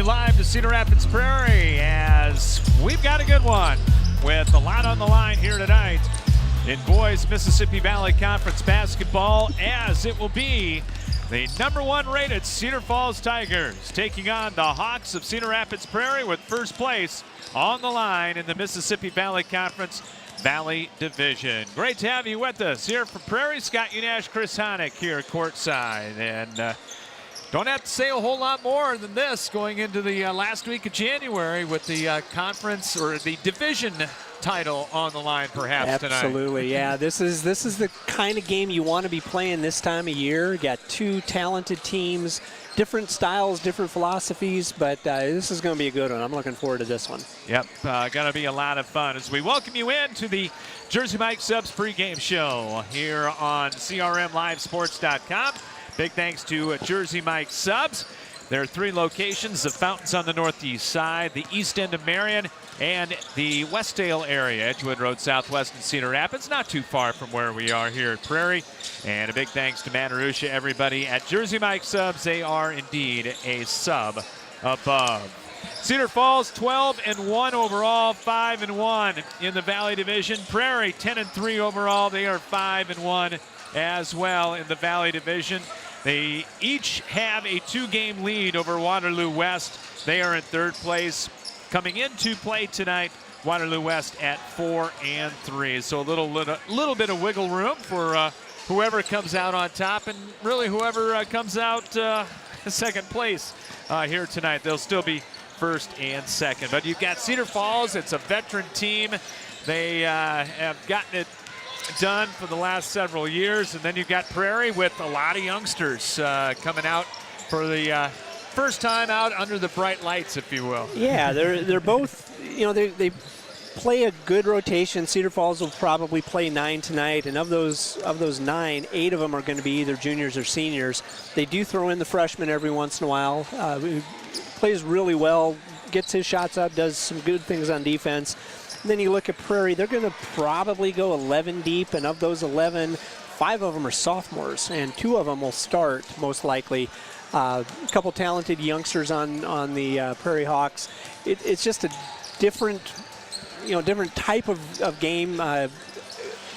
you live to Cedar Rapids Prairie as we've got a good one with a lot on the line here tonight in boys Mississippi Valley Conference basketball, as it will be the #1 rated Cedar Falls Tigers taking on the Hawks of Cedar Rapids Prairie with first place on the line in the Mississippi Valley Conference Valley Division. Great to have you with us here for Prairie. Scott Unash, Chris Honick here courtside. And don't have to say a whole lot more than this going into the last week of January with the conference or the division title on the line perhaps tonight. Absolutely, yeah. This is the kind of game you want to be playing this time of year. You got two talented teams, different styles, different philosophies, but this is going to be a good one. I'm looking forward to this one. Yep, going to be a lot of fun as we welcome you in to the Jersey Mike Subs pregame show here on CRMLiveSports.com. Big thanks to Jersey Mike Subs. There are 3 locations: the Fountains on the northeast side, the east end of Marion, and the Westdale area, Edgewood Road Southwest in Cedar Rapids, not too far from where we are here at Prairie. And a big thanks to Manarusha, everybody at Jersey Mike Subs. They are indeed a sub above. Cedar Falls 12-1 overall, 5-1 in the Valley Division. Prairie 10-3 overall. They are 5-1 as well in the Valley Division. They each have a 2-game lead over Waterloo West. They are in 3rd place. Coming into play tonight, Waterloo West at 4-3. So a little bit of wiggle room for whoever comes out on top, and really whoever comes out second place here tonight. They'll still be 1st and 2nd. But you've got Cedar Falls. It's a veteran team. They have gotten it done for the last several years. And then you've got Prairie with a lot of youngsters coming out for the first time out under the bright lights, if you will. Yeah, they're both, they play a good rotation. Cedar Falls will probably play 9 tonight, and of those 9, 8 of them are going to be either juniors or seniors. They do throw in the freshman every once in a while. Plays really well, gets his shots up, does some good things on defense. And then you look at Prairie, they're going to probably go 11 deep, and of those 11, 5 of them are sophomores, and 2 of them will start most likely. A couple talented youngsters on the Prairie Hawks. It's just a different type of game.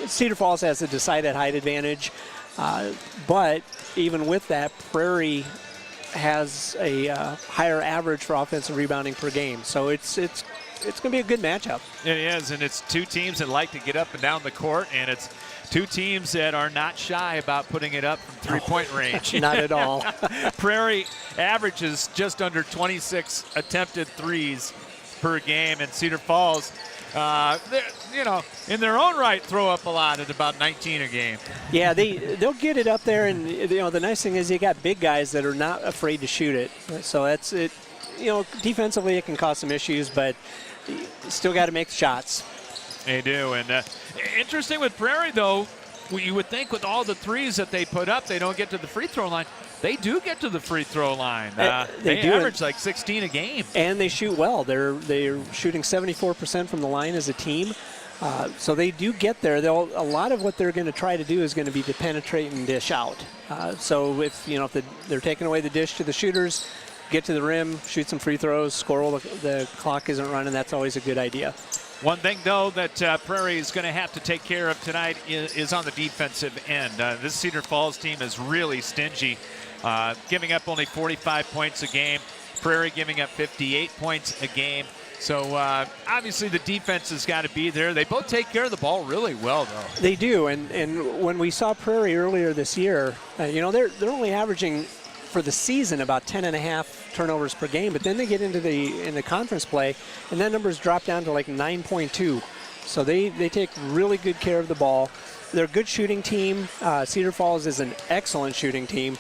Cedar Falls has a decided height advantage, but even with that, Prairie has a higher average for offensive rebounding per game. So it's going to be a good matchup. It is, and it's 2 teams that like to get up and down the court, and it's 2 teams that are not shy about putting it up from three-point range. Not at all. Prairie averages just under 26 attempted threes per game, and Cedar Falls, in their own right, throw up a lot at about 19 a game. Yeah, they'll get it up there, and the nice thing is you got big guys that are not afraid to shoot it. So that's it. Defensively it can cause some issues, but still got to make shots. They do, and interesting with Prairie, though, you would think with all the threes that they put up, they don't get to the free throw line. They do get to the free throw line. They average like 16 a game. And they shoot well. They're shooting 74% from the line as a team. So they do get there. A lot of what they're going to try to do is going to be to penetrate and dish out. So if they're taking away the dish to the shooters, get to the rim, shoot some free throws, score while the clock isn't running, that's always a good idea. One thing, though, that Prairie is going to have to take care of tonight is on the defensive end. This Cedar Falls team is really stingy, giving up only 45 points a game. Prairie giving up 58 points a game. So, obviously, the defense has got to be there. They both take care of the ball really well, though. They do, and when we saw Prairie earlier this year, they're only averaging for the season about 10.5 turnovers per game, but then they get into the conference play, and that number's dropped down to like 9.2. So they take really good care of the ball. They're a good shooting team. Cedar Falls is an excellent shooting team.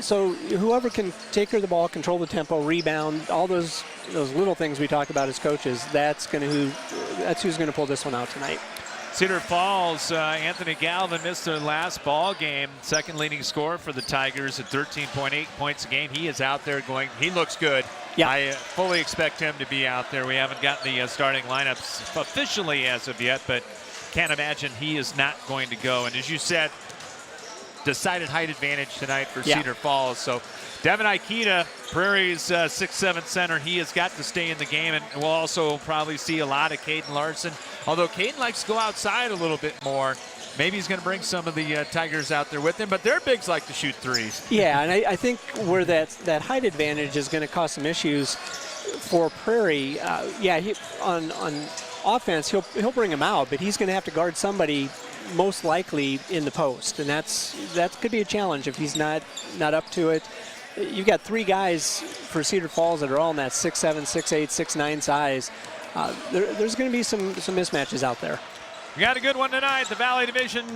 So whoever can take care of the ball, control the tempo, rebound, all those little things we talk about as coaches, that's who's going to pull this one out tonight. Cedar Falls, Anthony Galvin missed their last ball game. Second leading scorer for the Tigers at 13.8 points a game. He is out there going. He looks good. Yeah. I fully expect him to be out there. We haven't gotten the starting lineups officially as of yet, but can't imagine he is not going to go. And as you said, decided height advantage tonight for Yeah. Cedar Falls. So Devin Ikeda, Prairie's 6'7" center, he has got to stay in the game, and we'll also probably see a lot of Caden Larson. Although Caden likes to go outside a little bit more. Maybe he's going to bring some of the Tigers out there with him, but their bigs like to shoot threes. Yeah, and I think where that height advantage is going to cause some issues for Prairie. On offense, he'll bring him out, but he's going to have to guard somebody most likely in the post, and that could be a challenge if he's not up to it. You've got three guys for Cedar Falls that are all in that 6'7", 6'8", 6'9" size. There's going to be some mismatches out there. We got a good one tonight. The Valley Division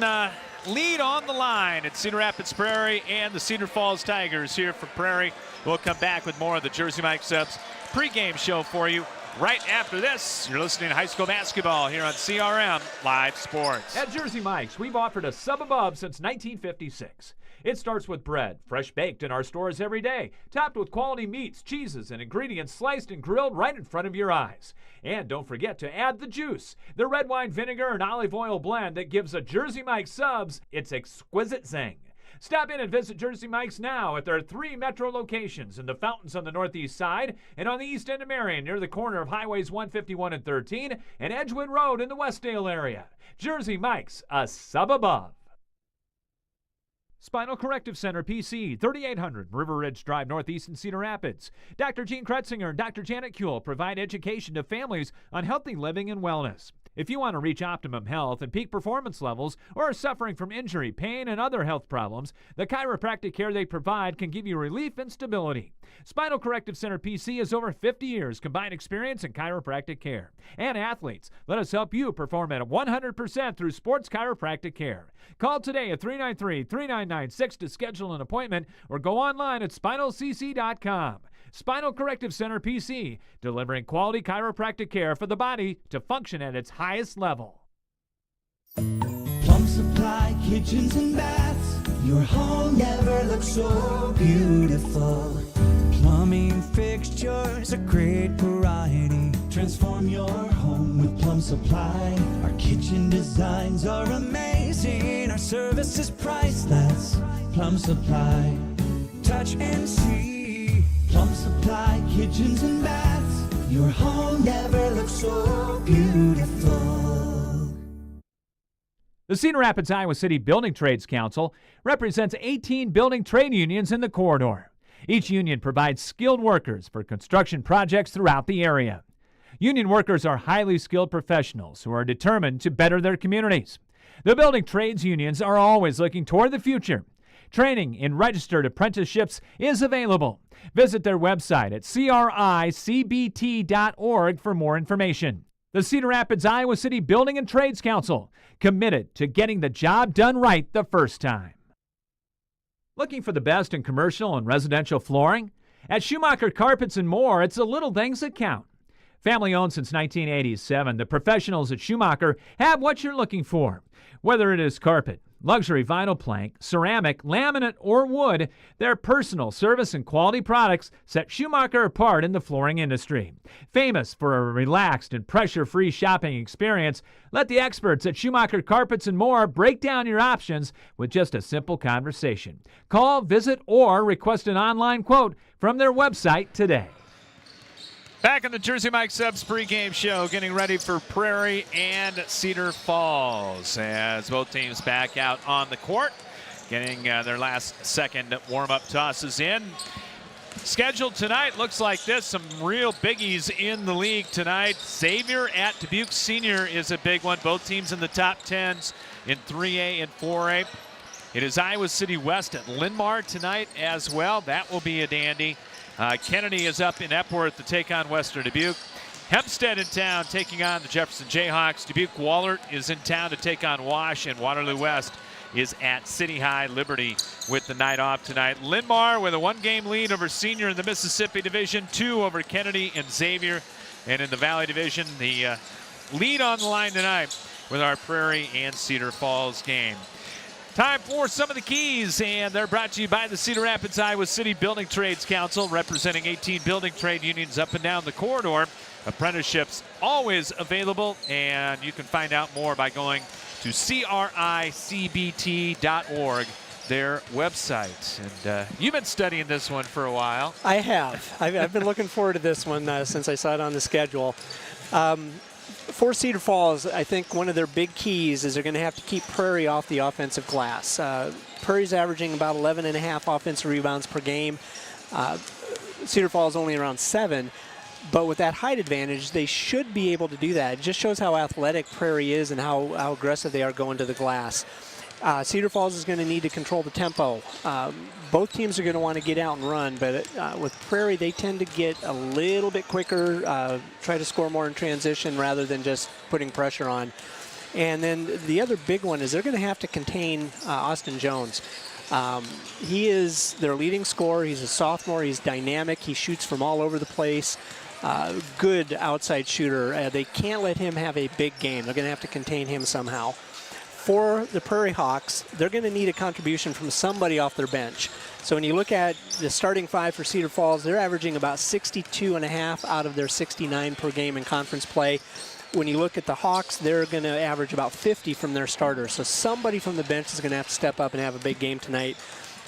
lead on the line at Cedar Rapids Prairie and the Cedar Falls Tigers here for Prairie. We'll come back with more of the Jersey Mike Subs pregame show for you right after this. You're listening to high school basketball here on CRM Live Sports. At Jersey Mike's, we've offered a sub above since 1956. It starts with bread, fresh baked in our stores every day, topped with quality meats, cheeses, and ingredients sliced and grilled right in front of your eyes. And don't forget to add the juice, the red wine vinegar and olive oil blend that gives a Jersey Mike's subs its exquisite zing. Stop in and visit Jersey Mike's now at their 3 metro locations in the Fountains on the northeast side and on the east end of Marion near the corner of Highways 151 and 13 and Edgewood Road in the Westdale area. Jersey Mike's, a sub above. Spinal Corrective Center, PC, 3800 River Ridge Drive, Northeast in Cedar Rapids. Dr. Gene Kretzinger and Dr. Janet Kuehl provide education to families on healthy living and wellness. If you want to reach optimum health and peak performance levels or are suffering from injury, pain, and other health problems, the chiropractic care they provide can give you relief and stability. Spinal Corrective Center, PC has over 50 years combined experience in chiropractic care. And athletes, let us help you perform at 100% through sports chiropractic care. Call today at 393-3996 to schedule an appointment or go online at spinalcc.com. Spinal Corrective Center, PC, delivering quality chiropractic care for the body to function at its highest level. Plum Supply kitchens and baths, your home never looks so beautiful. Plumbing fixtures, a great variety. Transform your home with Plum Supply. Our kitchen designs are amazing. Our service is priceless. Plum Supply, touch and see. Plum Supply kitchens and baths, your home never looks so beautiful. The Cedar Rapids, Iowa City Building Trades Council represents 18 building trade unions in the corridor. Each union provides skilled workers for construction projects throughout the area. Union workers are highly skilled professionals who are determined to better their communities. The building trades unions are always looking toward the future. Training in registered apprenticeships is available. Visit their website at cricbt.org for more information. The Cedar Rapids, Iowa City Building and Trades Council, committed to getting the job done right the first time. Looking for the best in commercial and residential flooring? At Schumacher Carpets and More, it's the little things that count. Family owned since 1987, the professionals at Schumacher have what you're looking for. Whether it is carpet, luxury vinyl plank, ceramic, laminate, or wood, their personal service and quality products set Schumacher apart in the flooring industry. Famous for a relaxed and pressure-free shopping experience, let the experts at Schumacher Carpets and More break down your options with just a simple conversation. Call, visit, or request an online quote from their website today. Back in the Jersey Mike Subs pregame show, getting ready for Prairie and Cedar Falls as both teams back out on the court, getting their last second warm-up tosses in. Scheduled tonight looks like this. Some real biggies in the league tonight. Xavier at Dubuque Senior is a big one. Both teams in the top 10s in 3A and 4A. It is Iowa City West at Linmar tonight as well. That will be a dandy. Kennedy is up in Epworth to take on Western Dubuque. Hempstead in town taking on the Jefferson Jayhawks. Dubuque-Wahlert is in town to take on Wash, and Waterloo West is at City High Liberty with the night off tonight. Linmar with a 1-game lead over Senior in the Mississippi Division, 2 over Kennedy and Xavier. And in the Valley Division, the lead on the line tonight with our Prairie and Cedar Falls game. Time for some of the keys, and they're brought to you by the Cedar Rapids, Iowa City Building Trades Council, representing 18 building trade unions up and down the corridor. Apprenticeships always available, and you can find out more by going to cricbt.org their website. And you've been studying this one for a while. I have. I've been looking forward to this one since I saw it on the schedule. For Cedar Falls, I think one of their big keys is they're going to have to keep Prairie off the offensive glass. Prairie's averaging about 11.5 offensive rebounds per game. Cedar Falls only around 7. But with that height advantage, they should be able to do that. It just shows how athletic Prairie is and how aggressive they are going to the glass. Cedar Falls is going to need to control the tempo. Both teams are going to want to get out and run, but with Prairie, they tend to get a little bit quicker, try to score more in transition rather than just putting pressure on. And then the other big one is they're going to have to contain Austin Jones. He is their leading scorer. He's a sophomore. He's dynamic. He shoots from all over the place. Good outside shooter. They can't let him have a big game. They're going to have to contain him somehow. For the Prairie Hawks, they're going to need a contribution from somebody off their bench. So when you look at the starting 5 for Cedar Falls, they're averaging about 62.5 out of their 69 per game in conference play. When you look at the Hawks, they're going to average about 50 from their starters. So somebody from the bench is going to have to step up and have a big game tonight.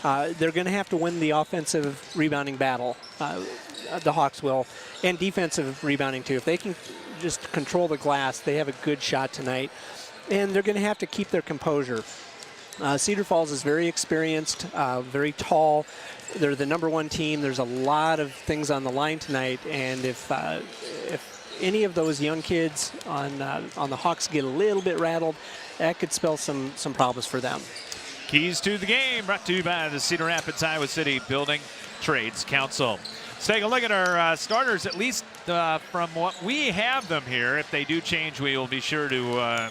They're going to have to win the offensive rebounding battle. The Hawks will, and defensive rebounding too. If they can just control the glass, they have a good shot tonight. And they're going to have to keep their composure. Cedar Falls is very experienced, very tall. They're the #1 team. There's a lot of things on the line tonight, and if any of those young kids on the Hawks get a little bit rattled, that could spell some problems for them. Keys to the game brought to you by the Cedar Rapids Iowa City Building Trades Council. Let's take a look at our starters, at least from what we have them here. If they do change, we will be sure to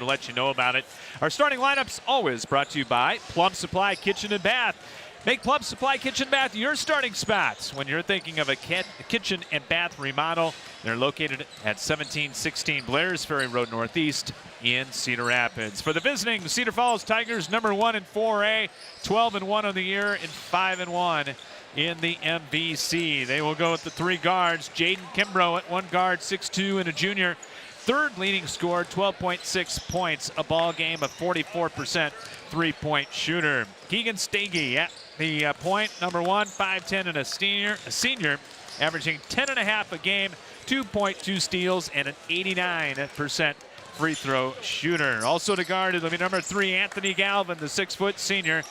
let you know about it. Our starting lineups always brought to you by Plum Supply Kitchen and Bath. Make Plum Supply Kitchen and Bath your starting spots when you're thinking of a kitchen and bath remodel. They're located at 1716 Blairs Ferry Road Northeast in Cedar Rapids. For the visiting Cedar Falls Tigers, #1 in 4A, 12-1 on the year, and 5-1 in the MVC. They will go with the 3 guards. Jaden Kimbrough at 1 guard, 6'2", and a junior. Third leading scorer, 12.6 points a ball game, a 44% three-point shooter. Keegan Stagey at the point, #1, 5'10", and a senior, averaging 10.5 a game, 2.2 steals, and an 89% free throw shooter. Also to guard, it'll be #3, Anthony Galvin, the 6-foot senior,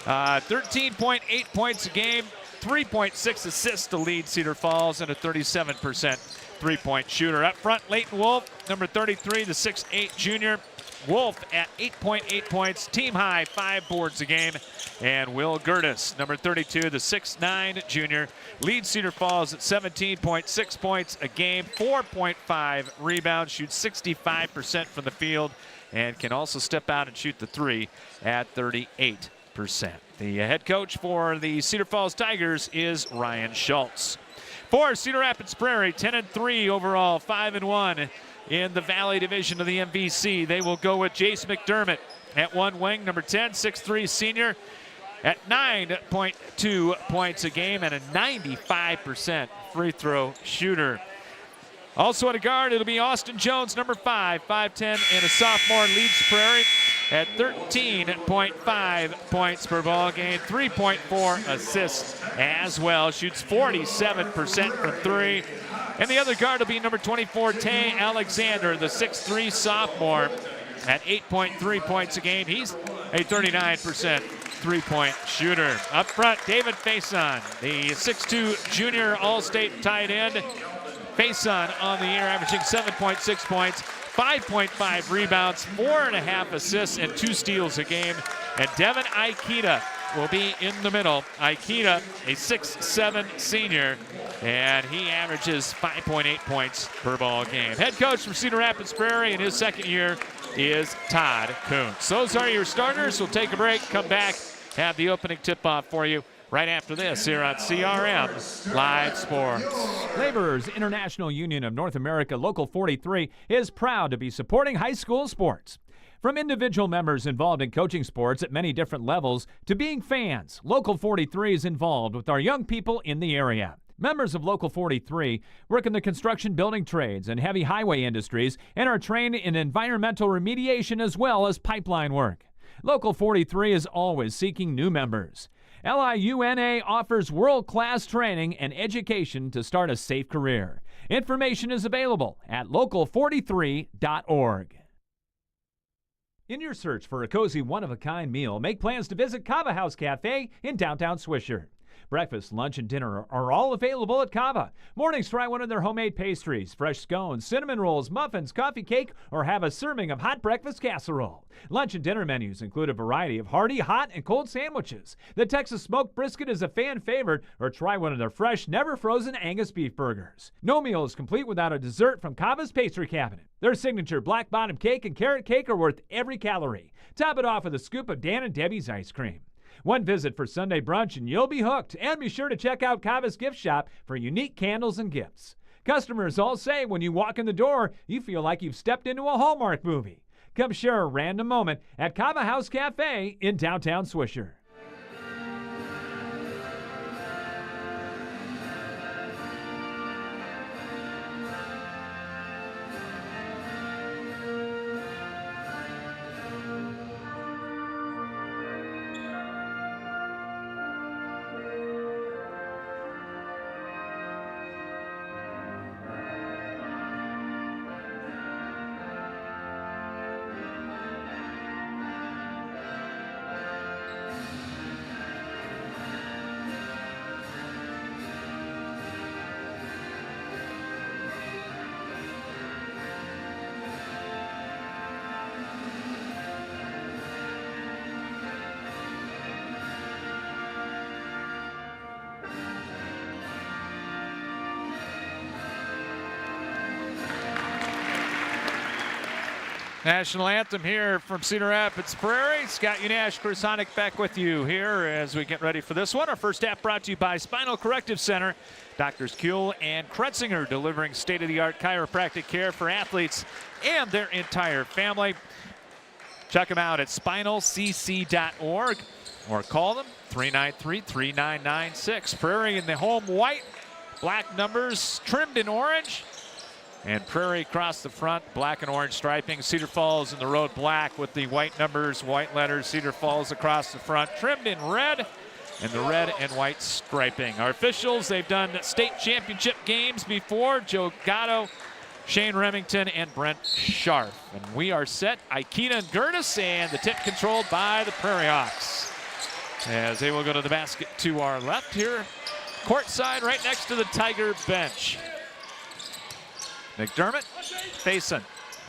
13.8 points a game, 3.6 assists to lead Cedar Falls, and a 37% three-point shooter. Up front, Leighton Wolf, #33, the 6'8 junior. Wolf at 8.8 points, team high 5 boards a game. And Will Gertis, #32, the 6'9 junior, leads Cedar Falls at 17.6 points a game, 4.5 rebounds, shoots 65% from the field, and can also step out and shoot the 3 at 38%. The head coach for the Cedar Falls Tigers is Ryan Schultz. For Cedar Rapids Prairie, 10-3 overall, 5-1 in the Valley Division of the MVC. They will go with Jace McDermott at 1 wing, #10, 6'3 senior, at 9.2 points a game and a 95% free throw shooter. Also at a guard, it'll be Austin Jones, #5, 5'10", and a sophomore, leads Prairie at 13.5 points per ball game, 3.4 assists as well. Shoots 47% from 3. And the other guard will be #24, Tay Alexander, the 6'3 sophomore, at 8.3 points a game. He's a 39% three-point shooter. Up front, David Faison, the 6'2 junior All-State tight end. Faison on the year, averaging 7.6 points, 5.5 rebounds, 4.5 assists, and 2 steals a game. And Devin Aikita will be in the middle. Aikita, a 6'7 senior, and he averages 5.8 points per ball game. Head coach from Cedar Rapids Prairie in his second year is Todd Kuntz. Those are your starters. We'll take a break, come back, have the opening tip-off for you right after this here on CRM Live Sports. Laborers International Union of North America Local 43 is proud to be supporting high school sports. From individual members involved in coaching sports at many different levels to being fans, Local 43 is involved with our young people in the area. Members of Local 43 work in the construction, building trades, and heavy highway industries and are trained in environmental remediation as well as pipeline work. Local 43 is always seeking new members. LIUNA offers world-class training and education to start a safe career. Information is available at local43.org. In your search for a cozy, one-of-a-kind meal, make plans to visit Cava House Cafe in downtown Swisher. Breakfast, lunch, and dinner are all available at Cava. Mornings, try one of their homemade pastries, fresh scones, cinnamon rolls, muffins, coffee cake, or have a serving of hot breakfast casserole. Lunch and dinner menus include a variety of hearty, hot, and cold sandwiches. The Texas smoked brisket is a fan favorite, or try one of their fresh, never-frozen Angus beef burgers. No meal is complete without a dessert from Cava's Pastry Cabinet. Their signature black bottom cake and carrot cake are worth every calorie. Top it off with a scoop of Dan and Debbie's ice cream. One visit for Sunday brunch and you'll be hooked. And be sure to check out Cava's gift shop for unique candles and gifts. Customers all say when you walk in the door, you feel like you've stepped into a Hallmark movie. Come share a random moment at Cava House Cafe in downtown Swisher. National anthem here from Cedar Rapids, Prairie. Scott Unash, Chris Honick back with you here as we get ready for this one. Our first half brought to you by Spinal Corrective Center. Doctors Kuehl and Kretzinger delivering state-of-the-art chiropractic care for athletes and their entire family. Check them out at spinalcc.org or call them 393-3996. Prairie in the home white, black numbers trimmed in orange. And Prairie across the front, black and orange striping. Cedar Falls in the road black with the white numbers, white letters. Cedar Falls across the front, trimmed in red, and the red and white striping. Our officials, they've done state championship games before. Joe Gatto, Shane Remington, and Brent Scharf. And we are set. Aikita and Gertis, and the tip controlled by the Prairie Hawks. As they will go to the basket to our left here, courtside right next to the Tiger bench. McDermott, Faison.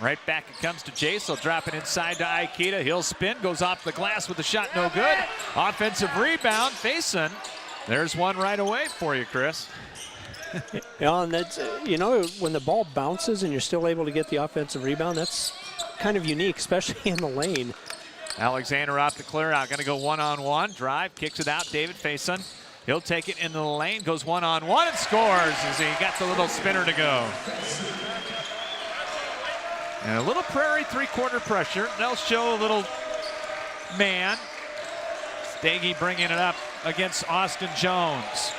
Right back it comes to Jace. He'll drop it inside to Aikita. He'll spin, goes off the glass with the shot, no good. Offensive rebound, Faison. There's one right away for you, Chris. Yeah, and that's, when the ball bounces and you're still able to get the offensive rebound, that's kind of unique, especially in the lane. Alexander off the clear out, gonna go one-on-one. Drive, kicks it out, David Faison. He'll take it into the lane, goes one-on-one and scores as he got the little spinner to go. And a little Prairie three-quarter pressure. They'll show a little man. Stagey bringing it up against Austin Jones.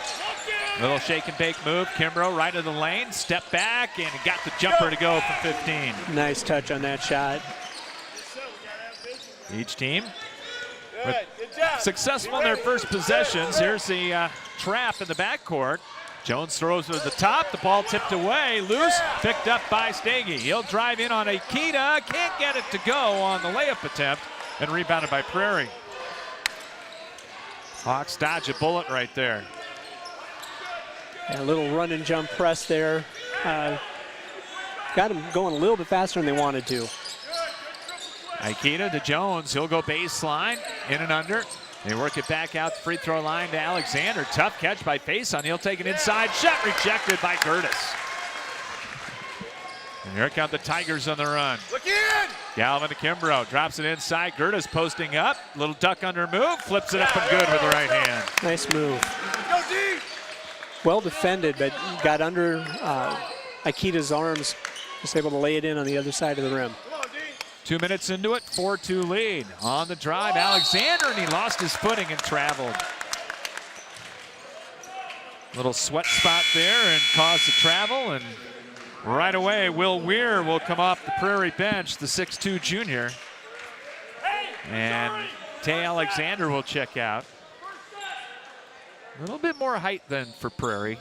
Little shake and bake move. Kimbrough right of the lane, step back, and got the jumper to go from 15. Nice touch on that shot. Each team successful in their first possessions. Here's the trap in the backcourt. Jones throws it at the top. The ball tipped away. Loose. Picked up by Stagey. He'll drive in on Aikita. Can't get it to go on the layup attempt. And rebounded by Prairie. Hawks dodge a bullet right there. A little run and jump press there. Got him going a little bit faster than they wanted to. Aikita to Jones. He'll go baseline, in and under. They work it back out the free throw line to Alexander. Tough catch by Faison. He'll take it inside. Shot rejected by Gertis. And here come the Tigers on the run. Look in! Galvin to Kimbrough. Drops it inside. Gertis posting up. Little duck under move. Flips it up and good with the right hand. Nice move. Go deep! Well defended, but got under Aikita's arms. Was able to lay it in on the other side of the rim. 2 minutes into it, 4-2 lead. On the drive, Alexander, and he lost his footing and traveled. Little sweat spot there and caused the travel, and right away, Will Weir will come off the Prairie bench, the 6'2 junior. And Tay Alexander will check out. A little bit more height than for Prairie.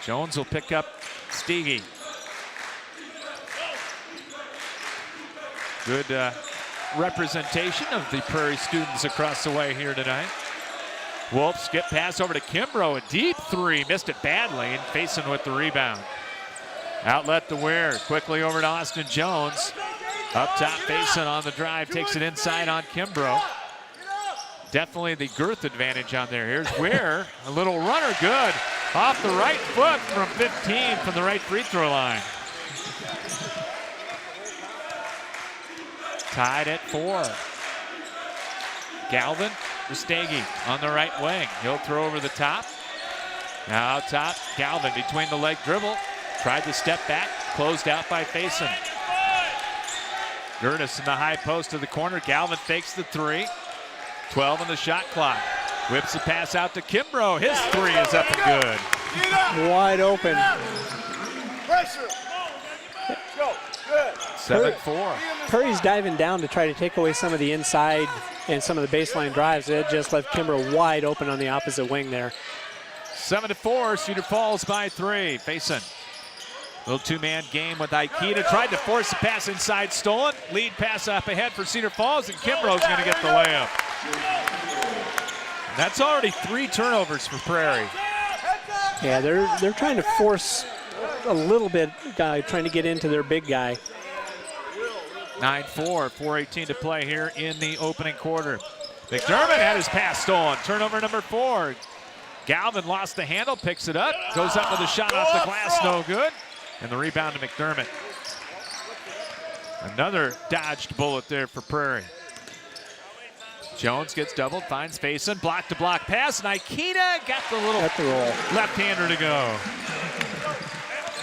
Jones will pick up Steege. Good representation of the Prairie students across the way here tonight. Wolf skip pass over to Kimbrough. A deep three. Missed it badly, and Faison with the rebound. Outlet to Weir. Quickly over to Austin Jones. Up top, Faison on the drive. Takes it inside on Kimbrough. Definitely the girth advantage on there. Here's Weir. A little runner. Good. Off the right foot from 15 from the right free throw line. Tied at 4. Galvin Rustegi on the right wing. He'll throw over the top. Now out top, Galvin between the leg dribble. Tried to step back, closed out by Faison. Gertis in the high post of the corner. Galvin fakes the 3. 12 on the shot clock. Whips the pass out to Kimbrough. His 3 is up and good. Wide open. Pressure. Go. Good. 7-4. Curry's diving down to try to take away some of the inside and some of the baseline drives. It just left Kimbrough wide open on the opposite wing there. 7-4. Cedar Falls by 3. Faison. Little two-man game with Aikida. Tried to force the pass inside, stolen. Lead pass up ahead for Cedar Falls, and Kimbrough's going to get the layup. That's already 3 turnovers for Prairie. Yeah, they're trying to force a little bit, trying to get into their big guy. 9-4, 4:18 to play here in the opening quarter. McDermott had his pass stolen. Turnover number 4. Galvin lost the handle, picks it up, goes up with a shot off the glass, no good. And the rebound to McDermott. Another dodged bullet there for Prairie. Jones gets doubled, finds Faison, block-to-block pass, and Aikida got the little left-hander to go.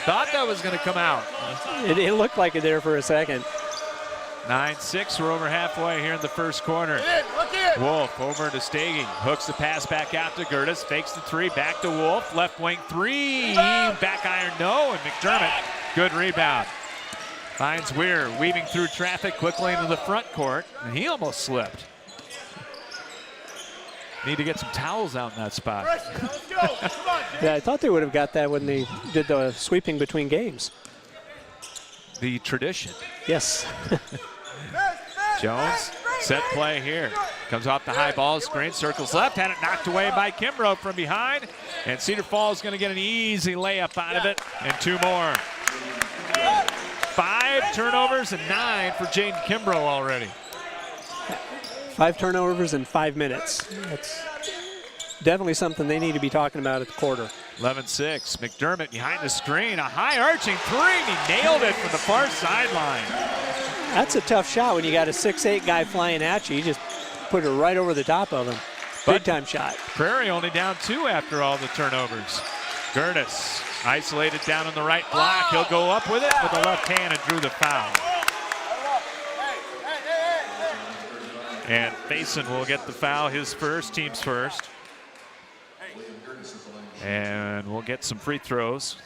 Thought that was going to come out. It looked like it there for a second. 9-6, we're over halfway here in the first quarter. Wolf over to Stagey, hooks the pass back out to Gertis, fakes the 3, back to Wolf, left wing 3, back iron no, and McDermott, good rebound. Finds Weir, weaving through traffic quickly into the front court, and he almost slipped. Need to get some towels out in that spot. Yeah, I thought they would have got that when they did the sweeping between games. The tradition. Yes. Jones, set play here. Comes off the high ball, screen, circles left, had it knocked away by Kimbrough from behind. And Cedar Falls going to get an easy layup out of it, and 2 more. 5 turnovers and 9 for Jaden Kimbrough already. 5 turnovers in 5 minutes. That's definitely something they need to be talking about at the quarter. 11-6, McDermott behind the screen, a high arching 3, and he nailed it from the far sideline. That's a tough shot when you got a 6'8" guy flying at you. You just put it right over the top of him. Big time shot. Prairie only down 2 after all the turnovers. Gertis isolated down on the right block. He'll go up with it with the left hand and drew the foul. And Faison will get the foul, his first, team's first. And we'll get some free throws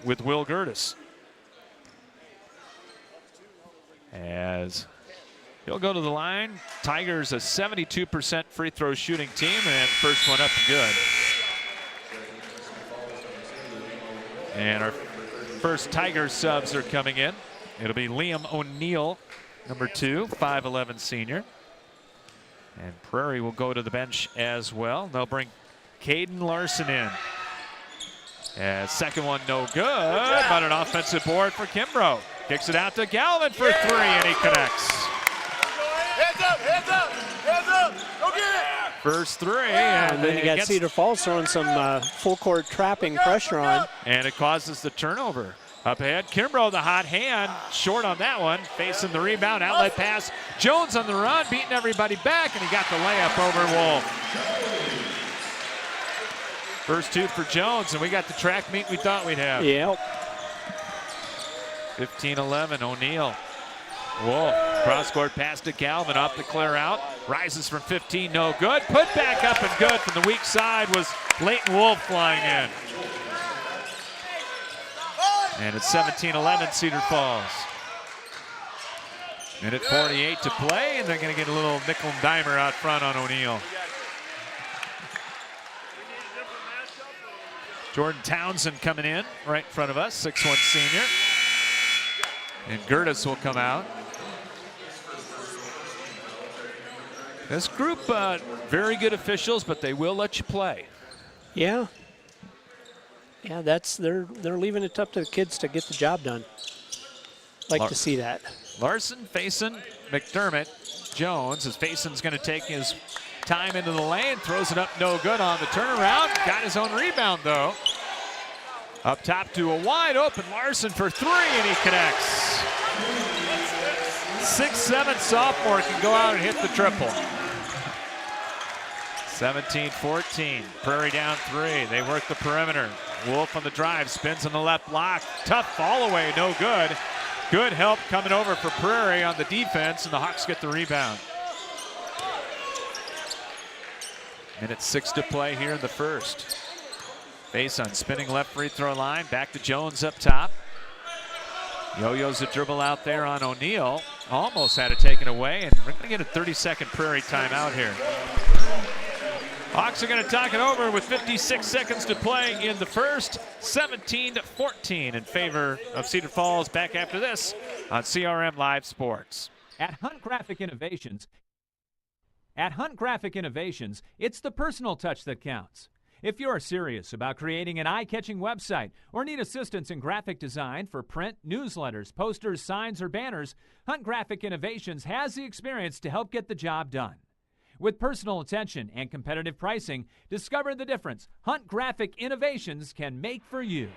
with Will Gertis. As he'll go to the line. Tigers a 72% free throw shooting team, and first one up good. And our first Tigers subs are coming in. It'll be Liam O'Neill, number 2, 5'11" senior. And Prairie will go to the bench as well. They'll bring Caden Larson in. Second one no good, but an offensive board for Kimbrough. Kicks it out to Galvin for 3, and he connects. Hands up, hands up, hands up, go get it. First 3. And then you got Cedar Falls throwing some full court trapping pressure on. And it causes the turnover. Up ahead, Kimbrough, the hot hand, short on that one, facing the rebound, outlet pass. Jones on the run, beating everybody back, and he got the layup over Wolf. First 2 for Jones, and we got the track meet we thought we'd have. Yep. 15-11, O'Neill. Wolf, cross-court pass to Galvin, off the clear out. Rises from 15, no good. Put back up and good from the weak side was Leighton Wolf flying in. And it's 17-11, Cedar Falls. Minute 48 to play, and they're going to get a little nickel and dimer out front on O'Neill. Jordan Townsend coming in right in front of us, 6'1" senior. And Gertis will come out. This group, very good officials, but they will let you play. Yeah. Yeah, they're leaving it up to the kids to get the job done. Like to see that. Larson facing McDermott. Jones, as Faison's going to take his time into the lane, throws it up no good on the turnaround. Got his own rebound, though. Up top to a wide open Larson for three, and he connects. 6'7" sophomore can go out and hit the triple. 17-14. Prairie down three. They work the perimeter. Wolf on the drive, spins on the left block. Tough fall away, no good. Good help coming over for Prairie on the defense, and the Hawks get the rebound. Minute 6 to play here in the first. Faison spinning left free throw line. Back to Jones up top. Yo-yo's a dribble out there on O'Neill. Almost had it taken away, and we're going to get a 30-second Prairie timeout here. Hawks are going to talk it over with 56 seconds to play in the first. 17-14 in favor of Cedar Falls. Back after this on CRM Live Sports. At Hunt Graphic Innovations, it's the personal touch that counts. If you're serious about creating an eye-catching website or need assistance in graphic design for print, newsletters, posters, signs, or banners, Hunt Graphic Innovations has the experience to help get the job done. With personal attention and competitive pricing, discover the difference Hunt Graphic Innovations can make for you.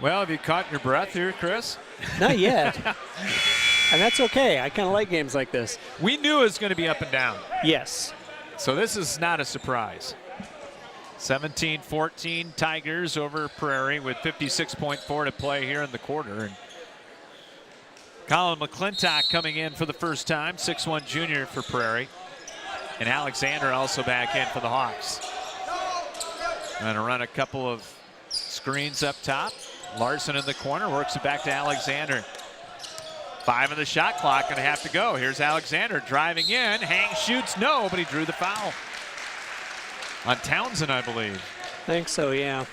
Well, have you caught your breath here, Chris? Not yet. And that's okay. I kind of like games like this. We knew it was going to be up and down. Yes. So this is not a surprise. 17-14 Tigers over Prairie with 56.4 to play here in the quarter. And Colin McClintock coming in for the first time, 6'1" junior for Prairie. And Alexander also back in for the Hawks. Going to run a couple of screens up top. Larson in the corner, works it back to Alexander. 5 on the shot clock, going to have to go. Here's Alexander driving in, hangs, shoots, no, but he drew the foul. On Townsend, I believe. I think so, yeah.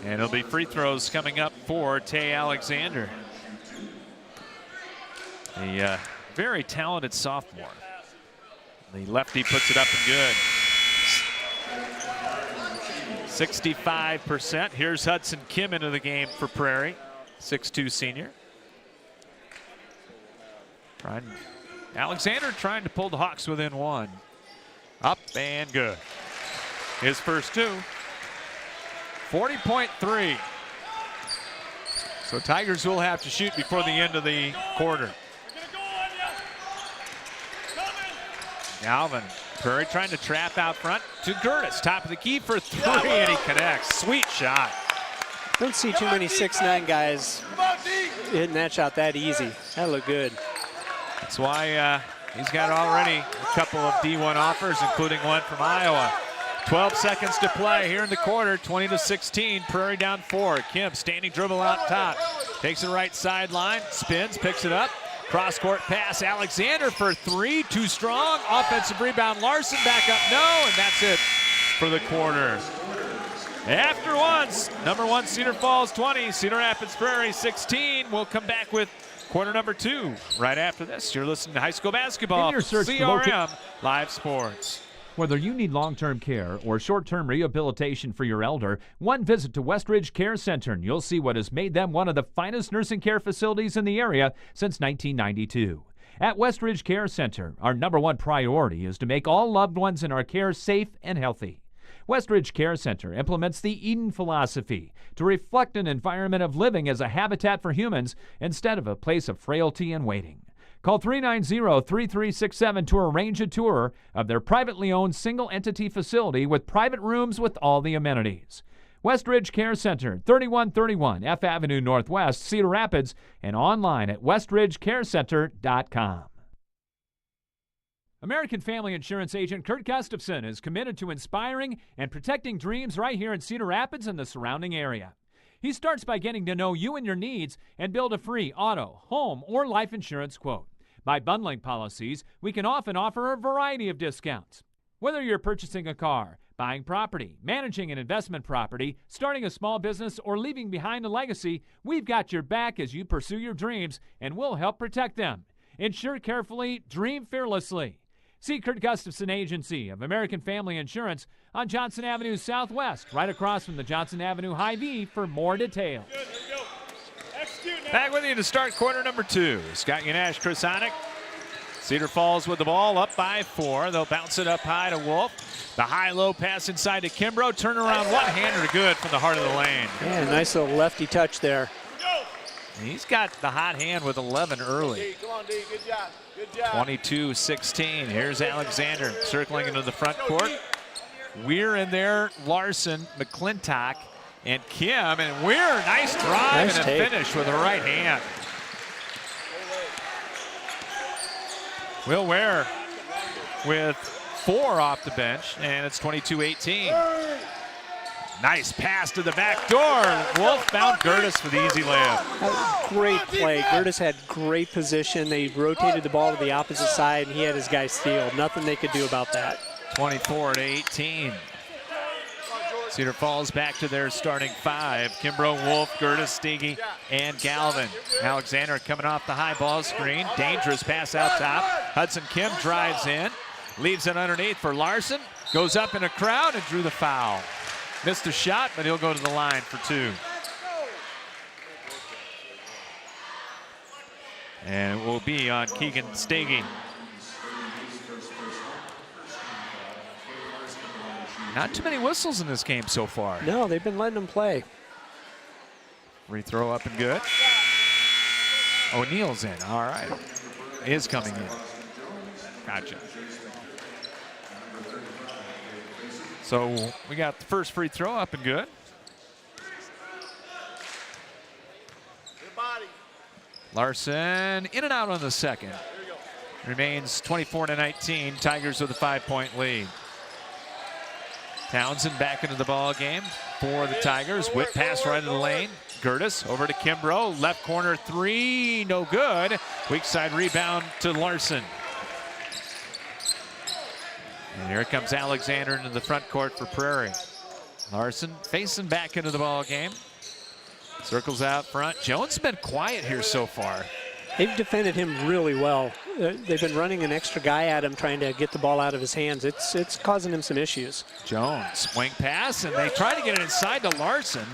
And it'll be free throws coming up for Tay Alexander. A very talented sophomore. The lefty puts it up and good. 65%. Here's Hudson Kim into the game for Prairie, 6'2" senior. Alexander trying to pull the Hawks within one. Up and good. His first two. 40.3. So Tigers will have to shoot before the end of the quarter. Alvin. Prairie trying to trap out front to Gertis. Top of the key for three, and he connects. Sweet shot. Don't see too many 6'9" guys hitting that shot that easy. That looked good. That's why he's got already a couple of D1 offers, including one from Iowa. 12 seconds to play here in the quarter, 20-16. Prairie down 4. Kim standing dribble out top. Takes the right sideline, spins, picks it up. Cross-court pass, Alexander for three, too strong. Offensive rebound, Larson back up, no, and that's it for the quarter. After once, number 1 Cedar Falls 20, Cedar Rapids Prairie 16. We'll come back with quarter number 2 right after this. You're listening to high school basketball, In your search for CRM Live Sports. Whether you need long-term care or short-term rehabilitation for your elder, one visit to Westridge Care Center and you'll see what has made them one of the finest nursing care facilities in the area since 1992. At Westridge Care Center, our number 1 priority is to make all loved ones in our care safe and healthy. Westridge Care Center implements the Eden philosophy to reflect an environment of living as a habitat for humans instead of a place of frailty and waiting. Call 390-3367 to arrange a tour of their privately owned single-entity facility with private rooms with all the amenities. Westridge Care Center, 3131 F Avenue Northwest, Cedar Rapids, and online at westridgecarecenter.com. American Family Insurance agent Kurt Gustafson is committed to inspiring and protecting dreams right here in Cedar Rapids and the surrounding area. He starts by getting to know you and your needs and build a free auto, home, or life insurance quote. By bundling policies, we can often offer a variety of discounts. Whether you're purchasing a car, buying property, managing an investment property, starting a small business, or leaving behind a legacy, we've got your back as you pursue your dreams, and we'll help protect them. Insure carefully, dream fearlessly. See Kurt Gustafson Agency of American Family Insurance on Johnson Avenue Southwest, right across from the Johnson Avenue Hy-Vee for more details. Back with you to start quarter number 2. Scott Yanash, Chris Onick. Cedar Falls with the ball, up by 4. They'll bounce it up high to Wolf. The high-low pass inside to Kimbrough. Turnaround one-hander good from the heart of the lane. Yeah, nice little lefty touch there. He's got the hot hand with 11 early. D, come on, D. Good job. Good job. 22-16. Here's Alexander circling into the front court. Weir in there, Larson, McClintock, and Kim. And Weir, nice drive Nice and a take. finish with the right hand. Will Ware with 4 off the bench, and it's 22-18. Nice pass to the back door. Wolf found Gertis for the easy layup. Great play. Gertis had great position. They rotated the ball to the opposite side, and he had his guy steal. Nothing they could do about that. 24-18. Cedar Falls back to their starting 5. Kimbrough, Wolf, Gertis, Stiggy, and Galvin. Alexander coming off the high ball screen. Dangerous pass out top. Hudson Kim drives in. Leaves it underneath for Larson. Goes up in a crowd and drew the foul. Missed a shot, but he'll go to the line for 2. And it will be on Keegan Stiggy. Not too many whistles in this game so far. No, they've been letting him play. Free throw up and good. O'Neal's in. All right. Is coming in. Gotcha. So we got the first free throw up and good. Good body. Larson in and out on the second. Remains 24-19. Tigers with a 5-point lead. Townsend back into the ball game for the Tigers. Whip pass right in the lane. Gertis over to Kimbrough. Left corner 3, no good. Weak side rebound to Larson. And here comes Alexander into the front court for Prairie. Larson facing back into the ball game. Circles out front. Jones has been quiet here so far. They've defended him really well. They've been running an extra guy at him, trying to get the ball out of his hands. It's causing him some issues. Jones, swing pass, and they try to get it inside to Larson,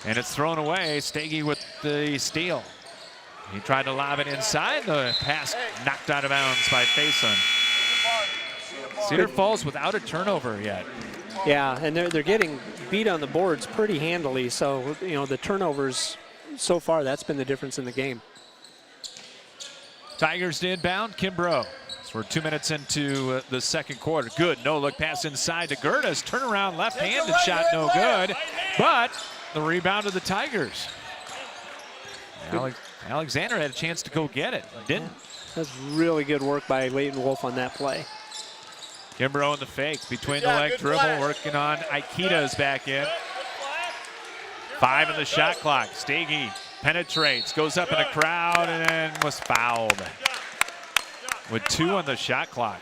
and it's thrown away. Stagey with the steal. He tried to lob it inside. The pass knocked out of bounds by Faison. Cedar Falls without a turnover yet. Yeah, and they're getting beat on the boards pretty handily. So, you know, the turnovers so far, that's been the difference in the game. Tigers to inbound, Kimbrough. So we're 2 minutes into the second quarter. Good, no-look pass inside to Gertis. Turnaround left-handed shot, no good. But the rebound of the Tigers. Alexander had a chance to go get it, didn't. That's really good work by Leighton Wolf on that play. Kimbrough in the fake, between the leg dribble, working on Aikita is back in. 5 in the shot clock. Stagey penetrates, goes up in a crowd, and then was fouled. With 2 on the shot clock.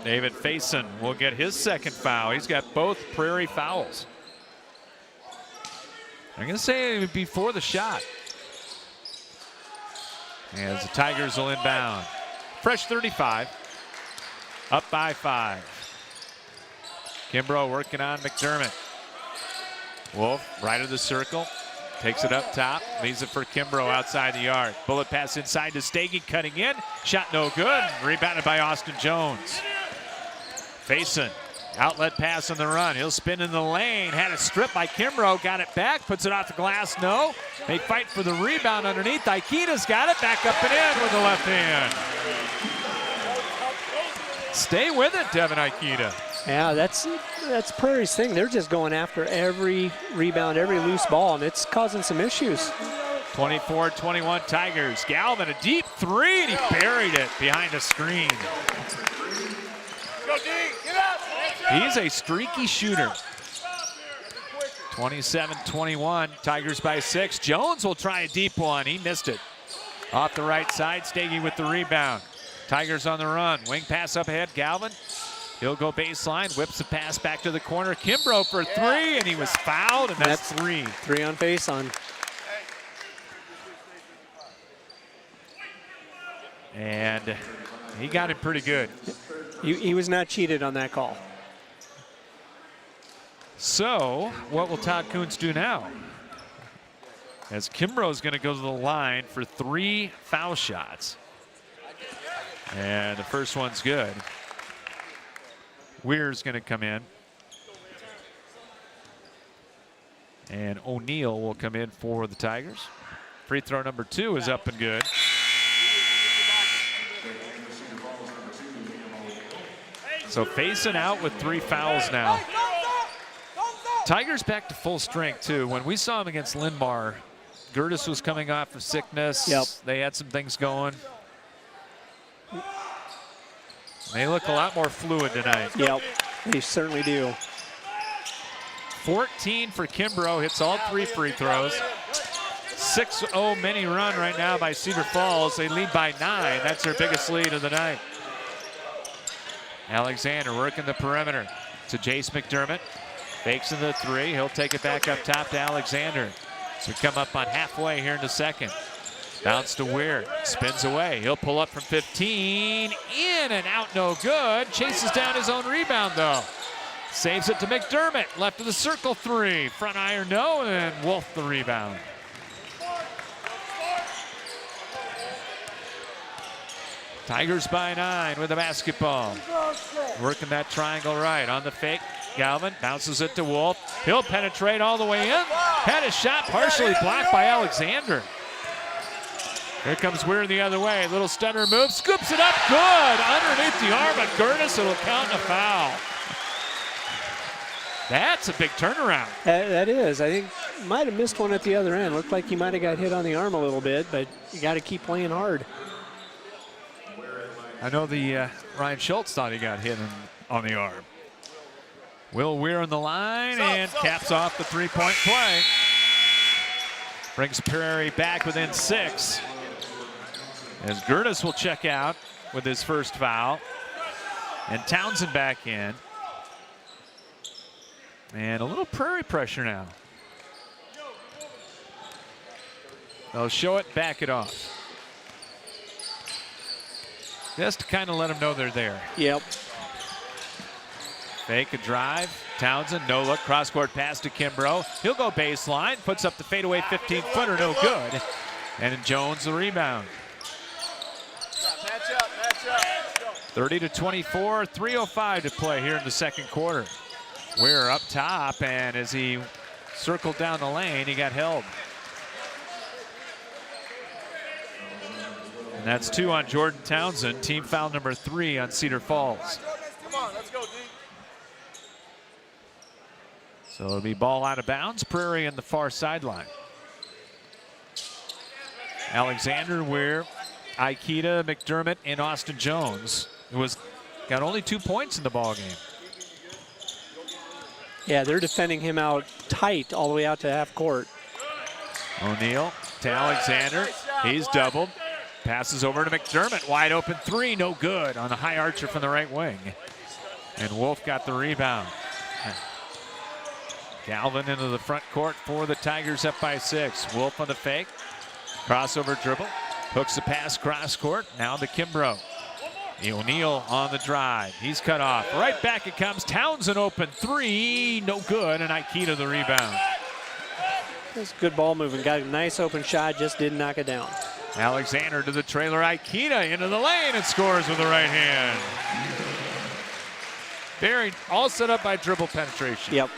David Faison will get his second foul. He's got both Prairie fouls. I'm going to say before the shot. As the Tigers will inbound. Fresh 35. Up by 5. Kimbrough working on McDermott. Wolf right of the circle. Takes it up top. Leaves it for Kimbrough outside the arc. Bullet pass inside to Stagey, cutting in. Shot no good. Rebounded by Austin Jones. Faison. Outlet pass on the run. He'll spin in the lane. Had a strip by Kimbrough. Got it back. Puts it off the glass. No. They fight for the rebound underneath. Aikita's got it. Back up and in with the left hand. Stay with it, Devin Aikita. Yeah, that's Prairie's thing. They're just going after every rebound, every loose ball, and it's causing some issues. 24-21 Tigers. Galvin, a deep 3, and he buried it behind a screen. Go, D. Get up. He's a streaky shooter. 27-21, Tigers by 6. Jones will try a deep one. He missed it. Off the right side, Stagey with the rebound. Tigers on the run. Wing pass up ahead, Galvin. He'll go baseline, whips the pass back to the corner. Kimbrough for 3, and he was fouled, and that's 3. 3 on face on. And he got it pretty good. He was not cheated on that call. So, what will Todd Kuntz do now? As Kimbrough is going to go to the line for 3 foul shots. And the first one's good. Weir's going to come in. And O'Neal will come in for the Tigers. Free throw number 2 is up and good. So facing out with 3 fouls now. Tigers back to full strength too. When we saw him against Lindmar, Gertis was coming off of sickness. Yep. They had some things going. They look a lot more fluid tonight. Yep, they certainly do. 14 for Kimbrough, hits all 3 free throws. 6-0 mini run right now by Cedar Falls. They lead by 9. That's their biggest lead of the night. Alexander working the perimeter to Jace McDermott. Fakes in the 3. He'll take it back up top to Alexander. So come up on halfway here in the second. Bounce to Weir. Spins away. He'll pull up from 15. In and out, no good. Chases down his own rebound, though. Saves it to McDermott. Left of the circle 3. Front iron, no. And Wolf the rebound. Tigers by 9 with the basketball. Working that triangle right on the fake. Galvin bounces it to Wolf. He'll penetrate all the way in. Had a shot partially blocked by Alexander. Here comes Weir the other way. Little stunner move. Scoops it up. Good. Underneath the arm of Gertis. It'll count a foul. That's a big turnaround. That is. I think might have missed one at the other end. Looked like he might have got hit on the arm a little bit, but you got to keep playing hard. I know the Ryan Schultz thought he got hit on the arm. Will Weir on the line and caps off the 3-point play. Brings Prairie back within 6. As Gertis will check out with his first foul. And Townsend back in. And a little Prairie pressure now. They'll show it, back it off. Just to kind of let them know they're there. Yep. Fake a drive. Townsend, no look. Cross-court pass to Kimbrough. He'll go baseline. Puts up the fadeaway 15-footer, no good. And Jones the rebound. Match up, match up. 30-24, 3:05 to play here in the second quarter. Weir up top, and as he circled down the lane, he got held. And that's 2 on Jordan Townsend. Team foul number 3 on Cedar Falls. Come on, let's go, D. So it'll be ball out of bounds. Prairie in the far sideline. Alexander, Weir, Aikita, McDermott, and Austin Jones, who got only 2 points in the ball game. Yeah, they're defending him out tight all the way out to half court. O'Neal to Alexander. He's doubled. Passes over to McDermott. Wide open 3, no good on a high archer from the right wing. And Wolf got the rebound. Galvin into the front court for the Tigers, up by 6. Wolf on the fake. Crossover dribble. Hooks the pass cross court. Now to Kimbrough. O'Neal on the drive. He's cut off. Right back it comes. Townsend open 3. No good. And Aikita the rebound. That's good ball moving. Got a nice open shot. Just didn't knock it down. Alexander to the trailer. Aikita into the lane and scores with the right hand. Barry all set up by dribble penetration. Yep.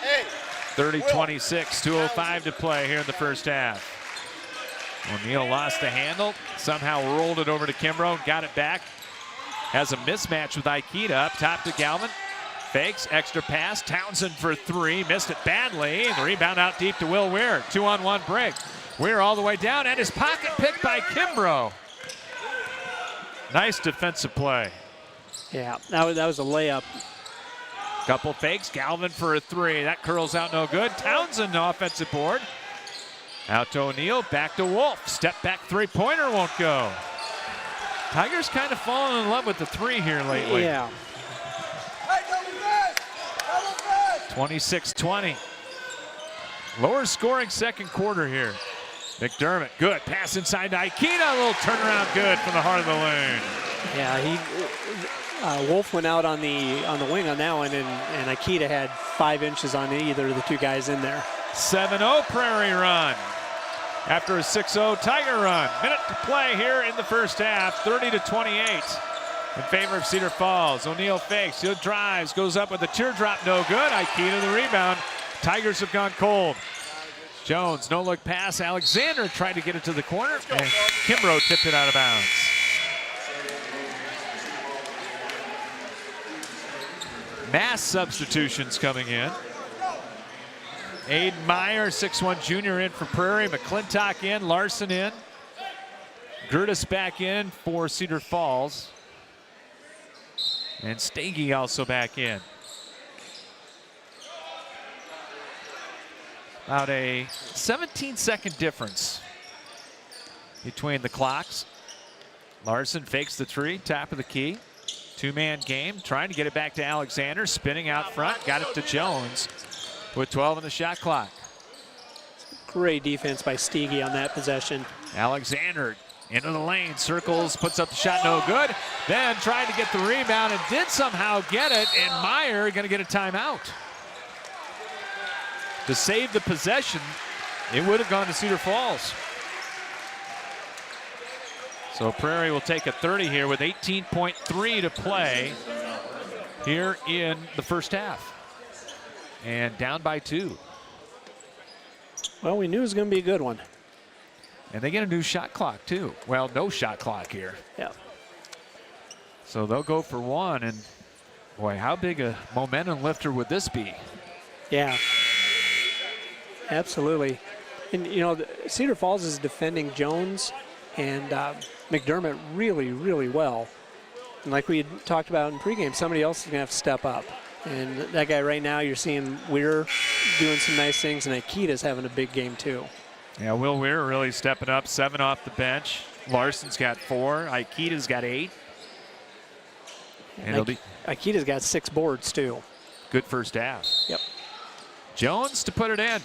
Hey. 30-26, 2:05 to play here in the first half. O'Neal lost the handle, somehow rolled it over to Kimbrough, got it back. Has a mismatch with Aikita, up top to Galvin. Fakes, extra pass, Townsend for 3, missed it badly. The rebound out deep to Will Weir, 2-on-1 break. Weir all the way down, and his pocket picked by Kimbrough. Nice defensive play. Yeah, that was a layup. Couple fakes, Galvin for a three. That curls out no good. Townsend offensive board. Out to O'Neal, back to Wolf. Step back three-pointer won't go. Tigers kind of falling in love with the three here lately. Yeah. 26-20. Lower scoring second quarter here. McDermott, good. Pass inside to Aikida. A little turnaround good from the heart of the lane. Yeah, Wolf went out on the wing on that one, and Aikida had 5 inches on either of the two guys in there. 7-0 Prairie run. After a 6-0 Tiger run. Minute to play here in the first half. 30-28 in favor of Cedar Falls. O'Neal fakes, he drives, goes up with a teardrop, no good. Aikida the rebound. Tigers have gone cold. Jones, no look pass. Alexander tried to get it to the corner, and Kimbrough tipped it out of bounds. Mass substitutions coming in. Aiden Meyer, 6'1 junior in for Prairie. McClintock in, Larson in. Gertis back in for Cedar Falls. And Stagey also back in. About a 17-second difference between the clocks. Larson fakes the three, top of the key. Two-man game, trying to get it back to Alexander, spinning out front, got it to Jones with 12 on the shot clock. Great defense by Stege on that possession. Alexander into the lane, circles, puts up the shot, no good. Then tried to get the rebound and did somehow get it, and Meyer gonna get a timeout. To save the possession, it would have gone to Cedar Falls. So Prairie will take a 30 here with 18.3 to play here in the first half. And down by 2. Well, we knew it was going to be a good one. And they get a new shot clock too. Well, no shot clock here. Yeah. So they'll go for one, and boy, how big a momentum lifter would this be? Yeah. Absolutely. And, you know, Cedar Falls is defending Jones and McDermott really, really well. And like we had talked about in pregame, somebody else is going to have to step up. And that guy right now, you're seeing Weir doing some nice things, and Aikida's having a big game too. Yeah, Will Weir really stepping up, 7 off the bench. Larson's got 4. Aikida's got 8. And it'll be Aikida's got 6 boards too. good first half. Yep. Jones to put it in.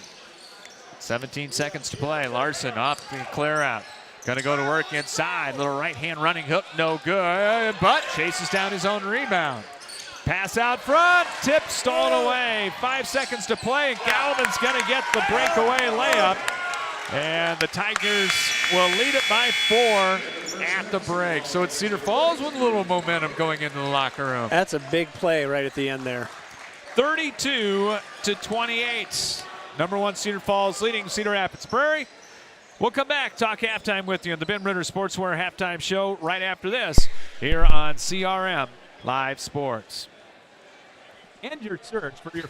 17 seconds to play. Larson off the clear out. Going to go to work inside. Little right-hand running hook, no good. But chases down his own rebound. Pass out front. Tip stolen away. 5 seconds to play. And Galvin's going to get the breakaway layup. And the Tigers will lead it by 4 at the break. So it's Cedar Falls with a little momentum going into the locker room. That's a big play right at the end there. 32-28. Number 1 Cedar Falls leading Cedar Rapids Prairie. We'll come back, talk halftime with you on the Ben Ritter Sportswear halftime show right after this here on CRM Live Sports. End your search for your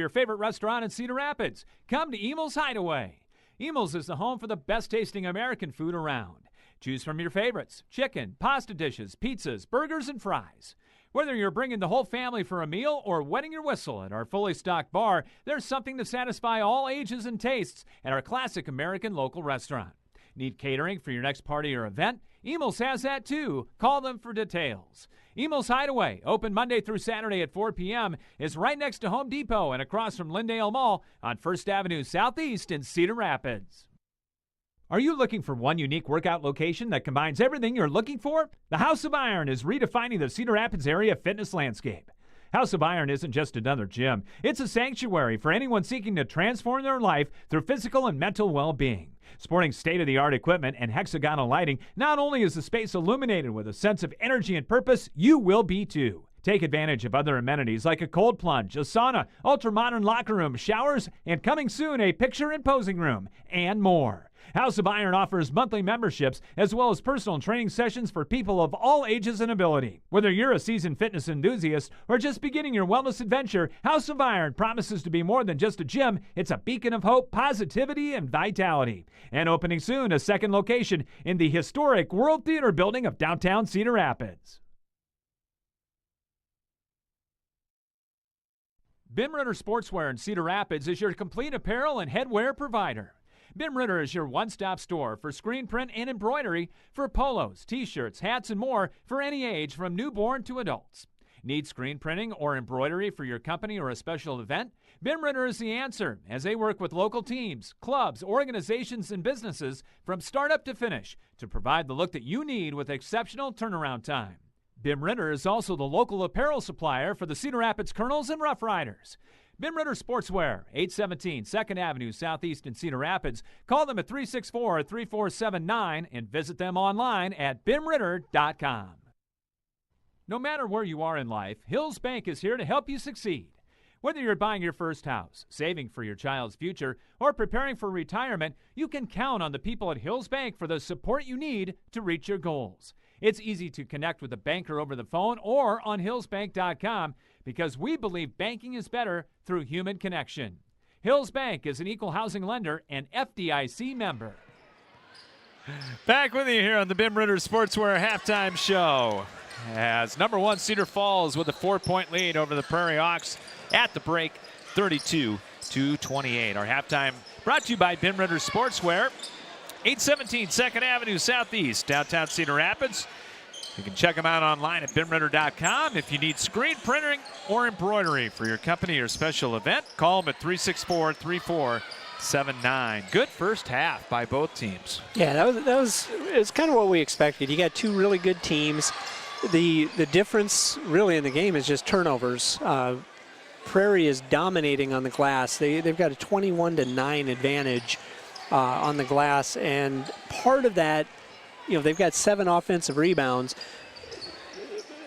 favorite restaurant in Cedar Rapids. Come to Emil's Hideaway. Emil's is the home for the best tasting American food around. Choose from your favorites: chicken, pasta dishes, pizzas, burgers, and fries. Whether you're bringing the whole family for a meal or wetting your whistle at our fully stocked bar, there's something to satisfy all ages and tastes at our classic American local restaurant. Need catering for your next party or event? Emil's has that too. Call them for details. Emil's Hideaway, open Monday through Saturday at 4 p.m., is right next to Home Depot and across from Lindale Mall on 1st Avenue Southeast in Cedar Rapids. Are you looking for one unique workout location that combines everything you're looking for? The House of Iron is redefining the Cedar Rapids area fitness landscape. House of Iron isn't just another gym. It's a sanctuary for anyone seeking to transform their life through physical and mental well-being. Sporting state-of-the-art equipment and hexagonal lighting, not only is the space illuminated with a sense of energy and purpose, you will be too. Take advantage of other amenities like a cold plunge, a sauna, ultra-modern locker room, showers, and coming soon, a picture and posing room, and more. House of Iron offers monthly memberships as well as personal training sessions for people of all ages and ability. Whether you're a seasoned fitness enthusiast or just beginning your wellness adventure, House of Iron promises to be more than just a gym. It's a beacon of hope, positivity, and vitality. And opening soon, a second location in the historic World Theater building of downtown Cedar Rapids. Bim Ritter Sportswear in Cedar Rapids is your complete apparel and headwear provider. Bim Ritter is your one-stop store for screen print and embroidery for polos, t-shirts, hats, and more for any age from newborn to adults. Need screen printing or embroidery for your company or a special event? Bim Ritter is the answer, as they work with local teams, clubs, organizations, and businesses from startup to finish to provide the look that you need with exceptional turnaround time. Bim Ritter is also the local apparel supplier for the Cedar Rapids Colonels and Rough Riders. Bim Ritter Sportswear, 817 2nd Avenue Southeast in Cedar Rapids. Call them at 364-3479 and visit them online at bimritter.com. No matter where you are in life, Hills Bank is here to help you succeed. Whether you're buying your first house, saving for your child's future, or preparing for retirement, you can count on the people at Hills Bank for the support you need to reach your goals. It's easy to connect with a banker over the phone or on hillsbank.com because we believe banking is better through human connection. Hills Bank is an equal housing lender and FDIC member. Back with you here on the Bim Ritter Sportswear Halftime Show. As number 1 Cedar Falls with a 4-point lead over the Prairie Hawks at the break, 32-28. Our halftime brought to you by Bim Ritter Sportswear, 817 2nd Avenue Southeast, downtown Cedar Rapids. You can check them out online at bimritter.com. If you need screen printing or embroidery for your company or special event, call them at 364-3479. Good first half by both teams. Yeah, it's kind of what we expected. You got two really good teams. The difference really in the game is just turnovers. Prairie is dominating on the glass. They've got a 21-9 advantage on the glass, and part of that, they've got 7 offensive rebounds.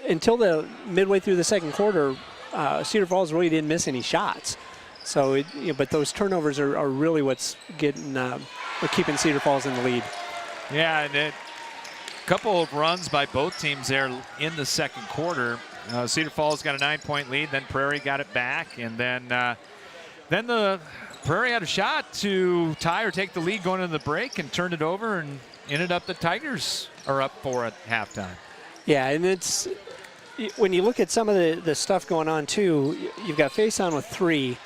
Until the midway through the second quarter, Cedar Falls really didn't miss any shots. So, but those turnovers are really what's keeping Cedar Falls in the lead. Yeah, and a couple of runs by both teams there in the second quarter. Cedar Falls got a 9-point lead, then Prairie got it back, and then the Prairie had a shot to tie or take the lead going into the break and turned it over, and ended up the Tigers are up 4 at halftime. Yeah, and it's when you look at some of the stuff going on too, you've got Faison with 3,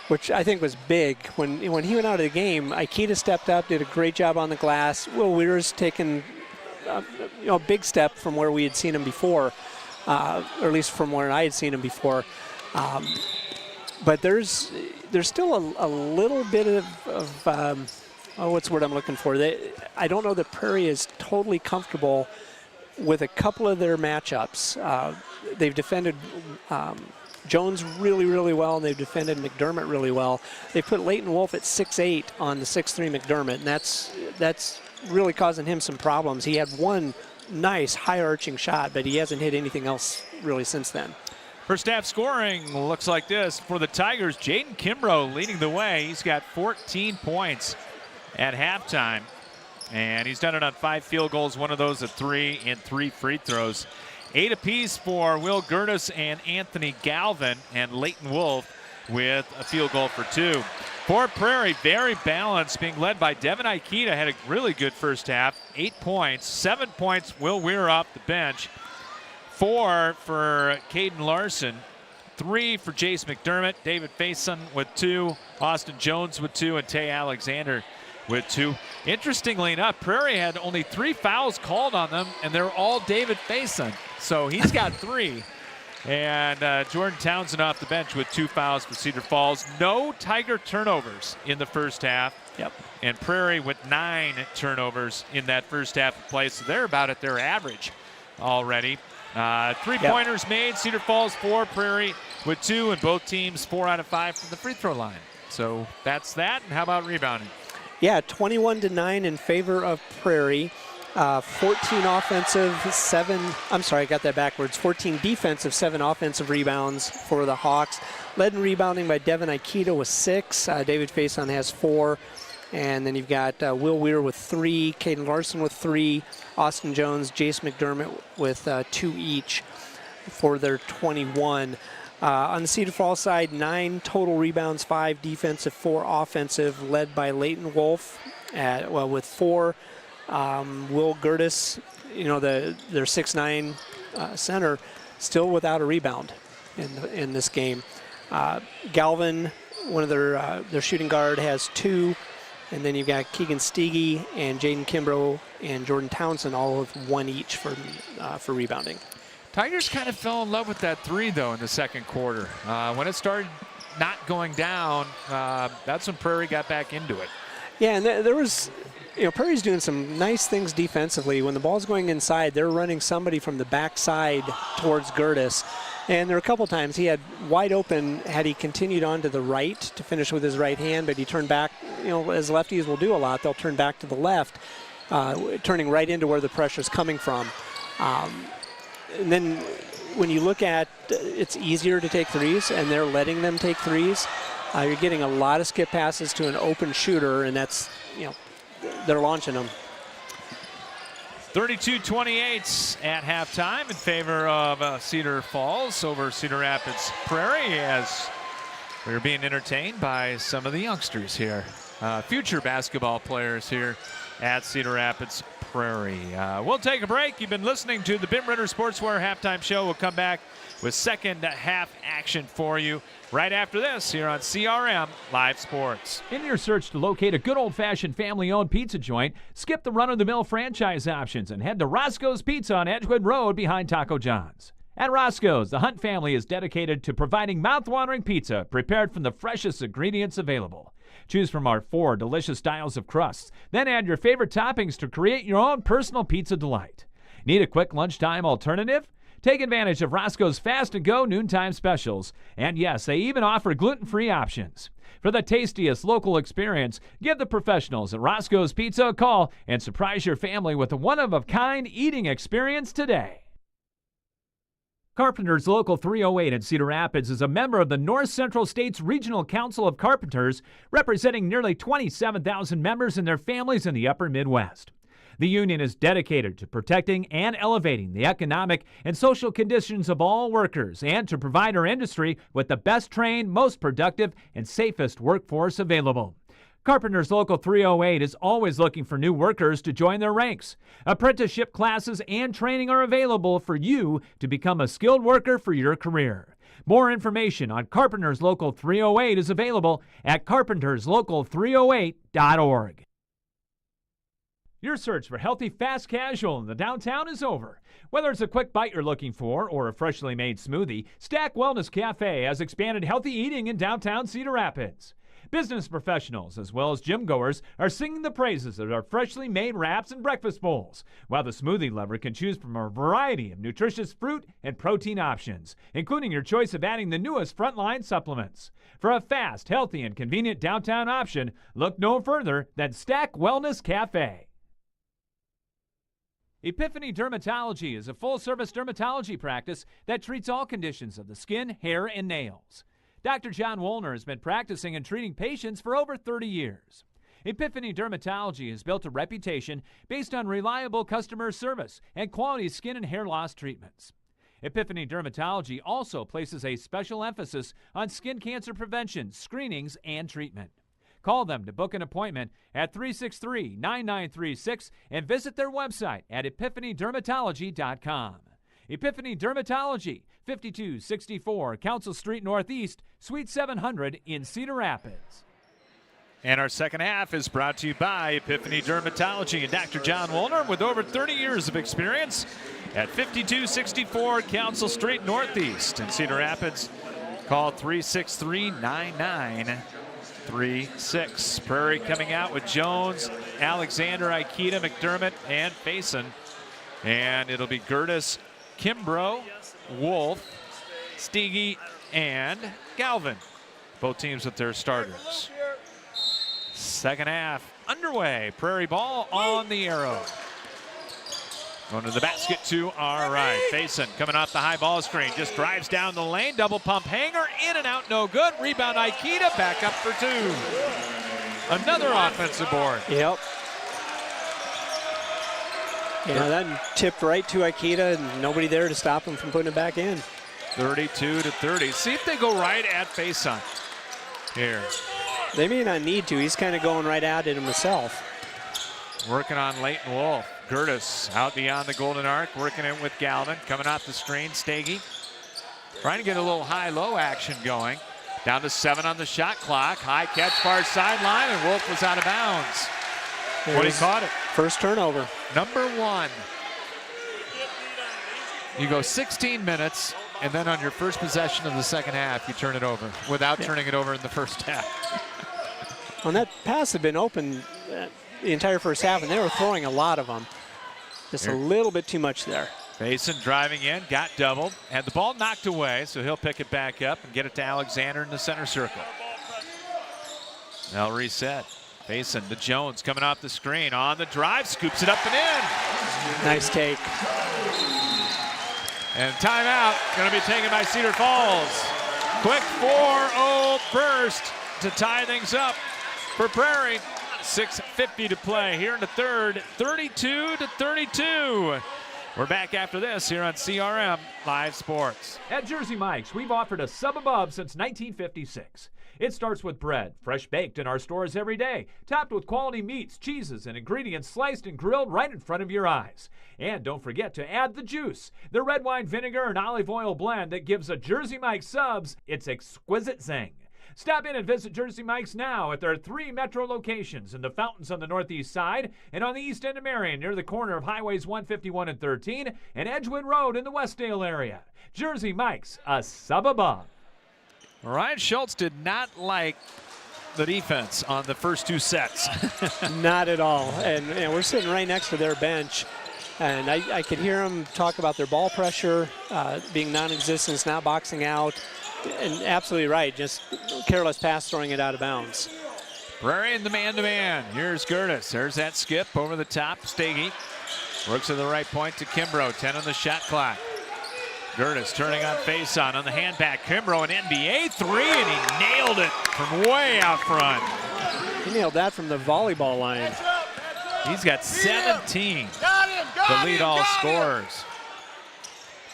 which I think was big. When he went out of the game, Aikita stepped up, did a great job on the glass. Will Weir's taken a big step from where we had seen him before, or at least from where I had seen him before. But there's still a little bit of what's the word I'm looking for? I don't know that Prairie is totally comfortable with a couple of their matchups. They've defended Jones really, really well, and they've defended McDermott really well. They put Leighton Wolf at 6'8" on the 6'3" McDermott, and that's really causing him some problems. He had one nice high-arching shot, but he hasn't hit anything else really since then. First half scoring looks like this for the Tigers. Jaden Kimbrough leading the way. He's got 14 points at halftime, and he's done it on 5 field goals, one of those at 3 and 3 free throws. 8 apiece for Will Gertis and Anthony Galvin, and Leighton Wolf with a field goal for 2. For Prairie, very balanced, being led by Devin Aikita. Had a really good first half, 8 points. 7 points, Will Weir off the bench. 4 for Caden Larson. 3 for Jace McDermott. David Faison with 2. Austin Jones with 2. And Tay Alexander with 2. Interestingly enough, Prairie had only 3 fouls called on them, and they're all David Faison. So he's got 3. And Jordan Townsend off the bench with 2 fouls for Cedar Falls. No Tiger turnovers in the first half. Yep. And Prairie with 9 turnovers in that first half of play. So they're about at their average already. 3-pointers made. Cedar Falls 4, Prairie with 2, and both teams 4 out of 5 from the free throw line. So that's that. And how about rebounding? Yeah, 21-9 in favor of Prairie. 14 offensive, 7, I'm sorry, I got that backwards. 14 defensive, 7 offensive rebounds for the Hawks. Led in rebounding by Devin Aikita with 6. David Faison has 4. And then you've got Will Weir with 3, Caden Larson with 3, Austin Jones, Jace McDermott with 2 each for their 21. On the Cedar Falls side, 9 total rebounds, 5 defensive, 4 offensive, led by Leighton Wolf with 4. Will Gertis, their 6'9" center, still without a rebound in this game. Galvin, one of their shooting guard, has 2. And then you've got Keegan Steege and Jaden Kimbrough and Jordan Townsend, all with 1 each for rebounding. Tigers kind of fell in love with that 3, though, in the second quarter. When it started not going down, that's when Prairie got back into it. Yeah, and there was, Prairie's doing some nice things defensively. When the ball's going inside, they're running somebody from the backside towards Gertis. And there were a couple times he had wide open had he continued on to the right to finish with his right hand, but he turned back, as lefties will do a lot, they'll turn back to the left, turning right into where the pressure's coming from. And then when you look at it's easier to take threes, and they're letting them take threes, you're getting a lot of skip passes to an open shooter, and that's, they're launching them. 32-28 at halftime in favor of Cedar Falls over Cedar Rapids Prairie, as we're being entertained by some of the youngsters here, future basketball players here at Cedar Rapids Prairie. We'll take a break. You've been listening to the Bim Ritter Sportswear halftime show. We'll come back with second half action for you right after this here on CRM Live Sports. In your search to locate a good old-fashioned family-owned pizza joint, skip the run-of-the-mill franchise options and head to Roscoe's Pizza on Edgewood Road behind Taco John's. At Roscoe's, the Hunt family is dedicated to providing mouth-watering pizza prepared from the freshest ingredients available. Choose from our 4 delicious styles of crusts, then add your favorite toppings to create your own personal pizza delight. Need a quick lunchtime alternative? Take advantage of Roscoe's Fast and Go noontime specials. And yes, they even offer gluten-free options. For the tastiest local experience, give the professionals at Roscoe's Pizza a call and surprise your family with a one-of-a-kind eating experience today. Carpenters Local 308 in Cedar Rapids is a member of the North Central States Regional Council of Carpenters, representing nearly 27,000 members and their families in the upper Midwest. The union is dedicated to protecting and elevating the economic and social conditions of all workers and to provide our industry with the best trained, most productive, and safest workforce available. Carpenters Local 308 is always looking for new workers to join their ranks. Apprenticeship classes and training are available for you to become a skilled worker for your career. More information on Carpenters Local 308 is available at carpenterslocal308.org. Your search for healthy, fast casual in the downtown is over. Whether it's a quick bite you're looking for or a freshly made smoothie, Stack Wellness Cafe has expanded healthy eating in downtown Cedar Rapids. Business professionals as well as gym goers are singing the praises of our freshly made wraps and breakfast bowls, while the smoothie lover can choose from a variety of nutritious fruit and protein options, including your choice of adding the newest frontline supplements. For a fast, healthy, and convenient downtown option, look no further than Stack Wellness Cafe. Epiphany Dermatology is a full-service dermatology practice that treats all conditions of the skin, hair, and nails. Dr. John Wollner has been practicing and treating patients for over 30 years. Epiphany Dermatology has built a reputation based on reliable customer service and quality skin and hair loss treatments. Epiphany Dermatology also places a special emphasis on skin cancer prevention, screenings, and treatment. Call them to book an appointment at 363-9936 and visit their website at epiphanydermatology.com. Epiphany Dermatology, 5264 Council Street Northeast, Suite 700 in Cedar Rapids. And our second half is brought to you by Epiphany Dermatology and Dr. John Wollner, with over 30 years of experience at 5264 Council Street Northeast in Cedar Rapids. Call 363-9936. Prairie coming out with Jones, Alexander, Aikita, McDermott, and Faison. And it'll be Gertis, Kimbrough, Wolf, Steege, and Galvin. Both teams with their starters. Second half underway. Prairie ball on the arrow. Going to the basket to our right. Faison coming off the high ball screen. Just drives down the lane. Double pump hanger. In and out. No good. Rebound Aikita. Back up for 2. Another offensive board. Yep. Yeah, that tipped right to Aikita, and nobody there to stop him from putting it back in. 32-30. See if they go right at Faison here. They may not need to. He's kind of going right at it himself. Working on Leighton Wolf. Gertis out beyond the golden arc, working it with Galvin. Coming off the screen, Steege. Trying to get a little high-low action going. Down to 7 on the shot clock. High catch, far sideline, and Wolf was out of bounds. When he caught it. First turnover. Number 1. You go 16 minutes, and then on your first possession of the second half, you turn it over without turning it over in the first half. Well, that pass had been open the entire first half, and they were throwing a lot of them. Just a little bit too much there. Mason driving in, got doubled, had the ball knocked away, so he'll pick it back up and get it to Alexander in the center circle. Now reset. Mason to Jones coming off the screen. On the drive, scoops it up and in. Nice take. And timeout going to be taken by Cedar Falls. Quick 4-0 burst to tie things up for Prairie. 6:50 to play here in the third, 32-32. We're back after this here on CRM Live Sports. At Jersey Mike's, we've offered a sub above since 1956. It starts with bread, fresh baked in our stores every day, topped with quality meats, cheeses, and ingredients sliced and grilled right in front of your eyes. And don't forget to add the juice, the red wine vinegar and olive oil blend that gives a Jersey Mike's subs its exquisite zing. Stop in and visit Jersey Mike's now at their 3 metro locations in the Fountains on the northeast side and on the east end of Marion near the corner of Highways 151 and 13 and Edgewood Road in the Westdale area. Jersey Mike's, a sub above. Ryan Schultz did not like the defense on the first 2 sets. Not at all. And we're sitting right next to their bench. And I could hear them talk about their ball pressure being non-existent, not boxing out. And absolutely right, just careless pass, throwing it out of bounds. Prairie in the man-to-man. Here's Gertis. There's that skip over the top. Stagey works to the right point to Kimbrough. 10 on the shot clock. Gertis turning on face-on the handback. Kimbrough an NBA 3, and he nailed it from way out front. He nailed that from the volleyball line. He's got 17 to lead all scorers.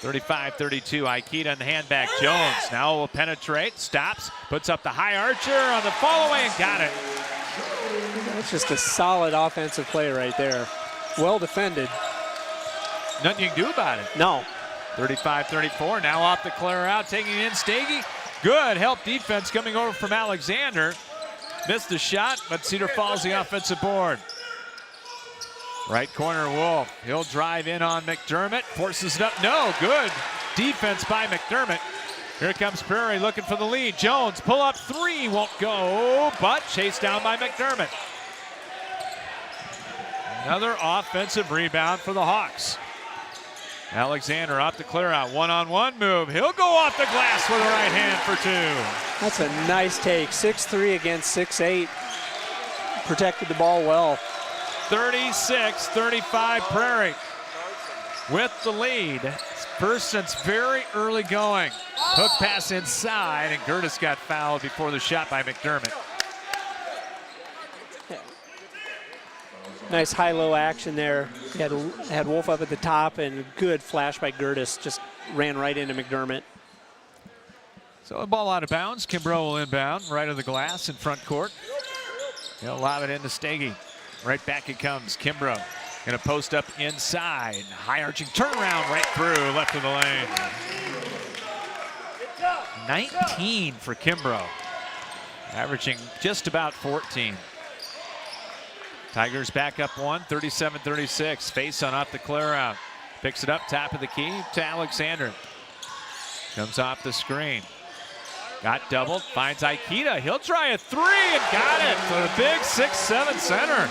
35-32, Aikita in the handback. Jones now will penetrate, stops, puts up the high archer on the fall away and got it. That's just a solid offensive play right there. Well defended. Nothing you can do about it. No. 35-34, now off the clear out, taking it in Stagey. Good help defense coming over from Alexander. Missed the shot, but Cedar Falls the offensive board. Right corner, Wolf. He'll drive in on McDermott. Forces it up. No, good defense by McDermott. Here comes Prairie looking for the lead. Jones, pull up 3, won't go, but chased down by McDermott. Another offensive rebound for the Hawks. Alexander off the clear out. One-on-one move. He'll go off the glass with a right hand for 2. That's a nice take. 6'3" against 6'8". Protected the ball well. 36-35 Prairie with the lead. First since very early going. Hook pass inside, and Gertis got fouled before the shot by McDermott. Nice high-low action there. Had Wolf up at the top, and good flash by Gertis. Just ran right into McDermott. So the ball out of bounds. Kimbrough will inbound right of the glass in front court. He'll lob it into Stagey. Right back it comes. Kimbrough gonna post up inside. High arching turnaround right through left of the lane. 19 for Kimbrough. Averaging just about 14. Tigers back up 1, 37-36. Face on off the clear out. Picks it up, top of the key to Alexander. Comes off the screen. Got doubled, finds Aikita. He'll try a 3 and got it for the big 6'7" center.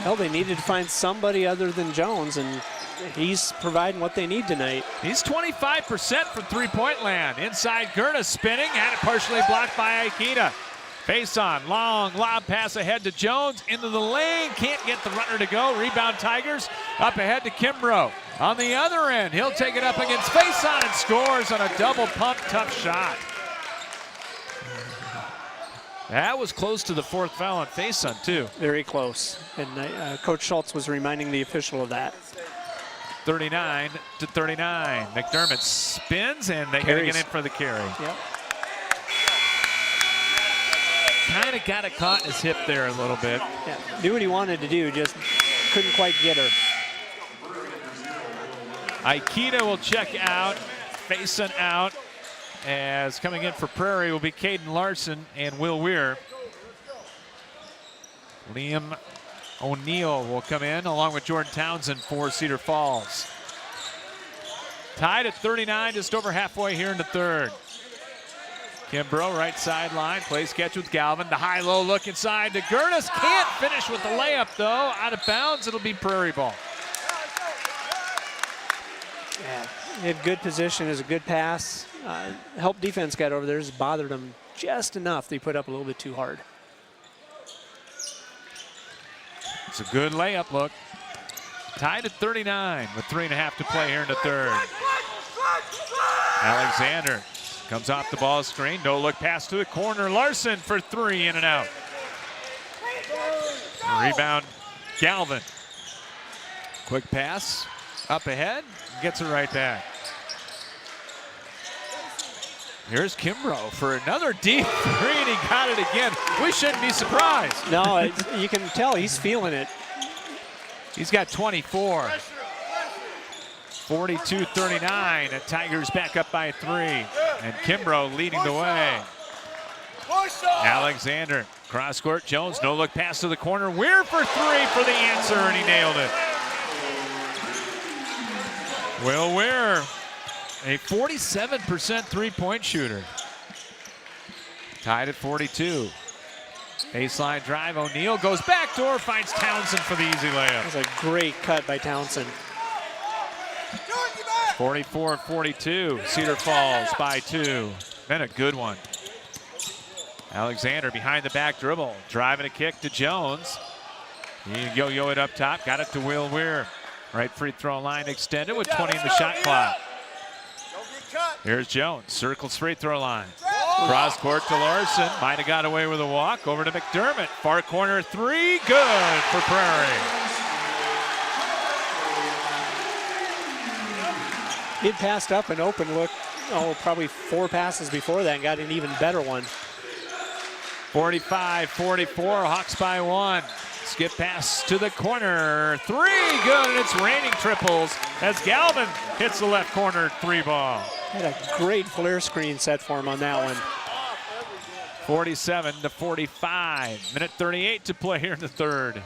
Well, they needed to find somebody other than Jones, and he's providing what they need tonight. He's 25% from three-point land. Inside Gertis spinning, had it partially blocked by Aikita. Face on, long lob pass ahead to Jones, into the lane, can't get the runner to go. Rebound Tigers, up ahead to Kimbrough. On the other end, he'll take it up against face on and scores on a double pump, tough shot. That was close to the 4th foul on face on too. Very close, and Coach Schultz was reminding the official of that. 39-39, McDermott spins and they gotta get in for the carry. Yep. Kind of got it caught in his hip there a little bit. Yeah, knew what he wanted to do, just couldn't quite get her. Aikita will check out, facing out. as coming in for Prairie will be Caden Larson and Will Weir. Liam O'Neill will come in along with Jordan Townsend for Cedar Falls. Tied at 39, just over halfway here in the third. Kimbrough, right sideline, plays catch with Galvin. The high-low look inside to Gertis. Can't finish with the layup, though. Out of bounds, it'll be Prairie ball. Yeah, he had good position, is a good pass. Help defense got over there, just bothered them just enough. They put up a little bit too hard. It's a good layup look. Tied at 39 with 3.5 to play here in the third. Alexander comes off the ball screen. No look pass to the corner. Larson for three, in and out. Rebound, Galvin. Quick pass up ahead. Gets it right back. Here's Kimbrough for another deep three, and he got it again. We shouldn't be surprised. No, you can tell he's feeling it. He's got 24. 42-39, and Tigers back up by 3. And Kimbrough leading the way. Alexander, cross court, Jones, no look pass to the corner. Weir for three for the answer, and he nailed it. Will Weir, a 47% three-point shooter. Tied at 42. Baseline drive, O'Neill goes backdoor, finds Townsend for the easy layup. That's a great cut by Townsend. 44-42, Cedar Falls by 2. Been a good one. Alexander behind the back dribble, driving a kick to Jones. He yo-yo it up top, got it to Will Weir. Right free throw line extended with 20 in the shot clock. Here's Jones, circles free throw line. Cross court to Larson, might have got away with a walk. Over to McDermott, far corner three, good for Prairie. He passed up an open look, probably 4 passes before that and got an even better one. 45-44, Hawks by 1. Skip pass to the corner, three, good, and it's raining triples as Galvin hits the left corner three ball. Had a great flare screen set for him on that one. 47-45, minute 38 to play here in the third.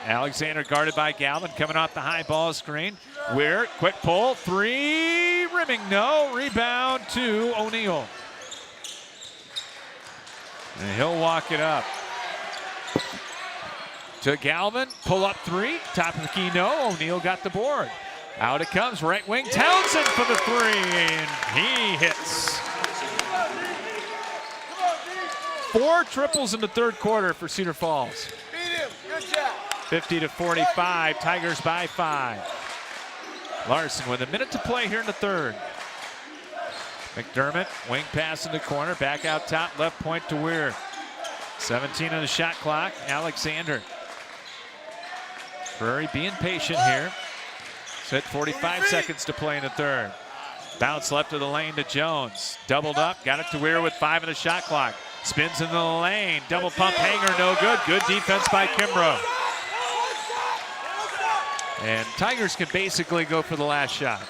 Alexander guarded by Galvin, coming off the high ball screen. Weir, quick pull, three, rimming, no, rebound to O'Neill. And he'll walk it up. To Galvin, pull up three, top of the key, no, O'Neill got the board. Out it comes, right wing, Townsend for the three, and he hits. 4 triples in the third quarter for Cedar Falls. 50-45, Tigers by 5. Larson with a minute to play here in the third. McDermott, wing pass in the corner, back out top, left point to Weir. 17 on the shot clock, Alexander. Prairie being patient here. Set 45 seconds to play in the third. Bounce left of the lane to Jones. Doubled up, got it to Weir with 5 on the shot clock. Spins in the lane, double pump hanger, no good. Good defense by Kimbrough. And Tigers can basically go for the last shot.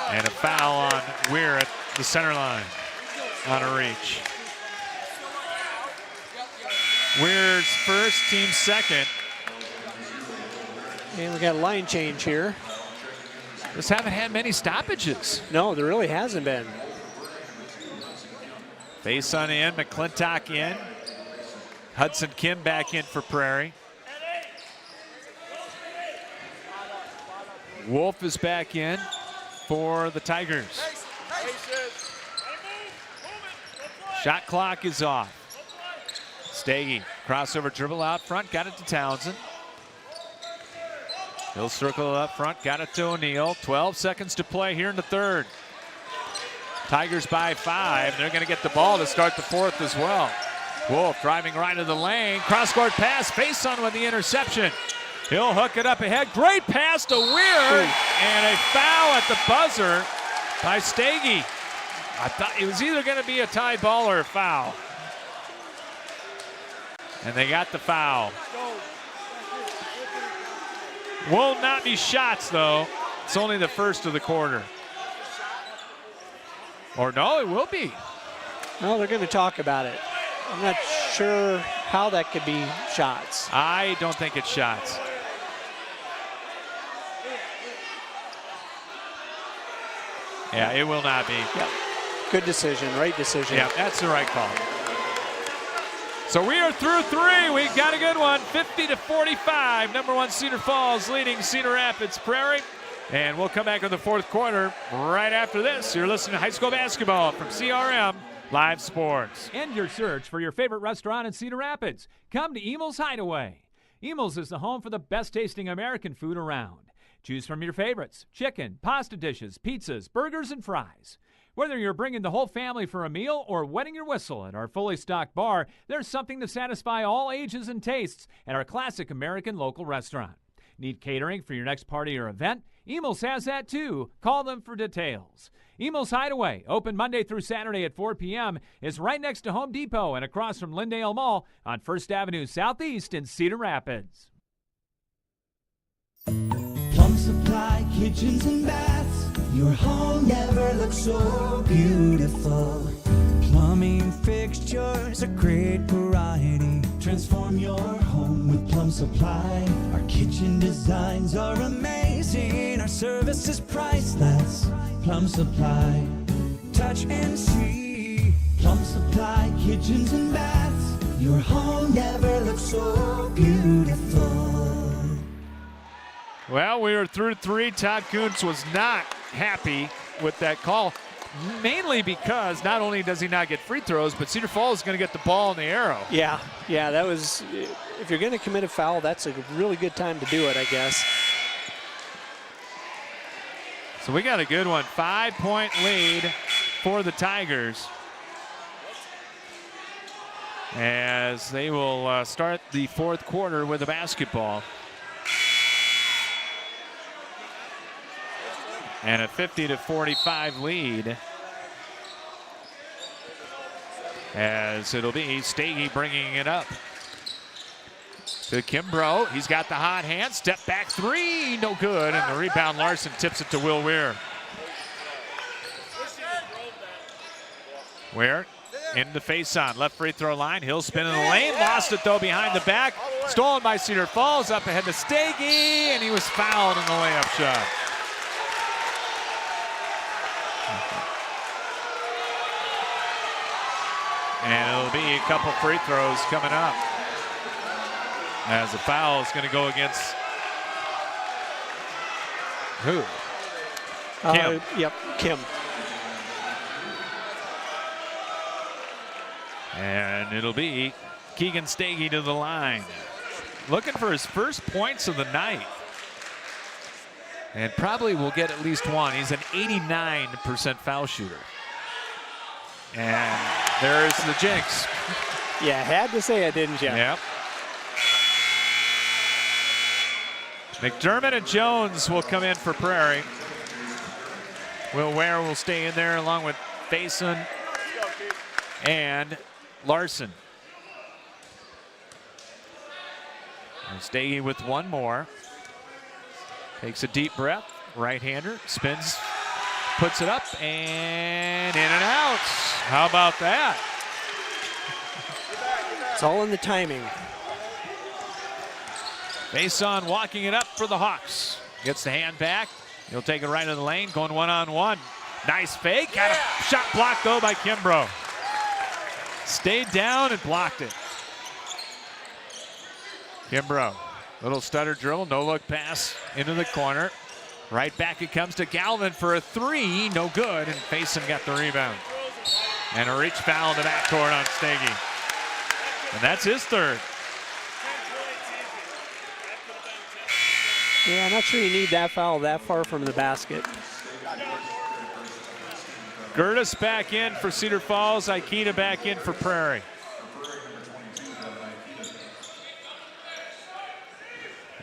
And a foul on Weir at the center line on a reach. Weir's first, team second. And we got a line change here. Just haven't had many stoppages. No, there really hasn't been. Faison in, McClintock in. Hudson Kim back in for Prairie. Wolf is back in for the Tigers. Shot clock is off. Stagey, crossover dribble out front, got it to Townsend. He'll circle it up front, got it to O'Neill. 12 seconds to play here in the third. Tigers by 5. They're going to get the ball to start the fourth as well. Wolf driving right into the lane. Cross-court pass, Faison with the interception. He'll hook it up ahead. Great pass to Weir. And a foul at the buzzer by Stagey. I thought it was either going to be a tie ball or a foul. And they got the foul. Will not be shots, though. It's only the first of the quarter. Or no, it will be. Well, they're going to talk about it. I'm not sure how that could be shots. I don't think it's shots. Yeah, it will not be. Yep. Good decision, right decision. Yeah, that's the right call. So we are through 3. We've got a good one. 50-45. Number 1 Cedar Falls leading Cedar Rapids Prairie. And we'll come back in the fourth quarter right after this. You're listening to high school basketball from CRM Live Sports. End your search for your favorite restaurant in Cedar Rapids. Come to Emil's Hideaway. Emil's is the home for the best tasting American food around. Choose from your favorites: chicken, pasta dishes, pizzas, burgers, and fries. Whether you're bringing the whole family for a meal or wetting your whistle at our fully stocked bar, there's something to satisfy all ages and tastes at our classic American local restaurant. Need catering for your next party or event? Emil's has that too. Call them for details. Emil's Hideaway, open Monday through Saturday at 4 p.m., is right next to Home Depot and across from Lyndale Mall on 1st Avenue Southeast in Cedar Rapids. Plum Supply kitchens and baths. Your home never looks so beautiful. Plumbing fixtures, a great variety. Transform your home with Plum Supply. Our kitchen designs are amazing. Our service is priceless. Plum Supply. Touch and see. Plum Supply kitchens and baths. Your home never looks so beautiful. Well, we are through 3. Todd Kuntz was not happy with that call, mainly because not only does he not get free throws, but Cedar Falls is going to get the ball in the arrow. Yeah, that was, if you're going to commit a foul, that's a really good time to do it, I guess. So we got a good one. 5-point lead for the Tigers, as they will start the fourth quarter with a basketball. And a 50-45 lead, as it'll be Stagey bringing it up to Kimbrough. He's got the hot hand. Step back 3, no good. And the rebound, Larson tips it to Will Weir. Weir in the face-on, left free throw line. He'll spin in the lane. Lost it, though, behind the back. Stolen by Cedar Falls. Up ahead to Stagey, and he was fouled in the layup shot. And it'll be a couple free throws coming up, as the foul is going to go against who? Kim. Yep, Kim. And it'll be Keegan Stagey to the line, looking for his first points of the night. And probably will get at least one. He's an 89% foul shooter. And there's the jinx. Yeah, had to say it, didn't you? Yep. McDermott and Jones will come in for Prairie. Will Ware will stay in there along with Faison and Larson. And Stagey with one more. Takes a deep breath. Right-hander spins, puts it up, and in and out. How about that? It's all in the timing. Faison walking it up for the Hawks. Gets the hand back. He'll take it right in the lane, going one-on-one. Nice fake. Got a shot blocked, though, by Kimbrough. Stayed down and blocked it. Kimbrough, little stutter dribble, no-look pass into the corner. Right back it comes to Galvin for a 3. No good, and Faison got the rebound. And a reach foul in the backcourt on Stagey. And that's his third. Yeah, I'm not sure you need that foul that far from the basket. Gertis back in for Cedar Falls. Aikita back in for Prairie.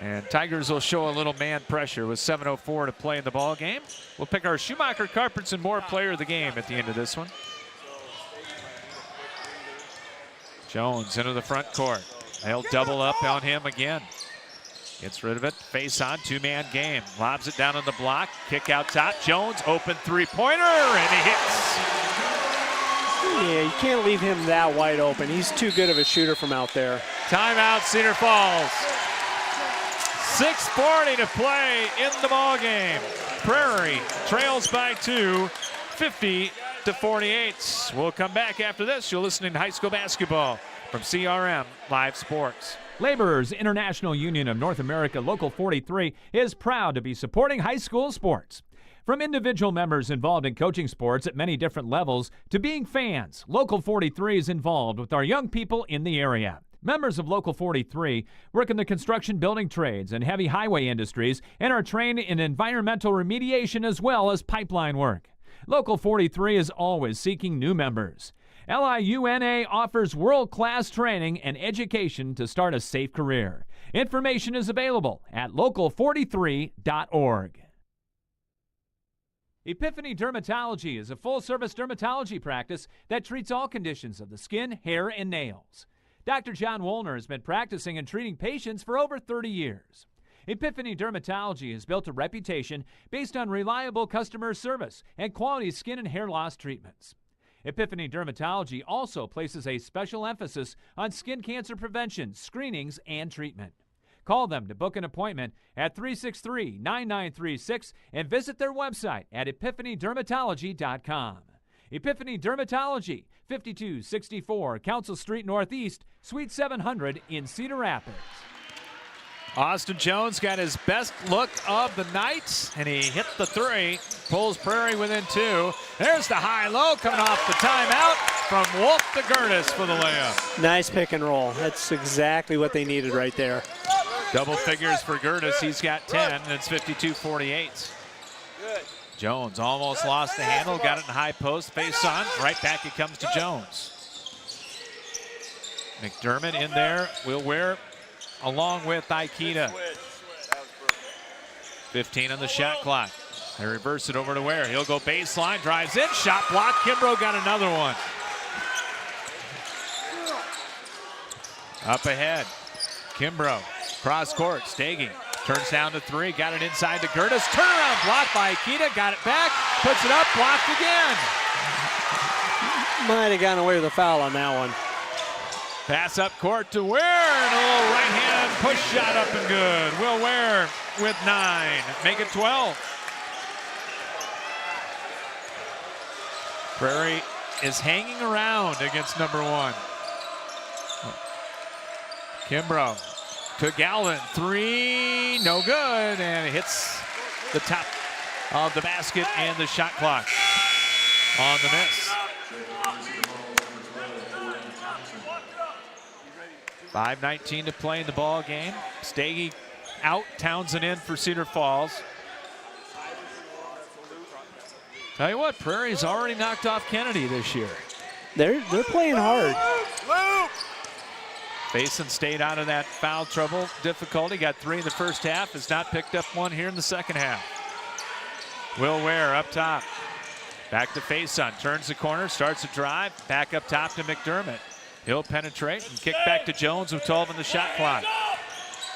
And Tigers will show a little man pressure with 7:04 to play in the ball game. We'll pick our Schumacher, Carpets, and Moore player of the game at the end of this one. Jones into the front court. They'll double up on him again. Gets rid of it. Face on, two-man game. Lobs it down on the block. Kick out top. Jones, open three-pointer, and he hits. Yeah, you can't leave him that wide open. He's too good of a shooter from out there. Timeout, Cedar Falls. 6:40 to play in the ball game. Prairie trails by 2, 50-48. We'll come back after this. You're listening to high school basketball from CRM Live Sports. Laborers International Union of North America Local 43 is proud to be supporting high school sports. From individual members involved in coaching sports at many different levels to being fans, Local 43 is involved with our young people in the area. Members of Local 43 work in the construction building trades and heavy highway industries and are trained in environmental remediation as well as pipeline work. Local 43 is always seeking new members. LIUNA offers world-class training and education to start a safe career. Information is available at local43.org. Epiphany Dermatology is a full-service dermatology practice that treats all conditions of the skin, hair, and nails. Dr. John Woolner has been practicing and treating patients for over 30 years. Epiphany Dermatology has built a reputation based on reliable customer service and quality skin and hair loss treatments. Epiphany Dermatology also places a special emphasis on skin cancer prevention, screenings, and treatment. Call them to book an appointment at 363-9936 and visit their website at epiphanydermatology.com. Epiphany Dermatology, 5264 Council Street Northeast, Suite 700 in Cedar Rapids. Austin Jones got his best look of the night, and he hit the three. Pulls Prairie within 2. There's the high-low coming off the timeout from Wolf to Gertis for the layup. Nice pick and roll. That's exactly what they needed right there. Double figures for Gertis. He's got 10, and it's 52-48. Jones almost lost the handle, got it in high post, face on. Right back it comes to Jones. McDermott in there. Will Ware along with Aikida. 15 on the shot clock. They reverse it over to Ware. He'll go baseline, drives in, shot block. Kimbrough got another one. Up ahead. Kimbrough, cross court, Stagey. Turns down to 3, got it inside to Gertis. Turnaround block by Aikida, got it back, puts it up, blocked again. Might have gone away with a foul on that one. Pass up court to Ware, and a little right-hand push shot up and good. Will Ware with 9, make it 12. Prairie is hanging around against number 1. Kimbrough to Galvin, 3, no good, and it hits the top of the basket and the shot clock on the miss. 5:19 to play in the ball game. Stagey out, Townsend in for Cedar Falls. Tell you what, Prairie's already knocked off Kennedy this year. They're playing hard. Faison stayed out of that foul trouble difficulty. Got 3 in the first half. Has not picked up 1 here in the second half. Will Ware up top. Back to Faison. Turns the corner. Starts a drive. Back up top to McDermott. He'll penetrate and kick back to Jones with 12 on the shot clock.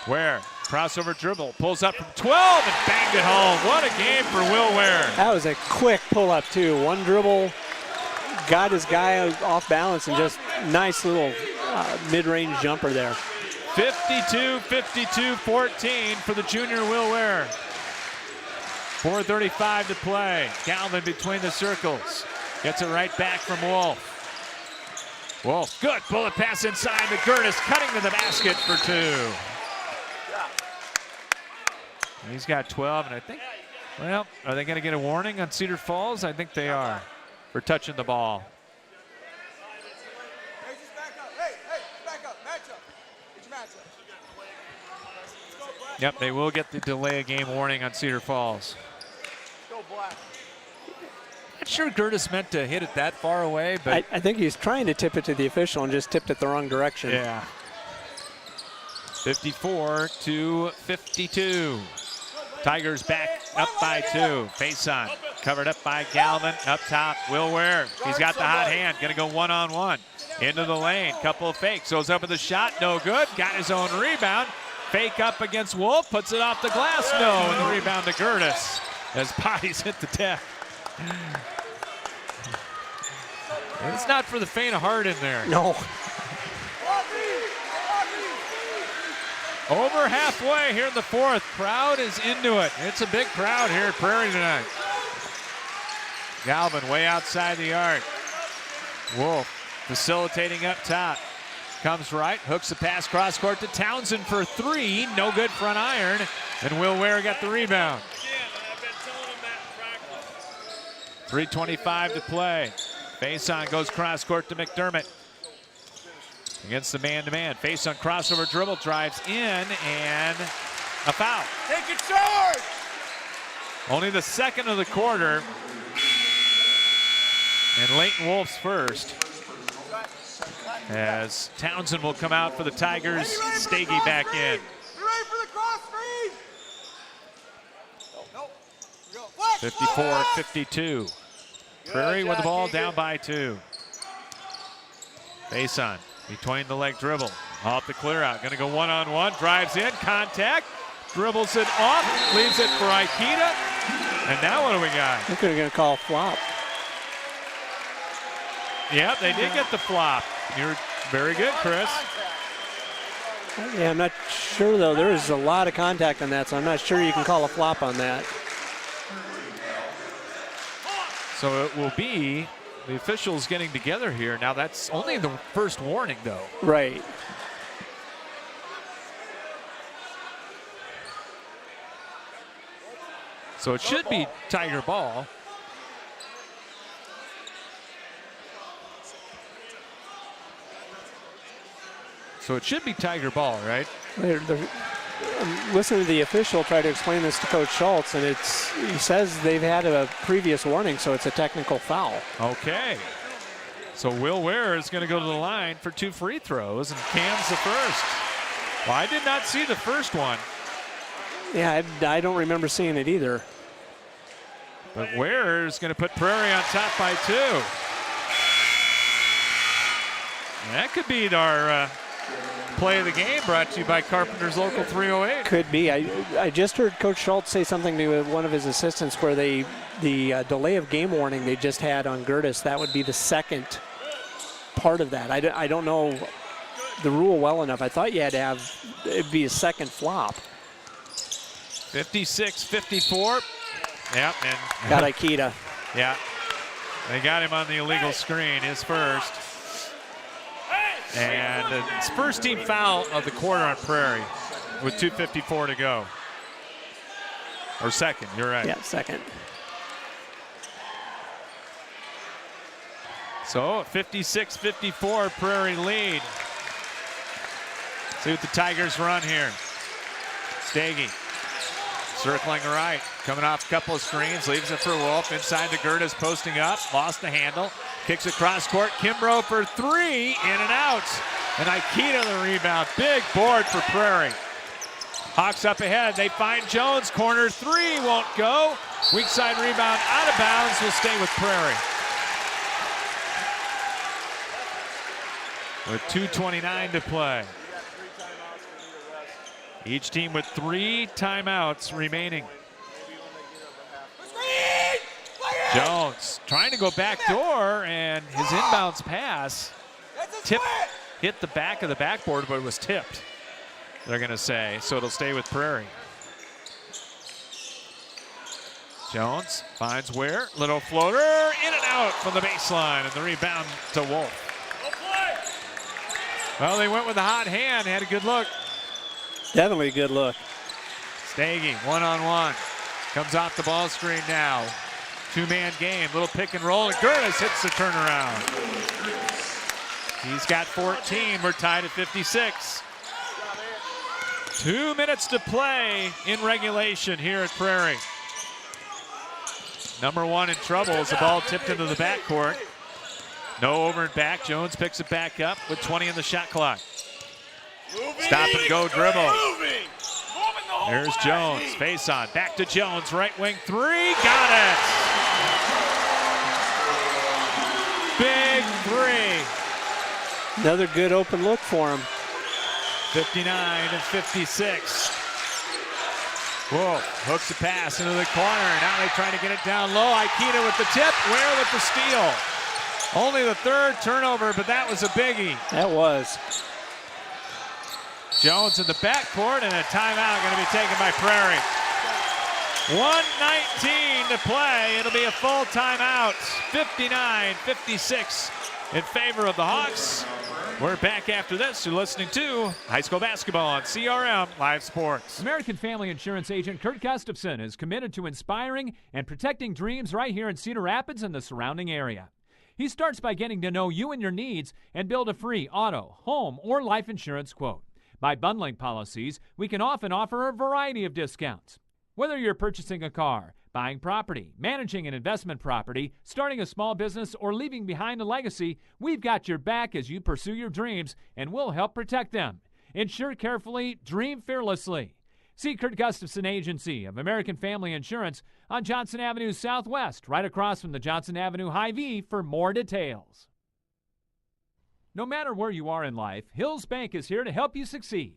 Ware, crossover dribble. Pulls up from 12 and banged it home. What a game for Will Ware. That was a quick pull-up, too. One dribble, got his guy off balance, and just nice little mid-range jumper there. 52-14 for the junior Will Ware. 4:35 to play. Galvin between the circles. Gets it right back from Wolf. Wolf, good bullet pass inside to Gertis, cutting to the basket for 2. He's got 12, and I think, well, are they going to get a warning on Cedar Falls? I think they are for touching the ball. Yep, they will get the delay of game warning on Cedar Falls. Not sure Gertis meant to hit it that far away, but I think he's trying to tip it to the official and just tipped it the wrong direction. Yeah. 54-52. Tigers back up by 2. Face on. Covered up by Galvin. Up top, Will Ware. He's got the hot hand. Going to go one-on-one. Into the lane. Couple of fakes. Goes up with a shot. No good. Got his own rebound. Fake up against Wolf, puts it off the glass. No, and the rebound to Gertis as bodies hit the deck. It's not for the faint of heart in there. No. Over halfway here in the fourth. Crowd is into it. It's a big crowd here at Prairie tonight. Galvin way outside the arc. Wolf facilitating up top. Comes right, hooks the pass cross court to Townsend for three. No good front iron. And Will Ware got the rebound. 3:25 to play. Face-on goes cross court to McDermott. Against the man-to-man. Face-on crossover dribble, drives in, and a foul. Take a charge! Only the second of the quarter. And Leighton Wolf's first. As Townsend will come out for the Tigers. Stagey back in. 54-52. Prairie with the ball down by 2. Face-on. Between the leg dribble. Off the clear out. Going to go one-on-one. Drives in. Contact. Dribbles it off. Leaves it for Aikita. And now what do we got? I think they're going to call flop. Yep, they did get the flop. You're very good, Chris. Yeah, I'm not sure, though. There is a lot of contact on that, so I'm not sure you can call a flop on that. So it will be the officials getting together here. Now that's only the first warning, though. Right. So it should be Tiger ball. So it should be Tiger ball, right? I'm listening to the official try to explain this to Coach Schultz, and he says they've had a previous warning, so it's a technical foul. Okay. So Will Ware is going to go to the line for 2 free throws and cans the first. Well, I did not see the first one. Yeah, I don't remember seeing it either. But Ware is going to put Prairie on top by 2. That could be our play of the game, brought to you by Carpenter's Local 308. Could be. I just heard Coach Schultz say something to one of his assistants where the delay of game warning they just had on Gertis, that would be the second part of that. I don't know the rule well enough. I thought you had to have, it'd be a second flop. 56-54. Yep, and got Aikita. Yeah, they got him on the illegal screen, his first. And it's first team foul of the quarter on Prairie with 2:54 to go. Or second, you're right. Yeah, second. So 56-54 Prairie lead. See what the Tigers run here. Stagey circling right, coming off a couple of screens, leaves it for Wolf, inside to Gertis, posting up, lost the handle, kicks across court, Kimbrough for 3, in and out, and Aikita the rebound. Big board for Prairie. Hawks up ahead, they find Jones, corner 3, won't go. Weak side rebound out of bounds, will stay with Prairie. With 2:29 to play. Each team with 3 timeouts remaining. Jones trying to go back door, and his inbounds pass hit the back of the backboard, but it was tipped, they're going to say. So it'll stay with Prairie. Jones finds Ware, little floater, in and out from the baseline, and the rebound to Wolf. Well, they went with a hot hand, had a good look. Definitely a good look. Stagey, one-on-one. Comes off the ball screen now. 2-man game, little pick and roll, and Gertis hits the turnaround. He's got 14, we're tied at 56. 2 minutes to play in regulation here at Prairie. Number 1 in trouble as the ball tipped into the backcourt. No over and back, Jones picks it back up with 20 in the shot clock. Stop and go dribble. There's Jones, face on, back to Jones, right wing 3, got it. Big 3. Another good open look for him. 59-56. Wolf hooks the pass into the corner. Now they try to get it down low. Aikida with the tip. Ware with the steal. Only the third turnover, but that was a biggie. That was. Jones in the backcourt, and a timeout going to be taken by Prairie. 1:19 to play. It'll be a full timeout. 59-56 in favor of the Hawks. We're back after this. You're listening to high school basketball on CRM Live Sports. American Family Insurance agent Kurt Gustafson is committed to inspiring and protecting dreams right here in Cedar Rapids and the surrounding area. He starts by getting to know you and your needs and build a free auto, home, or life insurance quote. By bundling policies, we can often offer a variety of discounts. Whether you're purchasing a car, buying property, managing an investment property, starting a small business, or leaving behind a legacy, we've got your back as you pursue your dreams, and we'll help protect them. Insure carefully, dream fearlessly. See Kurt Gustafson Agency of American Family Insurance on Johnson Avenue Southwest, right across from the Johnson Avenue Hy-Vee for more details. No matter where you are in life, Hills Bank is here to help you succeed.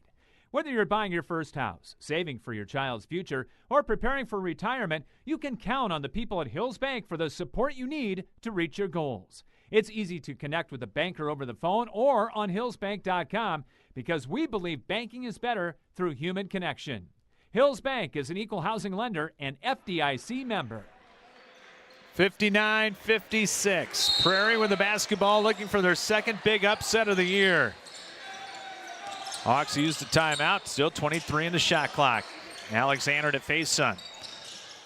Whether you're buying your first house, saving for your child's future, or preparing for retirement, you can count on the people at Hills Bank for the support you need to reach your goals. It's easy to connect with a banker over the phone or on hillsbank.com because we believe banking is better through human connection. Hills Bank is an equal housing lender and FDIC member. 59-56. Prairie with the basketball, looking for their second big upset of the year. Hawks used the timeout, still 23 in the shot clock. Alexander to Faison.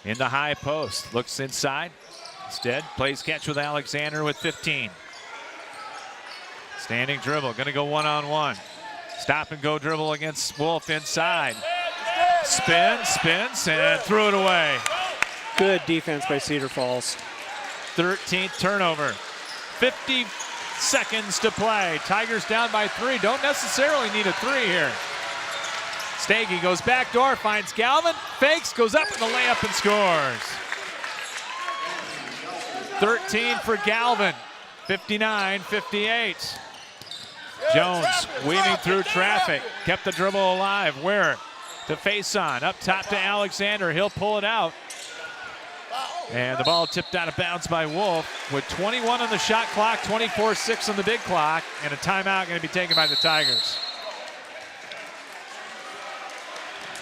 In the high post, looks inside. Instead, plays catch with Alexander with 15. Standing dribble, gonna go one-on-one. Stop and go dribble against Wolf inside. Spins, and threw it away. Good defense by Cedar Falls. 13th turnover. 50 seconds to play. Tigers down by 3. Don't necessarily need a 3 here. Stagey goes back door, finds Galvin, fakes, goes up in the layup and scores. 13 for Galvin. 59-58. Jones weaving through traffic. Kept the dribble alive. Ware to Faison. Up top to Alexander. He'll pull it out. And the ball tipped out of bounds by Wolf with 21 on the shot clock, 24-6 on the big clock, and a timeout going to be taken by the Tigers.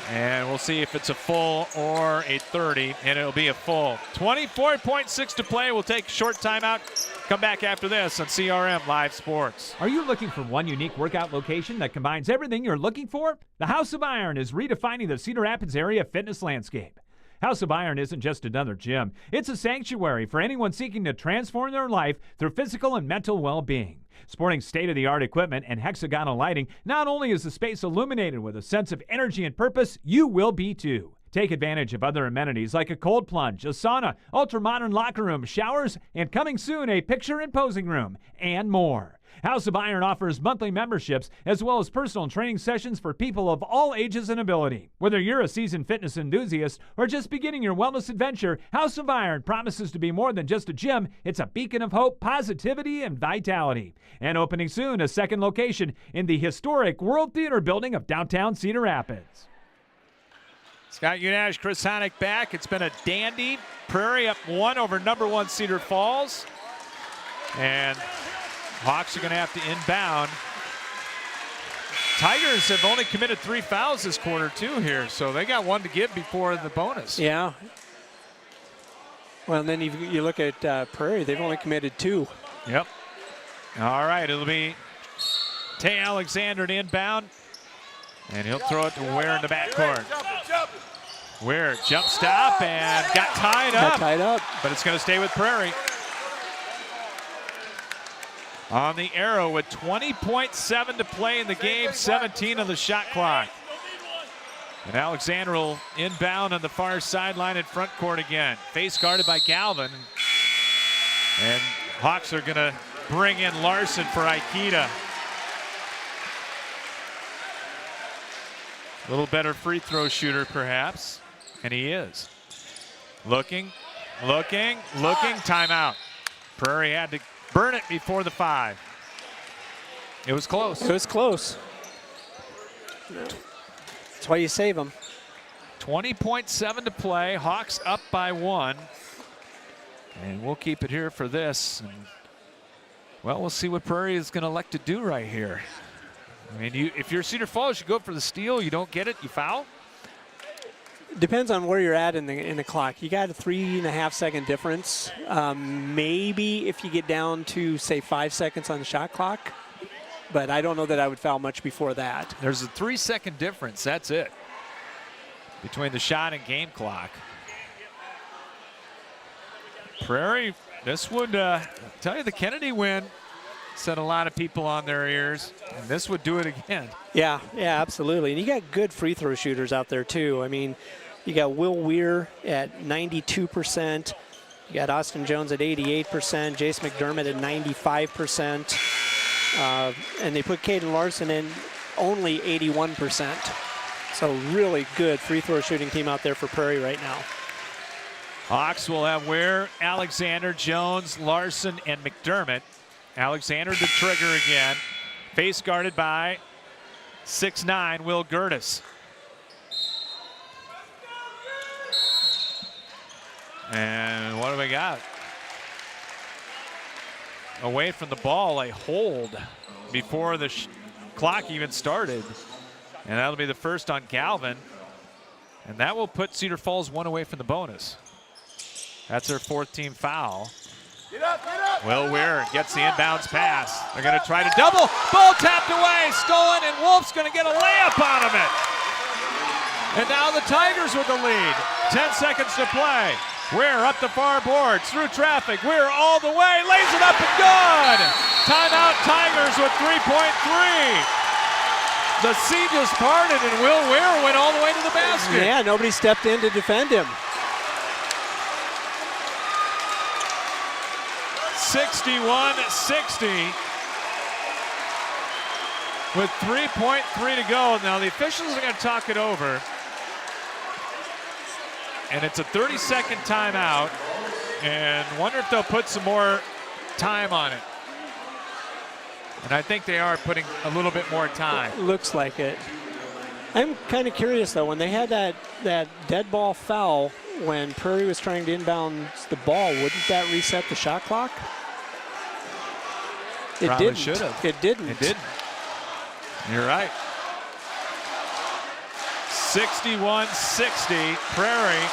And we'll see if it's a full or a 30, and it'll be a full. 24.6 to play. We'll take a short timeout. Come back after this on CRM Live Sports. Are you looking for one unique workout location that combines everything you're looking for? The House of Iron is redefining the Cedar Rapids area fitness landscape. House of Iron isn't just another gym. It's a sanctuary for anyone seeking to transform their life through physical and mental well-being. Sporting state-of-the-art equipment and hexagonal lighting, not only is the space illuminated with a sense of energy and purpose, you will be too. Take advantage of other amenities like a cold plunge, a sauna, ultra-modern locker room, showers, and coming soon, a picture and posing room, and more. House of Iron offers monthly memberships as well as personal training sessions for people of all ages and ability. Whether you're a seasoned fitness enthusiast or just beginning your wellness adventure, House of Iron promises to be more than just a gym. It's a beacon of hope, positivity, and vitality. And opening soon, a second location in the historic World Theater building of downtown Cedar Rapids. Scott Unash, Chris Honick back. It's been a dandy. Prairie up 1 over number 1 Cedar Falls. And Hawks are going to have to inbound. Tigers have only committed 3 fouls this quarter, too, here, so they got 1 to give before the bonus. Yeah. Well, and then you look at Prairie, they've only committed 2. Yep. All right, it'll be Tay Alexander to inbound, and he'll throw it to Ware in the backcourt. Ware jump stop and got tied up. But it's going to stay with Prairie. On the arrow with 20.7 to play in the game, 17 on the shot clock. And Alexander will inbound on the far sideline in front court again. Face guarded by Galvin. And Hawks are going to bring in Larson for Aikida. A little better free throw shooter perhaps, and he is. Looking, timeout. Prairie had to burn it before the 5. It was close. It was close. That's why you save them. 20.7 to play. Hawks up by 1. And we'll keep it here for this. And, well, we'll see what Prairie is going to elect to do right here. I mean, if you're Cedar Falls, you go for the steal. You don't get it, you foul? Depends on where you're at in the clock. You got a 3.5 second difference. Maybe if you get down to, say, 5 seconds on the shot clock. But I don't know that I would foul much before that. There's a 3 second difference. That's it. Between the shot and game clock. Prairie, this would tell you the Kennedy win set a lot of people on their ears, and this would do it again. Yeah, absolutely. And you got good free throw shooters out there too. I mean, you got Will Weir at 92%. You got Austin Jones at 88%. Jace McDermott at 95%. And they put Caden Larson in only 81%. So really good free throw shooting team out there for Prairie right now. Hawks will have Weir, Alexander, Jones, Larson, and McDermott. Alexander to trigger again. Face guarded by 6'9", Will Gertis. And what do we got? Away from the ball, a hold before the clock even started. And that'll be the first on Galvin. And that will put Cedar Falls 1 away from the bonus. That's their 4th team foul. Get up, get up. Will Weir gets the inbounds pass. They're going to try to double. Ball tapped away, stolen, and Wolf's going to get a layup out of it. And now the Tigers with the lead. 10 seconds to play. Weir up the far boards, through traffic. Weir all the way, lays it up and good. Timeout Tigers with 3.3. The sea just parted, and Will Weir went all the way to the basket. Yeah, nobody stepped in to defend him. 61-60 with 3.3 to go. Now the officials are going to talk it over. And it's a 30-second timeout. And wonder if they'll put some more time on it. And I think they are putting a little bit more time. Looks like it. I'm kind of curious, though, when they had that dead ball foul when Prairie was trying to inbound the ball, wouldn't that reset the shot clock? It Probably didn't. should have. It didn't. It didn't. You're right. 61-60, Prairie,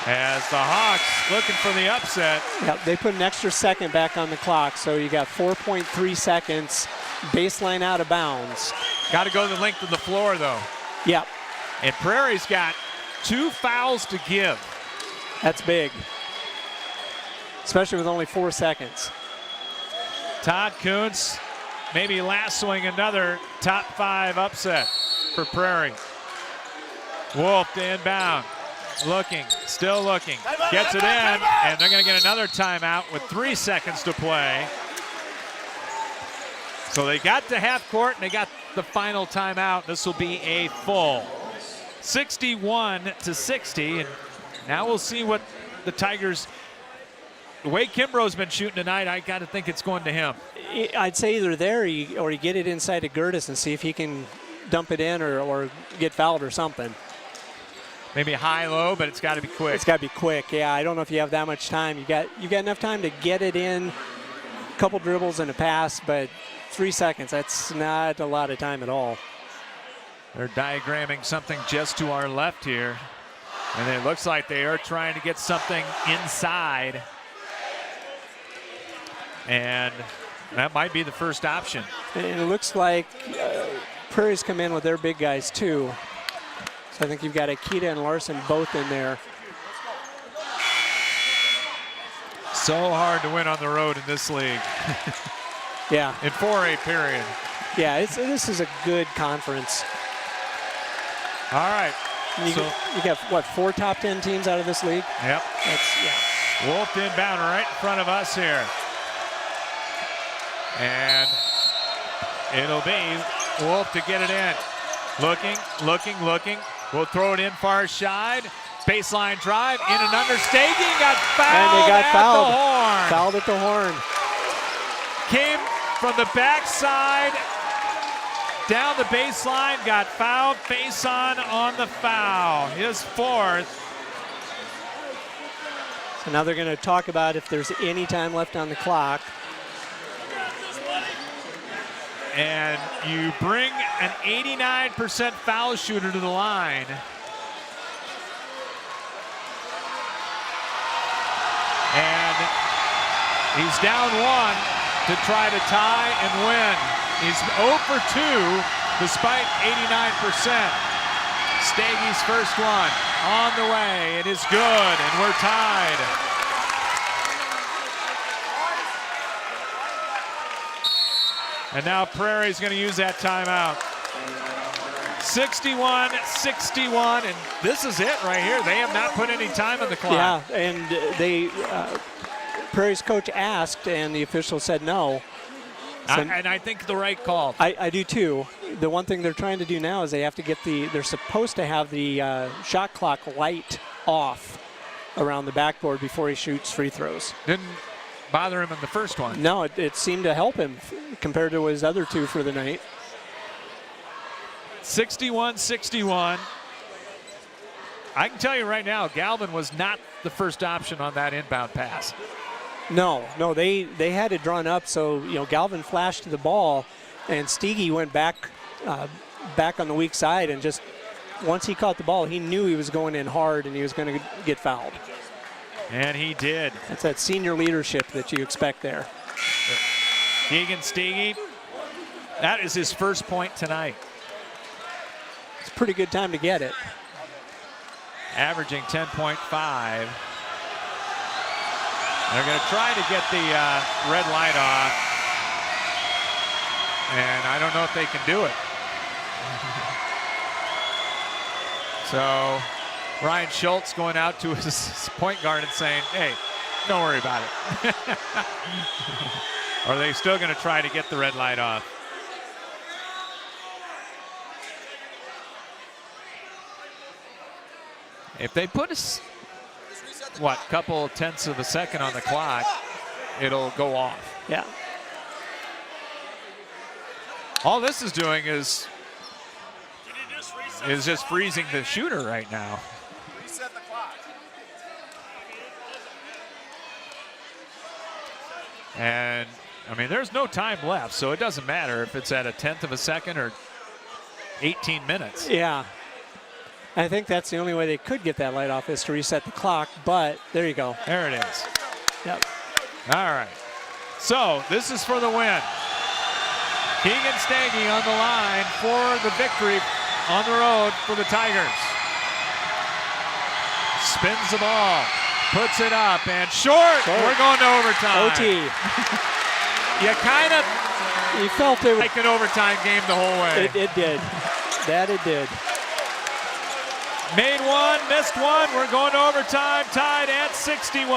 as the Hawks looking for the upset. Yeah, they put an extra second back on the clock, so you got 4.3 seconds, baseline out of bounds. Got to go the length of the floor, though. Yep. And Prairie's got 2 fouls to give. That's big, especially with only 4 seconds. Todd Kuntz maybe lassoing another top 5 upset for Prairie. Wolf to inbound. Looking, still looking. Gets it in, and they're going to get another timeout with 3 seconds to play. So they got to half court, and they got the final timeout. This will be a full 61-60, and now we'll see what the Tigers. The way Kimbrough's been shooting tonight, I got to think it's going to him. I'd say either there or you get it inside of Gertis and see if he can dump it in or get fouled or something. Maybe high-low, but it's got to be quick. It's got to be quick. Yeah, I don't know if you have that much time. You got enough time to get it in, a couple dribbles and a pass, but 3 seconds, that's not a lot of time at all. They're diagramming something just to our left here, and it looks like they are trying to get something inside. And that might be the first option. And it looks like Prairie's come in with their big guys too. So I think you've got Akita and Larson both in there. So hard to win on the road in this league. Yeah. In 4A period. Yeah, this is a good conference. All right. You got, what, 4 top 10 teams out of this league? Yep. Yeah. Wolf inbound right in front of us here. And it'll be Wolf to get it in. Looking. We'll throw it in far side. Baseline drive, in and under. Staging got fouled and they got at fouled. the horn. Fouled at the horn. Came from the backside down the baseline, got fouled, face on the foul. His fourth. So now they're going to talk about if there's any time left on the clock. And you bring an 89% foul shooter to the line. And he's down one to try to tie and win. He's 0 for 2 despite 89%. Staggy's first one on the way. It is good, and we're tied. And now Prairie's going to use that timeout. 61-61, and this is it right here. They have not put any time on the clock. Yeah, and they Prairie's coach asked, and the official said no. So And I think the right call. I do too. The one thing they're trying to do now is they have to get they're supposed to have the shot clock light off around the backboard before he shoots free throws. Didn't bother him in the first one. No, it seemed to help him compared to his other two for the night. 61-61. I can tell you right now, Galvin was not the first option on that inbound pass. No, they had it drawn up, so Galvin flashed to the ball, and Steege went back on the weak side, and just once he caught the ball, he knew he was going in hard and he was going to get fouled. And he did. That's that senior leadership that you expect there. Keegan Steege, that is his first point tonight. It's a pretty good time to get it. Averaging 10.5. They're going to try to get the red light off. And I don't know if they can do it. So Ryan Schultz going out to his point guard and saying, hey, don't worry about it. Or are they still going to try to get the red light off? If they put couple tenths of a second on the clock, it'll go off. Yeah. All this is doing is just freezing the shooter right now. Reset the clock. And I mean, there's no time left, so it doesn't matter if it's at a tenth of a second or 18 minutes. Yeah. I think that's the only way they could get that light off is to reset the clock, but there you go. There it is. Yep. All right. So this is for the win. Keegan Steege on the line for the victory on the road for the Tigers. Spins the ball, puts it up, and short. We're going to overtime. OT. You kind of felt it like an overtime game the whole way. It did. That it did. Made one, missed one. We're going to overtime, tied at 61.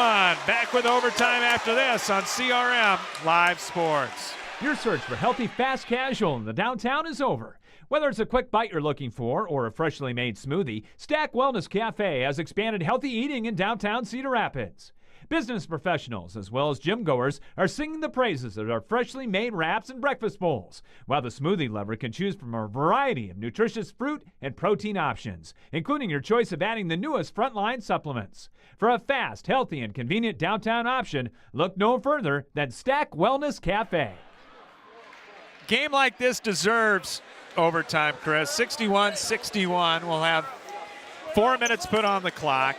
Back with overtime after this on CRM Live Sports. Your search for healthy, fast casual in the downtown is over. Whether it's a quick bite you're looking for or a freshly made smoothie, Stack Wellness Cafe has expanded healthy eating in downtown Cedar Rapids. Business professionals as well as gym goers are singing the praises of our freshly made wraps and breakfast bowls, while the smoothie lover can choose from a variety of nutritious fruit and protein options, including your choice of adding the newest frontline supplements. For a fast, healthy, and convenient downtown option, look no further than Stack Wellness Cafe. Game like this deserves overtime, Chris. 61-61. We'll have 4 minutes put on the clock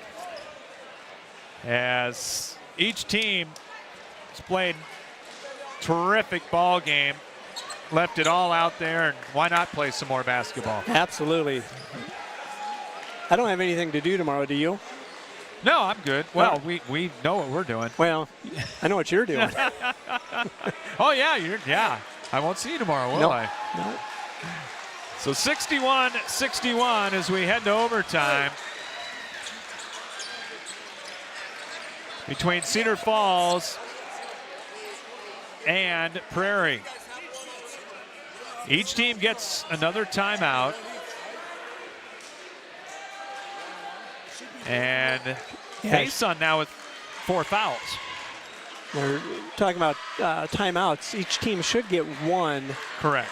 as each team has played terrific ball game, left it all out there, and why not play some more basketball? Absolutely. I don't have anything to do tomorrow, do you? No, I'm good. Well, we know what we're doing. Well, I know what you're doing. Oh, yeah, I won't see you tomorrow, will I? No. So 61-61 as we head to overtime between Cedar Falls and Prairie. Each team gets another timeout. And Faison now with 4 fouls. They're talking about timeouts. Each team should get one. Correct.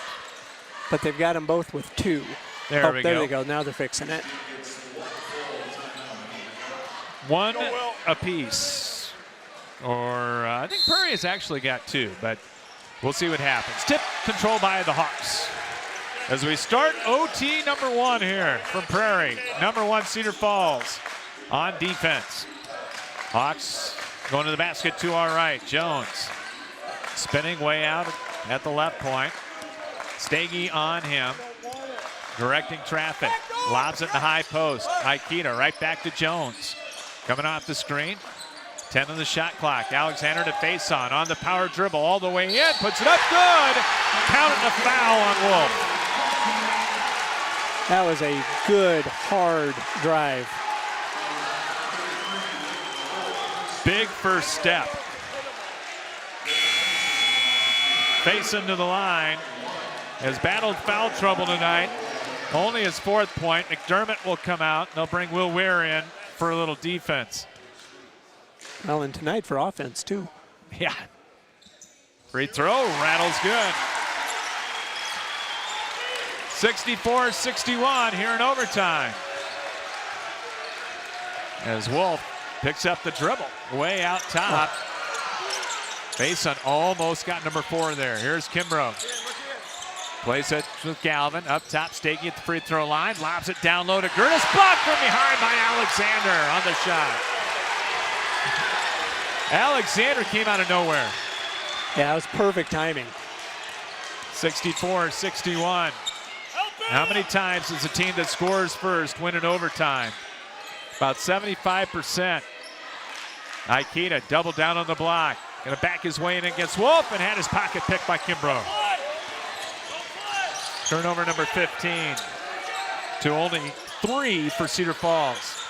But they've got them both with 2. There we go. There they go. Now they're fixing it. 1 apiece. Or I think Prairie has actually got 2, but we'll see what happens. Tip control by the Hawks. As we start OT number 1 here from Prairie. Number 1 Cedar Falls on defense. Hawks going to the basket to our right. Jones spinning way out at the left point. Stagey on him. Directing traffic. Lobs it in the high post. Aikita right back to Jones. Coming off the screen. 10 on the shot clock. Alexander to face on the power dribble all the way in. Puts it up good. Counting a foul on Wolf. That was a good, hard drive. Big first step. Faison to the line. Has battled foul trouble tonight. Only his 4th point. McDermott will come out. They'll bring Will Ware in for a little defense. Well, and tonight for offense, too. Yeah. Free throw, rattles good. 64-61 here in overtime. As Wolf picks up the dribble, way out top. Faison almost got number 4 there. Here's Kimbrough. Plays it with Galvin. Up top, Stagey at the free throw line. Lobs it down low to Gertis. Blocked from behind by Alexander on the shot. Alexander came out of nowhere. Yeah, it was perfect timing. 64-61. How many times does a team that scores first win in overtime? About 75%. Aikita double down on the block. Gonna back his way in against Wolf and had his pocket picked by Kimbrough. Turnover number 15 to only 3 for Cedar Falls.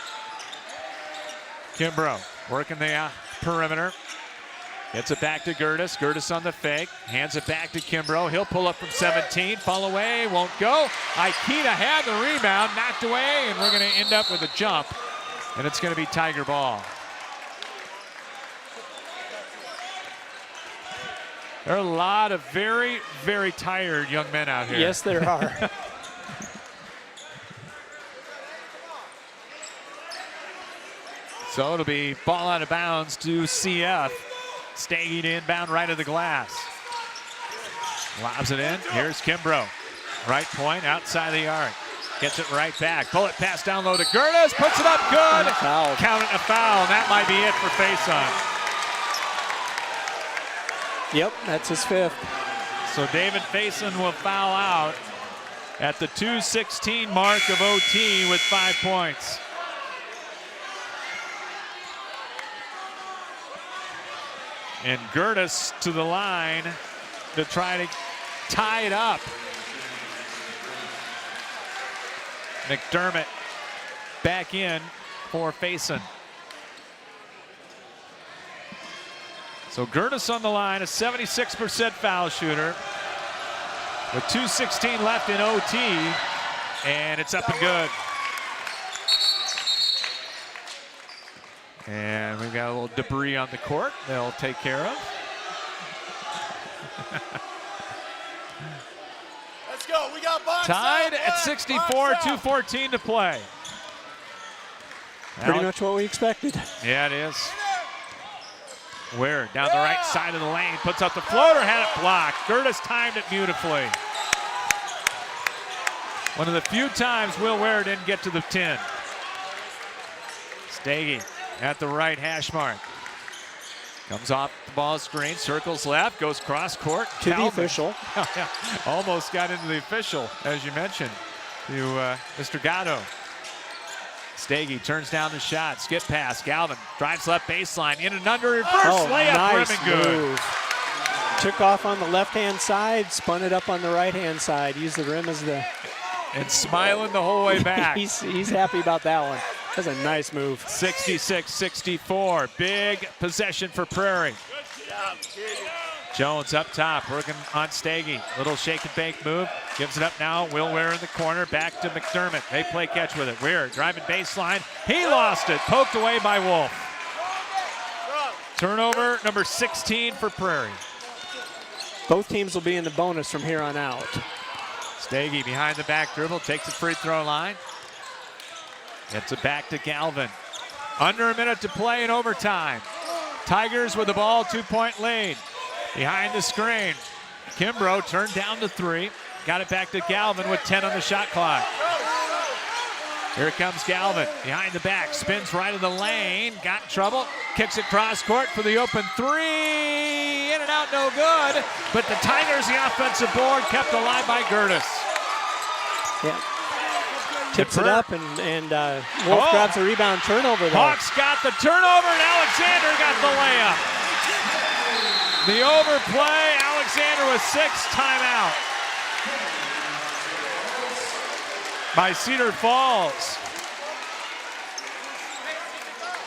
Kimbrough working the perimeter. Gets it back to Gertis. Gertis on the fake. Hands it back to Kimbrough. He'll pull up from 17. Fall away. Won't go. Aikita had the rebound. Knocked away. And we're going to end up with a jump. And it's going to be Tiger ball. There are a lot of very, very tired young men out here. Yes, there are. So it'll be ball out of bounds to CF. Stagey to inbound right of the glass. Lobs it in. Here's Kimbrough. Right point, outside the arc. Gets it right back. Pull it pass down low to Gertis. Puts it up good. Foul. Count it a foul. And that might be it for Faison. Yep, that's his 5th. So David Faison will foul out at the 2:16 mark of OT with 5 points. And Gertis to the line to try to tie it up. McDermott back in for Faison. So Gertis on the line, a 76% foul shooter. With 2:16 left in OT, and it's up and good. And we've got a little debris on the court they'll take care of. Let's go. We got box Tied out, at box 64, out. 2:14 to play. Pretty much what we expected. Yeah, it is. Ware down the right side of the lane, puts up the floater, had it blocked. Gertis timed it beautifully. One of the few times Will Ware didn't get to the 10. Stagey at the right hash mark. Comes off the ball screen, circles left, goes cross court. To the official. Almost got into the official, as you mentioned, to Mr. Gatto. Stagey turns down the shot, skip pass, Galvin drives left baseline, in and under, reverse layup, nice rim and good. move. Took off on the left-hand side, spun it up on the right-hand side, used the rim as the... And smiling the whole way back. he's happy about that one. That's a nice move. 66-64, big possession for Prairie. Jones up top, working on Stagey. Little shake and bake move. Gives it up now. Will Ware in the corner. Back to McDermott. They play catch with it. Ware driving baseline. He lost it. Poked away by Wolf. Turnover number 16 for Prairie. Both teams will be in the bonus from here on out. Stagey behind the back dribble, takes the free throw line. Gets it back to Galvin. Under a minute to play in overtime. Tigers with the ball, 2-point lead. Behind the screen. Kimbrough turned down to 3. Got it back to Galvin with 10 on the shot clock. Here comes Galvin, behind the back, spins right of the lane, got in trouble, kicks it cross court for the open 3, in and out, no good, but the Tigers, the offensive board, kept alive by Gertis. Yeah. Tips it up, and Wolf grabs a rebound turnover there. Hawks got the turnover, and Alexander got the layup. The overplay, Alexander with 6, timeout. By Cedar Falls.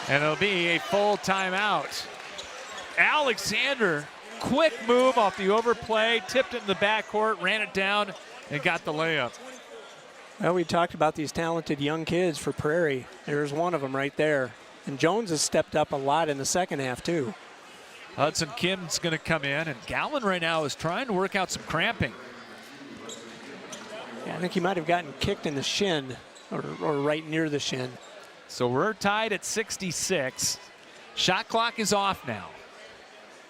And it'll be a full timeout. Alexander, quick move off the overplay, tipped it in the backcourt, ran it down, and got the layup. Well, we talked about these talented young kids for Prairie. There's one of them right there. And Jones has stepped up a lot in the second half, too. Hudson Kim's going to come in, and Galvin right now is trying to work out some cramping. Yeah, I think he might have gotten kicked in the shin or right near the shin. So we're tied at 66. Shot clock is off now.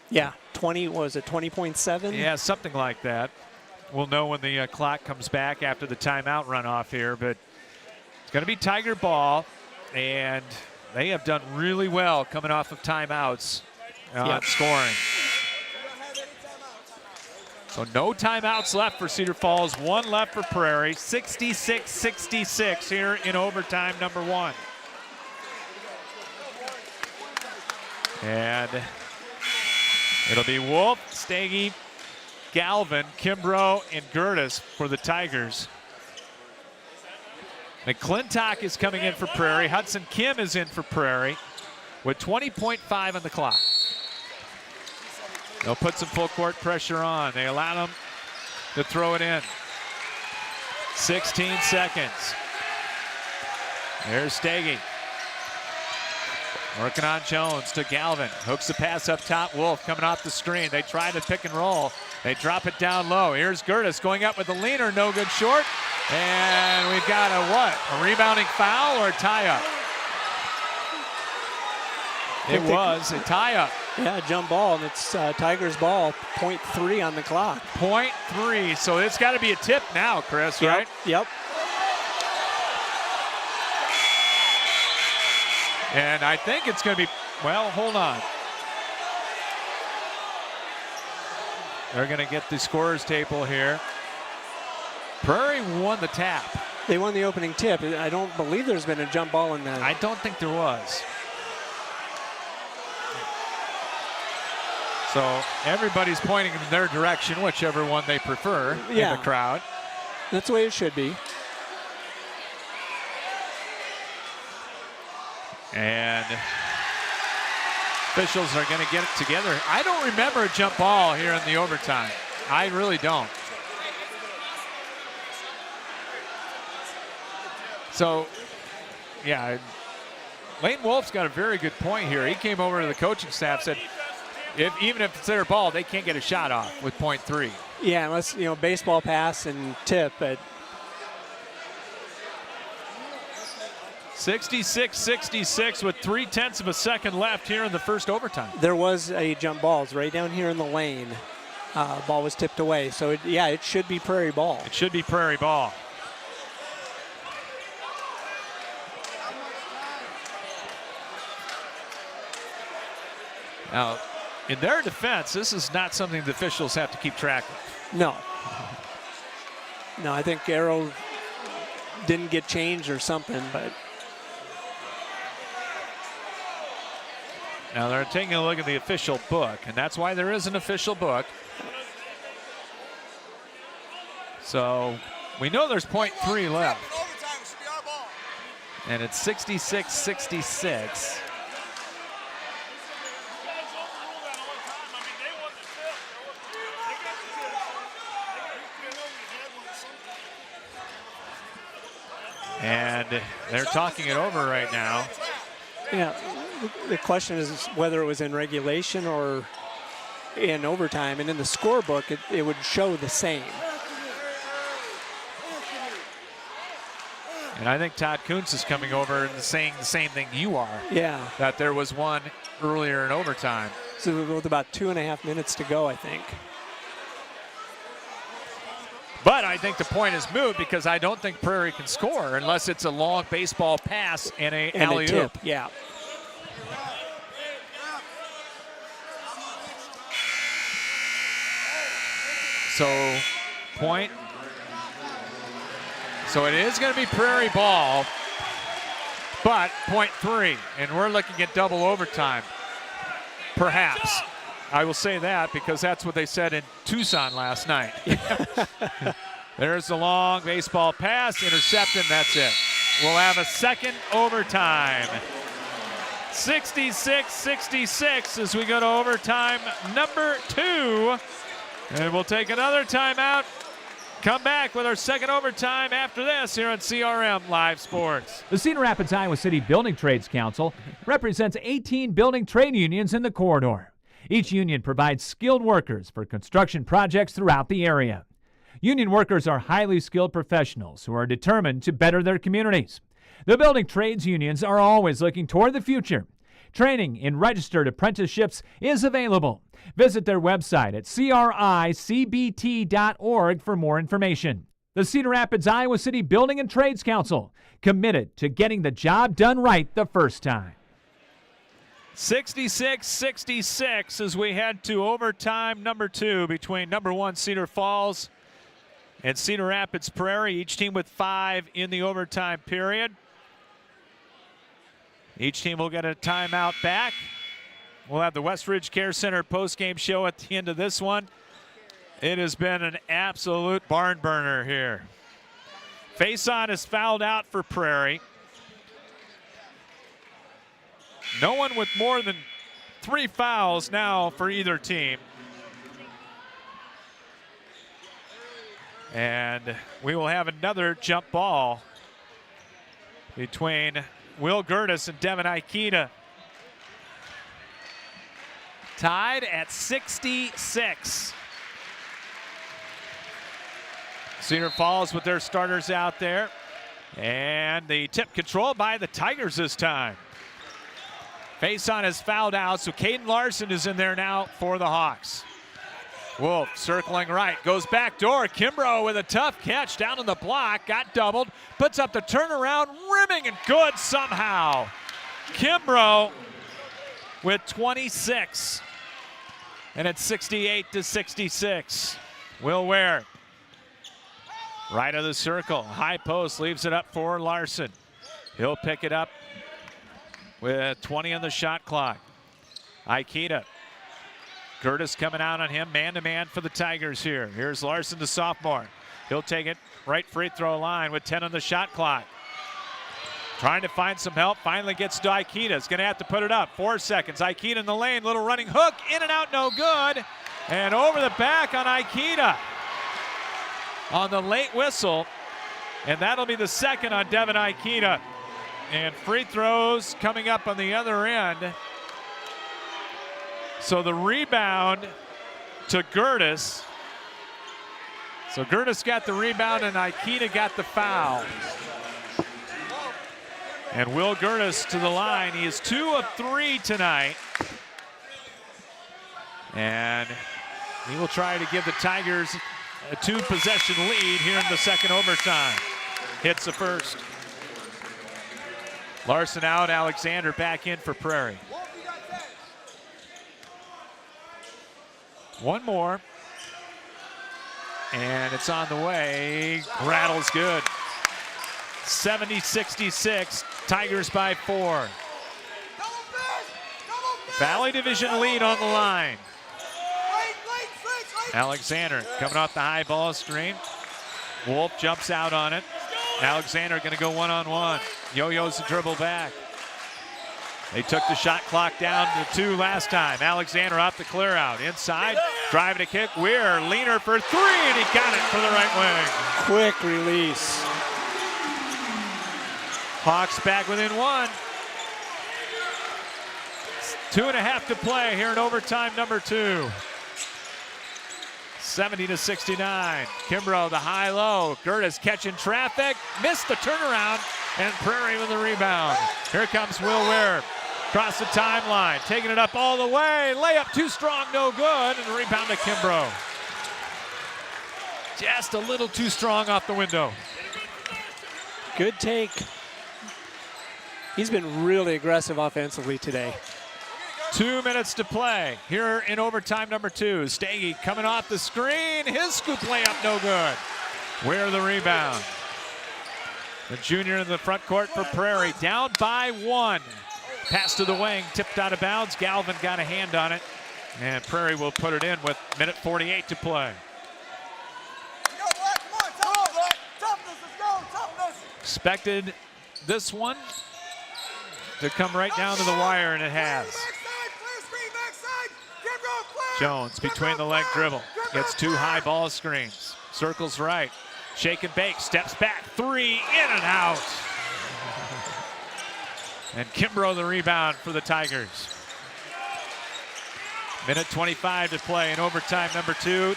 Yeah, 20.7? Yeah, something like that. We'll know when the clock comes back after the timeout runoff here, but it's going to be Tiger ball, and they have done really well coming off of timeouts scoring. So no timeouts left for Cedar Falls, 1 left for Prairie, 66-66 here in overtime number 1. And it'll be Wolf, Stagey, Galvin, Kimbrough, and Gertis for the Tigers. McClintock is coming in for Prairie. Hudson Kim is in for Prairie with 20.5 on the clock. They'll put some full court pressure on. They allow them to throw it in. 16 seconds. There's Stagey. Working on Jones to Galvin. Hooks the pass up top. Wolf coming off the screen. They try to pick and roll. They drop it down low. Here's Gertis going up with the leaner. No good short. And we've got a what? A rebounding foul or a tie-up? It was a tie-up. Yeah, jump ball, and it's Tigers ball, 0.3 on the clock. 0.3, so it's got to be a tip now, Chris, right? Yep. And I think it's going to be, well, hold on. They're going to get the scorer's table here. Prairie won the tap. They won the opening tip. I don't believe there's been a jump ball in that. I don't think there was. So everybody's pointing in their direction, whichever one they prefer in the crowd. That's the way it should be. And officials are going to get it together. I don't remember a jump ball here in the overtime. I really don't. So, yeah, Lane Wolf's got a very good point here. He came over to the coaching staff, said, even if it's their ball, they can't get a shot off with 0.3. Yeah, unless, baseball pass and tip, but 66-66 with 0.3 of a second left here in the first overtime. There was a jump ball. It's right down here in the lane. Ball was tipped away. So, it should be Prairie ball. It should be Prairie ball. Now, in their defense, this is not something the officials have to keep track of. No. No, I think Arrow didn't get changed or something, but. Now they're taking a look at the official book, and that's why there is an official book. So we know there's 0.3 left. And it's 66-66. And they're talking it over right now. Yeah, the question is whether it was in regulation or in overtime. And in the scorebook, it would show the same. And I think Todd Kuntz is coming over and saying the same thing you are. Yeah. That there was one earlier in overtime. So with about 2.5 minutes to go, I think. But I think the point is moot because I don't think Prairie can score unless it's a long baseball pass and a alley-oop. Tip, yeah. So, point. So it is going to be Prairie ball, but .3, and we're looking at double overtime. Perhaps. I will say that because that's what they said in Tucson last night. There's the long baseball pass, intercepted, that's it. We'll have a second overtime. 66-66 as we go to overtime number 2. And we'll take another timeout. Come back with our second overtime after this here on CRM Live Sports. The Cedar Rapids, Iowa City Building Trades Council represents 18 building trade unions in the corridor. Each union provides skilled workers for construction projects throughout the area. Union workers are highly skilled professionals who are determined to better their communities. The building trades unions are always looking toward the future. Training in registered apprenticeships is available. Visit their website at cricbt.org for more information. The Cedar Rapids, Iowa City Building and Trades Council, committed to getting the job done right the first time. 66-66 as we head to overtime number 2 between number 1 Cedar Falls and Cedar Rapids Prairie, each team with 5 in the overtime period. Each team will get a timeout back. We'll have the Westridge Care Center postgame show at the end of this one. It has been an absolute barn burner here. Faison is fouled out for Prairie. No one with more than 3 fouls now for either team. And we will have another jump ball between Will Gertis and Devin Aikida. Tied at 66. Cedar Falls with their starters out there. And the tip controlled by the Tigers this time. Faison is fouled out, so Caden Larson is in there now for the Hawks. Wolf circling right, goes back door. Kimbrough with a tough catch down in the block, got doubled, puts up the turnaround, rimming and good somehow. Kimbrough with 26. And it's 68-66. Will Ware. Right of the circle, high post, leaves it up for Larson. He'll pick it up with 20 on the shot clock. Aikida. Gertis coming out on him, man-to-man for the Tigers here. Here's Larson, the sophomore. He'll take it right free throw line with 10 on the shot clock. Trying to find some help, finally gets to Aikida. Is gonna have to put it up, 4 seconds. Aikida in the lane, little running hook, in and out, no good. And over the back on Aikida on the late whistle. And that'll be the second on Devin Aikida. And free throws coming up on the other end. So the rebound to Gertis. So Gertis got the rebound and Aikida got the foul. And Will Gertis to the line. He is 2 of 3 tonight. And he will try to give the Tigers a 2-possession lead here in the second overtime. Hits the first. Larson out, Alexander back in for Prairie. One more. And it's on the way. Rattles good. 70-66. Tigers by 4. Valley Division lead on the line. Alexander coming off the high ball screen. Wolf jumps out on it. Alexander going to go one-on-one. Yo-yo's the dribble back. They took the shot clock down to 2 last time. Alexander off the clear out. Inside, driving a kick. Weir, leaner for 3, and he got it for the right wing. Quick release. Hawks back within 1. 2.5 to play here in overtime number 2. 70-69. Kimbrough, the high-low. Gertis catching traffic. Missed the turnaround. And Prairie with the rebound. Here comes Will Weir. Across the timeline. Taking it up all the way. Layup too strong, no good. And the rebound to Kimbrough. Just a little too strong off the window. Good take. He's been really aggressive offensively today. 2 minutes to play here in overtime number 2. Staggy coming off the screen. His scoop layup no good. Where the rebound? The junior in the front court for Prairie. Down by 1. Pass to the wing. Tipped out of bounds. Galvin got a hand on it. And Prairie will put it in with minute 48 to play. Expected this one to come right down to the wire, and it has. Jones between the leg dribble. Gets 2 high ball screens. Circles right. Shake and bake. Steps back. 3 in and out. And Kimbrough the rebound for the Tigers. Minute 25 to play in overtime number 2.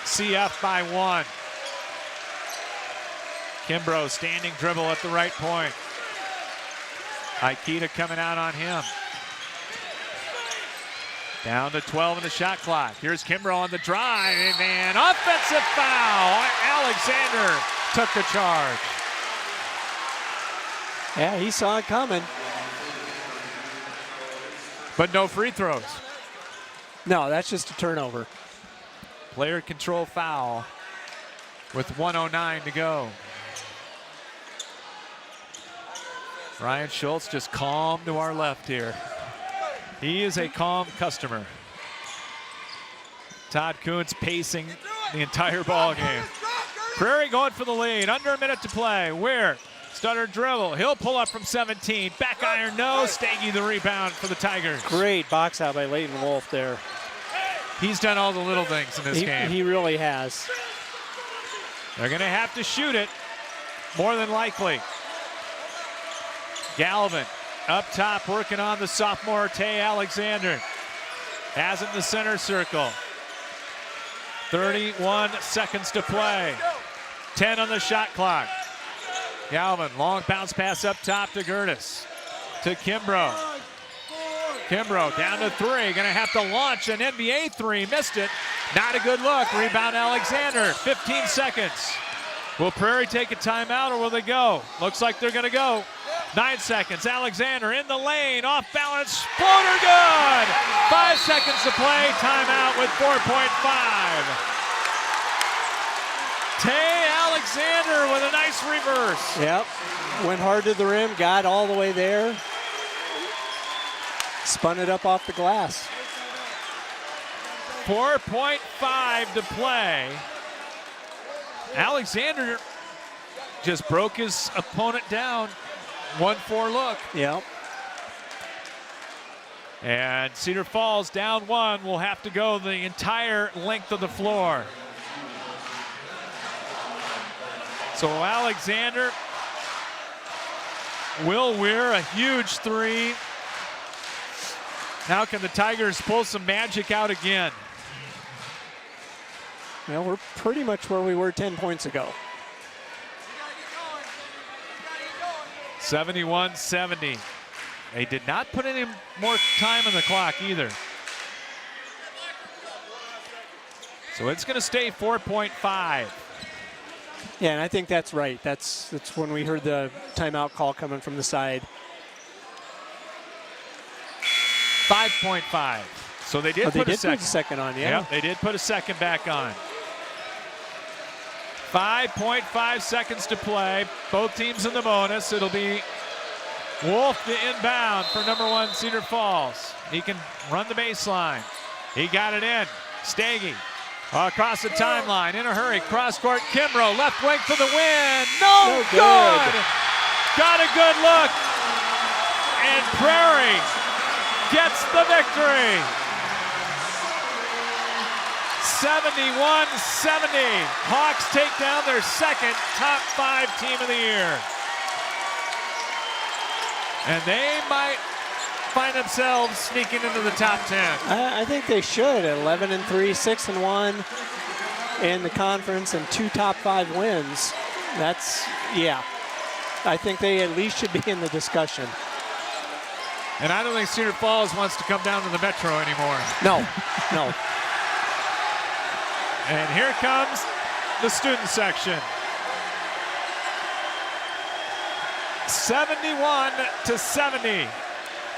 CF by 1. Kimbrough standing dribble at the right point. Aikita coming out on him. Down to 12 in the shot clock. Here's Kimbrough on the drive, and offensive foul. Alexander took the charge. Yeah, he saw it coming. But no free throws. No, that's just a turnover. Player control foul with 1:09 to go. Ryan Schultz just calm to our left here. He is a calm customer. Todd Kuntz pacing the entire ball game. Prairie going for the lead. Under a minute to play. Weir, stutter dribble. He'll pull up from 17. Back iron, no. Staggy the rebound for the Tigers. Great box out by Leighton Wolf there. He's done all the little things in this game. He really has. They're going to have to shoot it, more than likely. Galvin up top working on the sophomore Tay Alexander. Has it in the center circle. 31 seconds to play. 10 on the shot clock. Galvin, long bounce pass up top to Gertis. To Kimbrough. Kimbrough down to 3. Going to have to launch an NBA 3. Missed it. Not a good look. Rebound Alexander. 15 seconds. Will Prairie take a timeout or will they go? Looks like they're going to go. 9 seconds. Alexander in the lane. Off balance. Floater good. 5 seconds to play. Timeout with 4.5. Tay Alexander with a nice reverse. Yep. Went hard to the rim. Got all the way there. Spun it up off the glass. 4.5 to play. Alexander just broke his opponent down. 1-4 look. Yep. And Cedar Falls down 1 will have to go the entire length of the floor. So Alexander, Will Weir, a huge 3. Now can the Tigers pull some magic out again? Well, we're pretty much where we were 10 points ago. 71-70. They did not put any more time on the clock either. So it's going to stay 4.5. Yeah, and I think that's right. That's when we heard the timeout call coming from the side. 5.5. So they did put a second. Put a second on, yeah. Yep, they did put a second back on. 5.5 seconds to play. Both teams in the bonus. It'll be Wolf the inbound for number 1 Cedar Falls. He can run the baseline. He got it in. Staggy across the timeline in a hurry. Cross court. Kimbrough left wing for the win. No good. Got a good look. And Prairie gets the victory. 71-70. Hawks take down their second top 5 team of the year. And they might find themselves sneaking into the top 10. I think they should. 11-3, 6-1. in the conference and 2 top 5 wins. That's, yeah. I think they at least should be in the discussion. And I don't think Cedar Falls wants to come down to the Metro anymore. No, no. And here comes the student section. 71-70.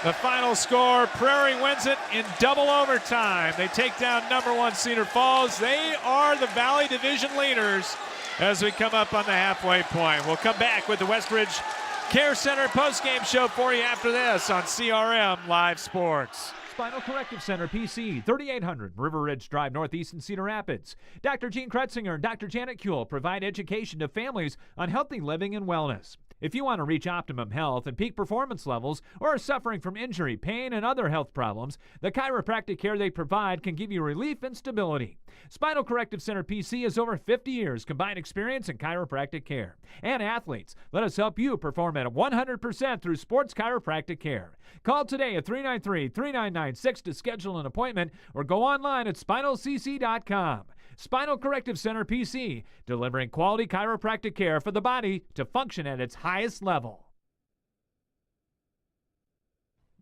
The final score, Prairie wins it in double overtime. They take down number 1 Cedar Falls. They are the Valley Division leaders as we come up on the halfway point. We'll come back with the Westridge Care Center postgame show for you after this on CRM Live Sports. Spinal Corrective Center, PC, 3800 River Ridge Drive, Northeast in Cedar Rapids. Dr. Gene Kretzinger and Dr. Janet Kuehl provide education to families on healthy living and wellness. If you want to reach optimum health and peak performance levels or are suffering from injury, pain, and other health problems, the chiropractic care they provide can give you relief and stability. Spinal Corrective Center PC has over 50 years combined experience in chiropractic care. And athletes, let us help you perform at 100% through sports chiropractic care. Call today at 393-3996 to schedule an appointment or go online at spinalcc.com. Spinal Corrective Center PC, delivering quality chiropractic care for the body to function at its highest level.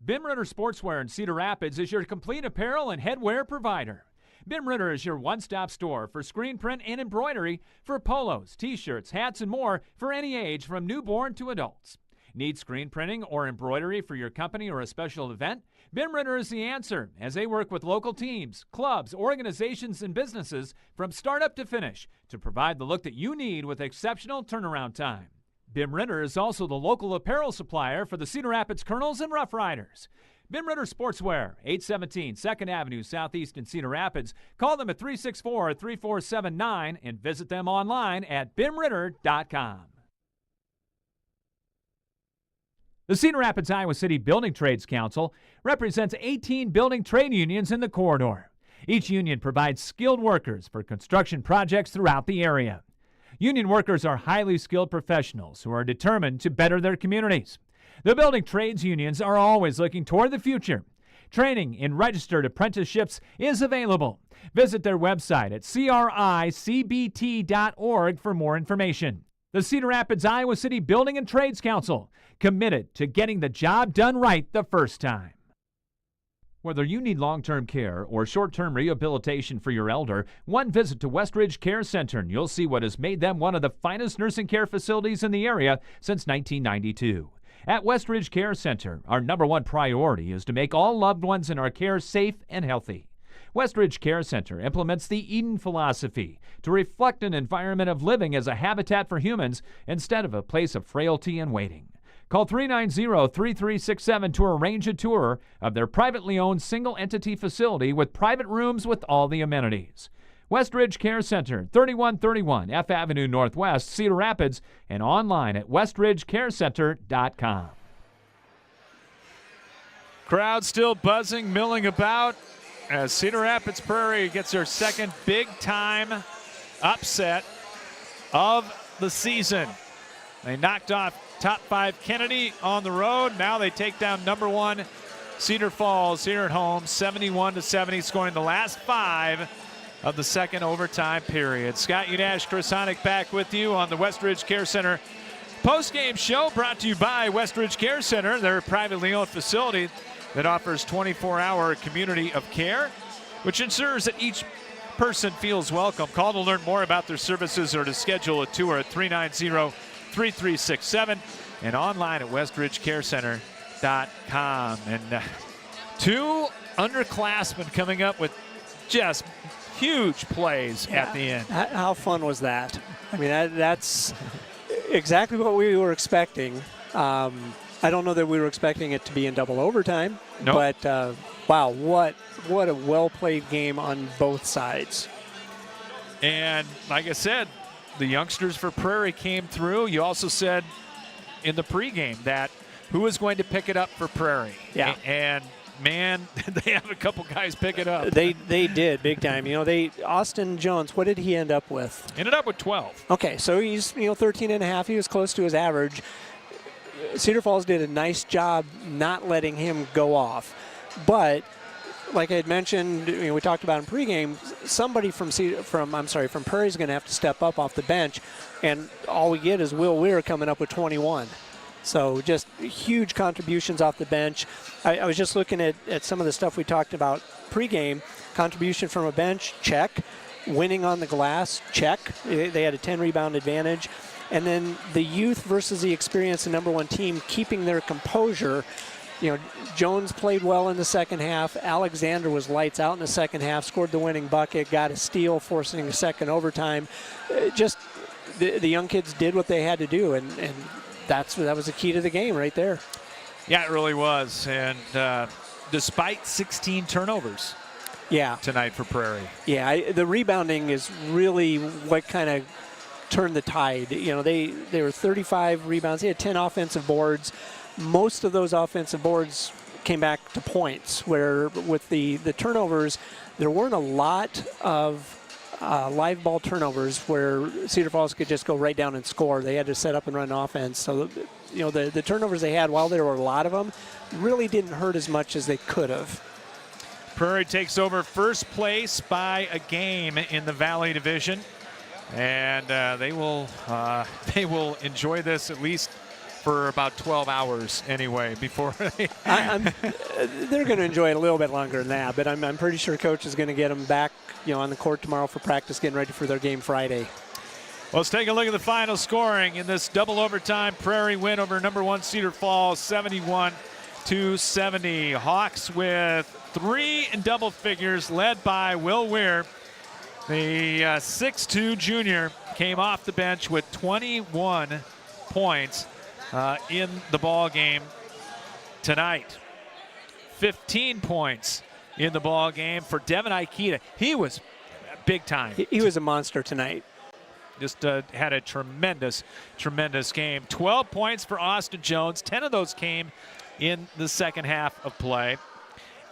Bim Ritter Sportswear in Cedar Rapids is your complete apparel and headwear provider. Bim Ritter is your one-stop store for screen print and embroidery for polos, t-shirts, hats, and more for any age from newborn to adults. Need screen printing or embroidery for your company or a special event? Bim Ritter is the answer, as they work with local teams, clubs, organizations, and businesses from startup to finish to provide the look that you need with exceptional turnaround time. Bim Ritter is also the local apparel supplier for the Cedar Rapids Colonels and Rough Riders. Bim Ritter Sportswear, 817 2nd Avenue Southeast in Cedar Rapids. Call them at 364-3479 and visit them online at bimritter.com. The Cedar Rapids, Iowa City Building Trades Council represents 18 building trade unions in the corridor. Each union provides skilled workers for construction projects throughout the area. Union workers are highly skilled professionals who are determined to better their communities. The building trades unions are always looking toward the future. Training in registered apprenticeships is available. Visit their website at cricbt.org for more information. The Cedar Rapids, Iowa City Building and Trades Council, committed to getting the job done right the first time. Whether you need long-term care or short-term rehabilitation for your elder, one visit to Westridge Care Center and you'll see what has made them one of the finest nursing care facilities in the area since 1992. At Westridge Care Center, our number one priority is to make all loved ones in our care safe and healthy. Westridge Care Center implements the Eden philosophy to reflect an environment of living as a habitat for humans instead of a place of frailty and waiting. Call 390-3367 to arrange a tour of their privately owned single-entity facility with private rooms with all the amenities. Westridge Care Center, 3131 F Avenue Northwest, Cedar Rapids, and online at westridgecarecenter.com. Crowd still buzzing, milling about as Cedar Rapids Prairie gets their second big-time upset of the season. They knocked off top 5 Kennedy on the road. Now they take down number 1 Cedar Falls here at home, 71-70, scoring the last 5 of the second overtime period. Scott Udash, Chris Honick back with you on the Westridge Care Center post-game show, brought to you by Westridge Care Center. They're a privately owned facility that offers 24-hour community of care, which ensures that each person feels welcome. Call to learn more about their services or to schedule a tour at 390-3367 and online at westridgecarecenter.com. And 2 underclassmen coming up with just huge plays at the end. How fun was that? I mean, that's exactly what we were expecting. I don't know that we were expecting it to be in double overtime, Nope. but wow, what a well-played game on both sides. And like I said, the youngsters for Prairie came through. You also said in the pregame that who is going to pick it up for Prairie. Yeah. And man, they have a couple guys pick it up. They did big time. You know, Austin Jones, what did he end up with? Ended up with 12. Okay, so he's 13 and a half. He was close to his average. Cedar Falls did a nice job not letting him go off. But like I had mentioned, we talked about in pregame, somebody from Prairie is going to have to step up off the bench, and all we get is Will Weir coming up with 21. So just huge contributions off the bench. I was just looking at some of the stuff we talked about pregame. Contribution from a bench, check. Winning on the glass, check. They had a 10-rebound advantage. And then the youth versus the experienced and number one team keeping their composure. Jones played well in the second half. Alexander was lights out in the second half, scored the winning bucket, got a steal, forcing a second overtime. Just the young kids did what they had to do, and that was the key to the game right there. Yeah, it really was. And despite 16 turnovers tonight for Prairie. Yeah, the rebounding is really what kind of turned the tide. They were 35 rebounds. They had 10 offensive boards. Most of those offensive boards came back to points, where with the turnovers, there weren't a lot of live ball turnovers where Cedar Falls could just go right down and score. They had to set up and run offense. So, the turnovers they had, while there were a lot of them, really didn't hurt as much as they could have. Prairie takes over first place by a game in the Valley Division, and they will enjoy this at least for about 12 hours anyway before they they're going to enjoy it a little bit longer than that, but I'm pretty sure Coach is going to get them back on the court tomorrow for practice, getting ready for their game Friday. Well, let's take a look at the final scoring in this double overtime. Prairie win over number one Cedar Falls 71-70. Hawks with 3 in double figures, led by Will Weir. The 6'2 junior came off the bench with 21 points in the ball game tonight. 15 points in the ball game for Devin Aikita. He was big time. He was a monster tonight. Just had a tremendous game. 12 points for Austin Jones. 10 of those came in the second half of play.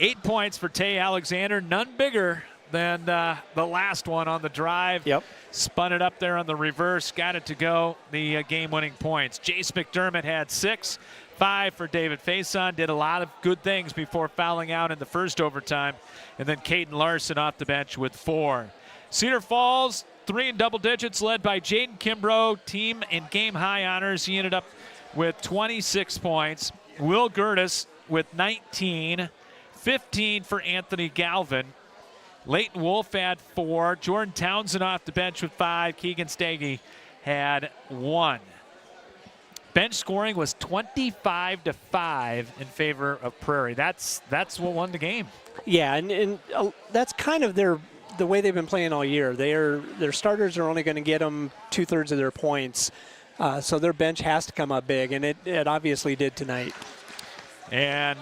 8 points for Tay Alexander. None bigger than the last one on the drive. Yep. Spun it up there on the reverse. Got it to go. The game-winning points. Jace McDermott had 6. 5 for David Faison. Did a lot of good things before fouling out in the first overtime. And then Caden Larson off the bench with 4. Cedar Falls, 3 in double digits, led by Jaden Kimbrough. Team and game high honors. He ended up with 26 points. Will Gertis with 19. 15 for Anthony Galvin. Leighton Wolf had 4. Jordan Townsend off the bench with 5. Keegan Staggy had 1. Bench scoring was 25-5 in favor of Prairie. That's what won the game. Yeah, and that's kind of the way they've been playing all year. Their starters are only going to get them 2/3 of their points, so their bench has to come up big, and it obviously did tonight. And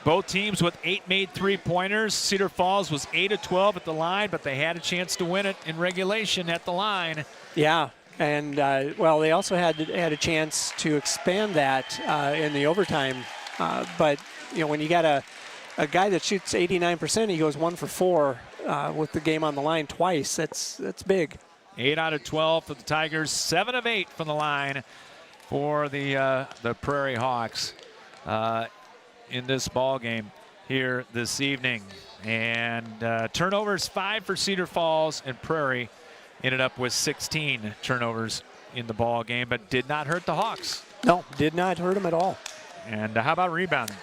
both teams with 8 made three-pointers. Cedar Falls was 8 of 12 at the line, but they had a chance to win it in regulation at the line. Yeah. And, they also had a chance to expand that in the overtime. But, when you got a guy that shoots 89%, he goes 1 for 4 with the game on the line twice. That's big. 8 out of 12 for the Tigers. 7 of 8 from the line for the Prairie Hawks in this ball game here this evening. And turnovers 5 for Cedar Falls, and Prairie ended up with 16 turnovers in the ball game, but did not hurt the Hawks. No, did not hurt them at all. And how about rebounding?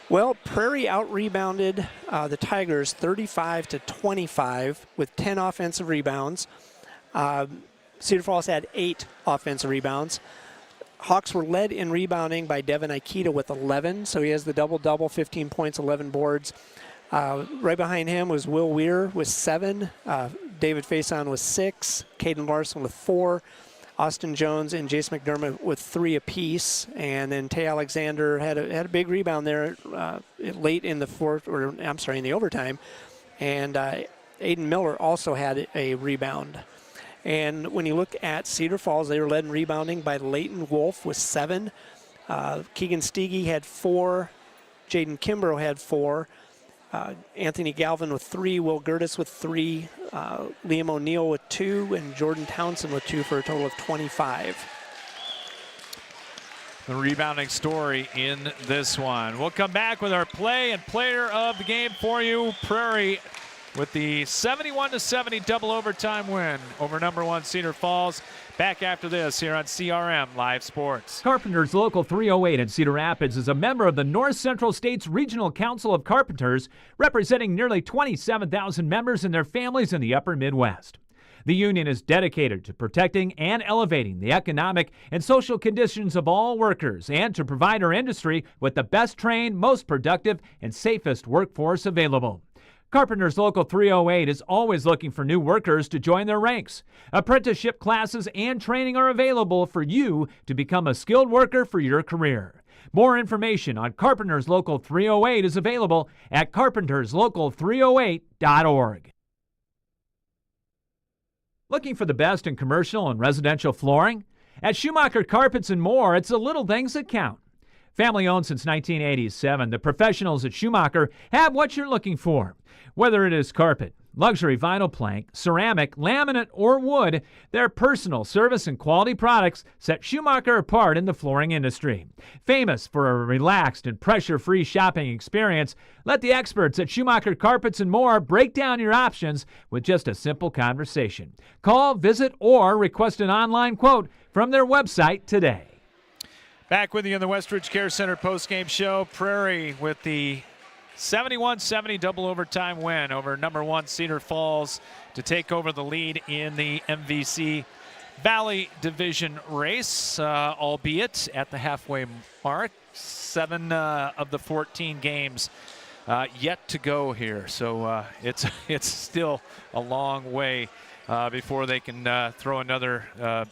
Well, Prairie out-rebounded the Tigers 35-25 with 10 offensive rebounds. Cedar Falls had 8 offensive rebounds. Hawks were led in rebounding by Devin Aikita with 11, so he has the double-double, 15 points, 11 boards. Right behind him was Will Weir with 7. David Faison with 6. Caden Larson with 4. Austin Jones and Jace McDermott with 3 apiece. And then Tay Alexander had a big rebound there late in the in the overtime. And Aiden Miller also had a rebound. And when you look at Cedar Falls, they were led in rebounding by Leighton Wolf with 7. Keegan Stege had 4. Jaden Kimbrough had 4. Anthony Galvin with 3, Will Gertis with 3, Liam O'Neill with 2, and Jordan Townsend with 2 for a total of 25. the rebounding story in this one. We'll come back with our play and player of the game for you. Prairie with the 71-70 double overtime win over number 1 Cedar Falls. Back after this here on CRM Live Sports. Carpenters Local 308 in Cedar Rapids is a member of the North Central States Regional Council of Carpenters, representing nearly 27,000 members and their families in the upper Midwest. The union is dedicated to protecting and elevating the economic and social conditions of all workers and to provide our industry with the best trained, most productive, and safest workforce available. Carpenters Local 308 is always looking for new workers to join their ranks. Apprenticeship classes and training are available for you to become a skilled worker for your career. More information on Carpenters Local 308 is available at carpenterslocal308.org. Looking for the best in commercial and residential flooring? At Schumacher Carpets and More, it's the little things that count. Family owned since 1987, the professionals at Schumacher have what you're looking for. Whether it is carpet, luxury vinyl plank, ceramic, laminate, or wood, their personal service and quality products set Schumacher apart in the flooring industry. Famous for a relaxed and pressure-free shopping experience, let the experts at Schumacher Carpets and More break down your options with just a simple conversation. Call, visit, or request an online quote from their website today. Back with you in the Westridge Care Center postgame show. Prairie with the 71-70 double overtime win over number 1 Cedar Falls to take over the lead in the MVC Valley Division race, albeit at the halfway mark. 7 of the 14 games yet to go here, so it's still a long way before they can throw another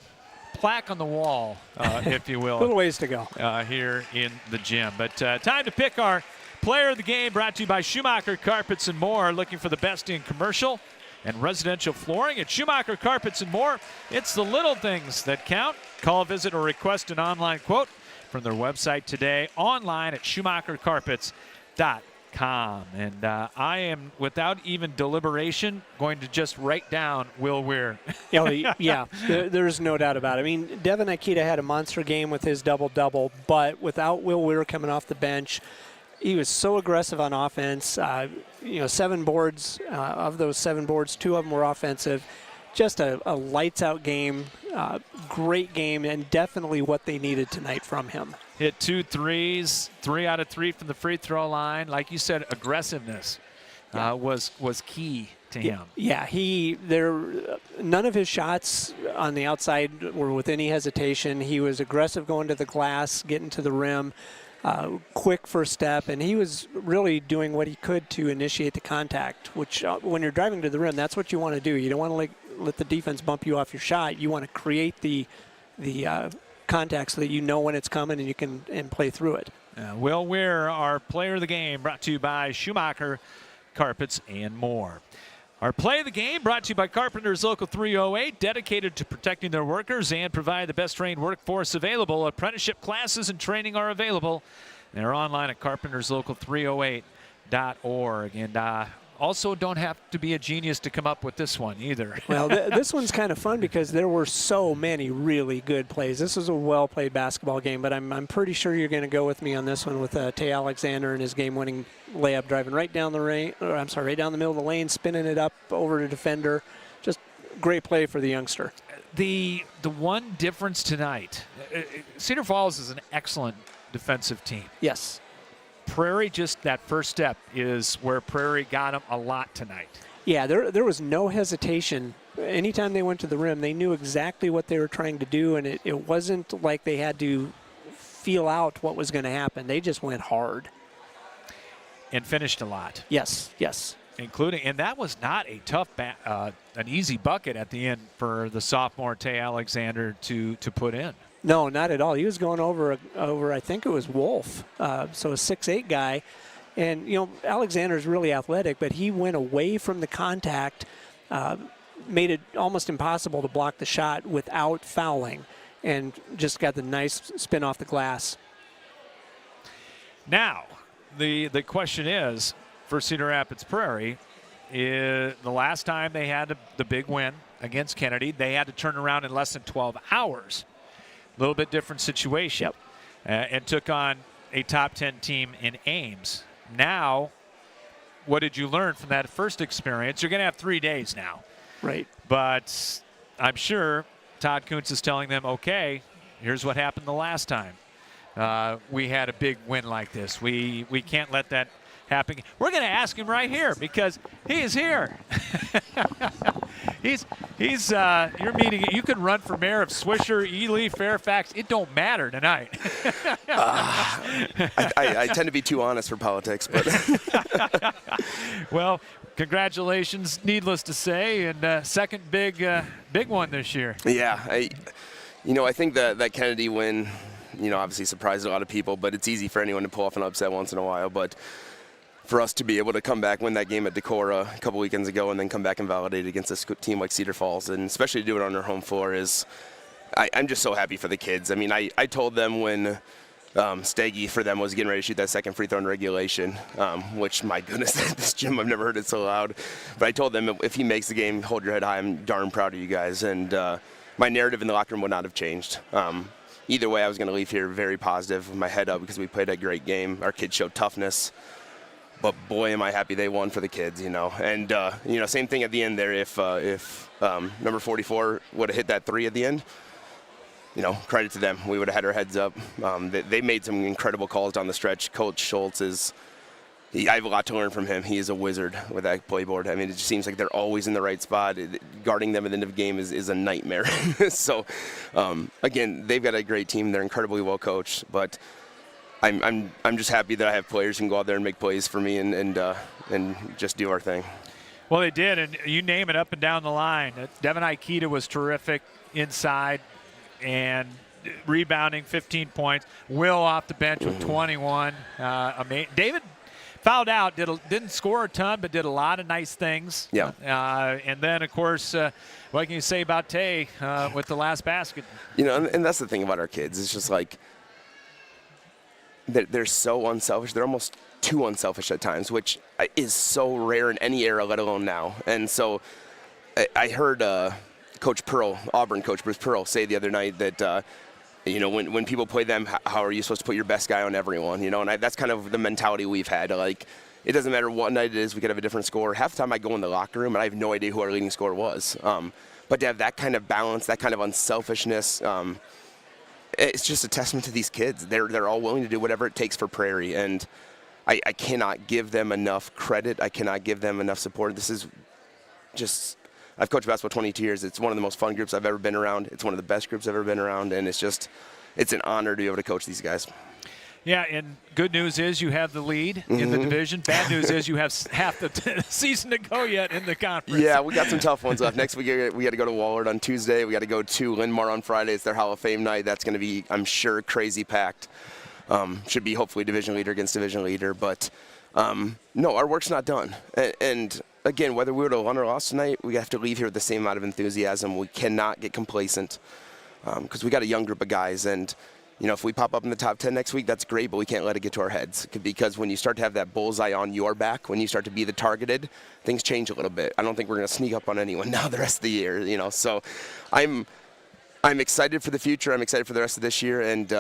plaque on the wall, if you will. A little ways to go here in the gym. But time to pick our player of the game, brought to you by Schumacher Carpets and More. Looking for the best in commercial and residential flooring at Schumacher Carpets and More. It's the little things that count. Call, visit, or request an online quote from their website today, online at schumachercarpets.com. And I am, without even deliberation, going to just write down Will Weir. Yeah, there's no doubt about it. I mean, Devin Akita had a monster game with his double-double, but without Will Weir coming off the bench, he was so aggressive on offense. 7 boards. Of those 7 boards, 2 of them were offensive. Just a lights-out game, great game, and definitely what they needed tonight from him. Hit 2 threes, 3 out of 3 from the free throw line. Like you said, aggressiveness was key to him. Yeah, none of his shots on the outside were with any hesitation. He was aggressive going to the glass, getting to the rim. Quick first step, and he was really doing what he could to initiate the contact, which when you're driving to the rim, that's what you want to do. You don't want to let the defense bump you off your shot. You want to create the contact so that you know when it's coming and you can play through it. Will Weir, our player of the game, brought to you by Schumacher Carpets and More. Our play of the game brought to you by Carpenters Local 308, dedicated to protecting their workers and provide the best trained workforce available. Apprenticeship classes and training are available. They're online at carpenterslocal308.org. And also don't have to be a genius to come up with this one either. Well, this one's kind of fun because there were so many really good plays. This was a well-played basketball game, but I'm pretty sure you're going to go with me on this one with Tay Alexander and his game-winning layup, driving right down the right down the middle of the lane, spinning it up over to defender. Just great play for the youngster. The one difference tonight, Cedar Falls is an excellent defensive team. Yes. Prairie, just that first step is where Prairie got them a lot tonight. Yeah, there was no hesitation. Anytime they went to the rim, they knew exactly what they were trying to do, and it wasn't like they had to feel out what was going to happen. They just went hard. And finished a lot. Yes. Including, and that was not a tough, an easy bucket at the end for the sophomore Tay Alexander to put in. No, not at all. He was going over I think it was Wolf, so a 6'8" guy. And, Alexander's really athletic, but he went away from the contact, made it almost impossible to block the shot without fouling, and just got the nice spin off the glass. Now, the question is, for Cedar Rapids Prairie, the last time they had the big win against Kennedy, they had to turn around in less than 12 hours. A little bit different situation. Yep. and took on a top 10 team in Ames. Now, what did you learn from that first experience? You're going to have 3 days now. Right. But I'm sure Todd Kuntz is telling them, okay, here's what happened the last time. We had a big win like this. We can't let that happen. We're going to ask him right here because he is here. He's you're meeting. You could run for mayor of Swisher, Ely, Fairfax. It don't matter tonight. I tend to be too honest for politics, but well, congratulations, needless to say, and second big one this year. Yeah, I think that Kennedy win, obviously surprised a lot of people, but it's easy for anyone to pull off an upset once in a while. But for us to be able to come back, win that game at Decorah a couple weekends ago, and then come back and validate it against a team like Cedar Falls, and especially to do it on their home floor I'm just so happy for the kids. I mean, I told them when Staggy for them was getting ready to shoot that second free throw in regulation, which, my goodness, at this gym, I've never heard it so loud. But I told them if he makes the game, hold your head high. I'm darn proud of you guys. And my narrative in the locker room would not have changed. Either way, I was going to leave here very positive with my head up because we played a great game. Our kids showed toughness. But boy, am I happy they won for the kids, And, same thing at the end there. If number 44 would have hit that three at the end, credit to them. We would have had our heads up. They made some incredible calls down the stretch. Coach Schultz I have a lot to learn from him. He is a wizard with that playboard. I mean, it just seems like they're always in the right spot. Guarding them at the end of the game is a nightmare. So, again, they've got a great team. They're incredibly well coached. But I'm just happy that I have players who can go out there and make plays for me and just do our thing. Well, they did, and you name it up and down the line. Devin Aikita was terrific inside and rebounding, 15 points. Will off the bench with 21. David fouled out, didn't score a ton, but did a lot of nice things. Yeah. And then, of course, what can you say about Tay with the last basket? And that's the thing about our kids. It's just like they're so unselfish. They're almost too unselfish at times, which is so rare in any era, let alone now. And so I heard Coach Pearl, Auburn coach Bruce Pearl, say the other night that when people play them, how are you supposed to put your best guy on everyone? And that's kind of the mentality we've had. Like, it doesn't matter what night it is, we could have a different score. Half the time I go in the locker room and I have no idea who our leading scorer was. But to have that kind of balance, that kind of unselfishness, it's just a testament to these kids. They're all willing to do whatever it takes for Prairie, and I cannot give them enough credit. I cannot give them enough support. This is just, I've coached basketball 22 years. It's one of the most fun groups I've ever been around. It's one of the best groups I've ever been around, and it's an honor to be able to coach these guys. Yeah, and good news is you have the lead in the division. Bad news is you have half the season to go yet in the conference. Yeah, we got some tough ones left. Next week we got to go to Wahlert on Tuesday. We got to go to Linn-Mar on Friday. It's their Hall of Fame night. That's going to be, I'm sure, crazy packed. Should be hopefully division leader against division leader. But, no, our work's not done. And again, whether we would have won or lost tonight, we have to leave here with the same amount of enthusiasm. We cannot get complacent because we got a young group of guys. And if we pop up in the top 10 next week, that's great, but we can't let it get to our heads. Because when you start to have that bullseye on your back, when you start to be the targeted, things change a little bit. I don't think we're going to sneak up on anyone now the rest of the year, So I'm excited for the future. I'm excited for the rest of this year, and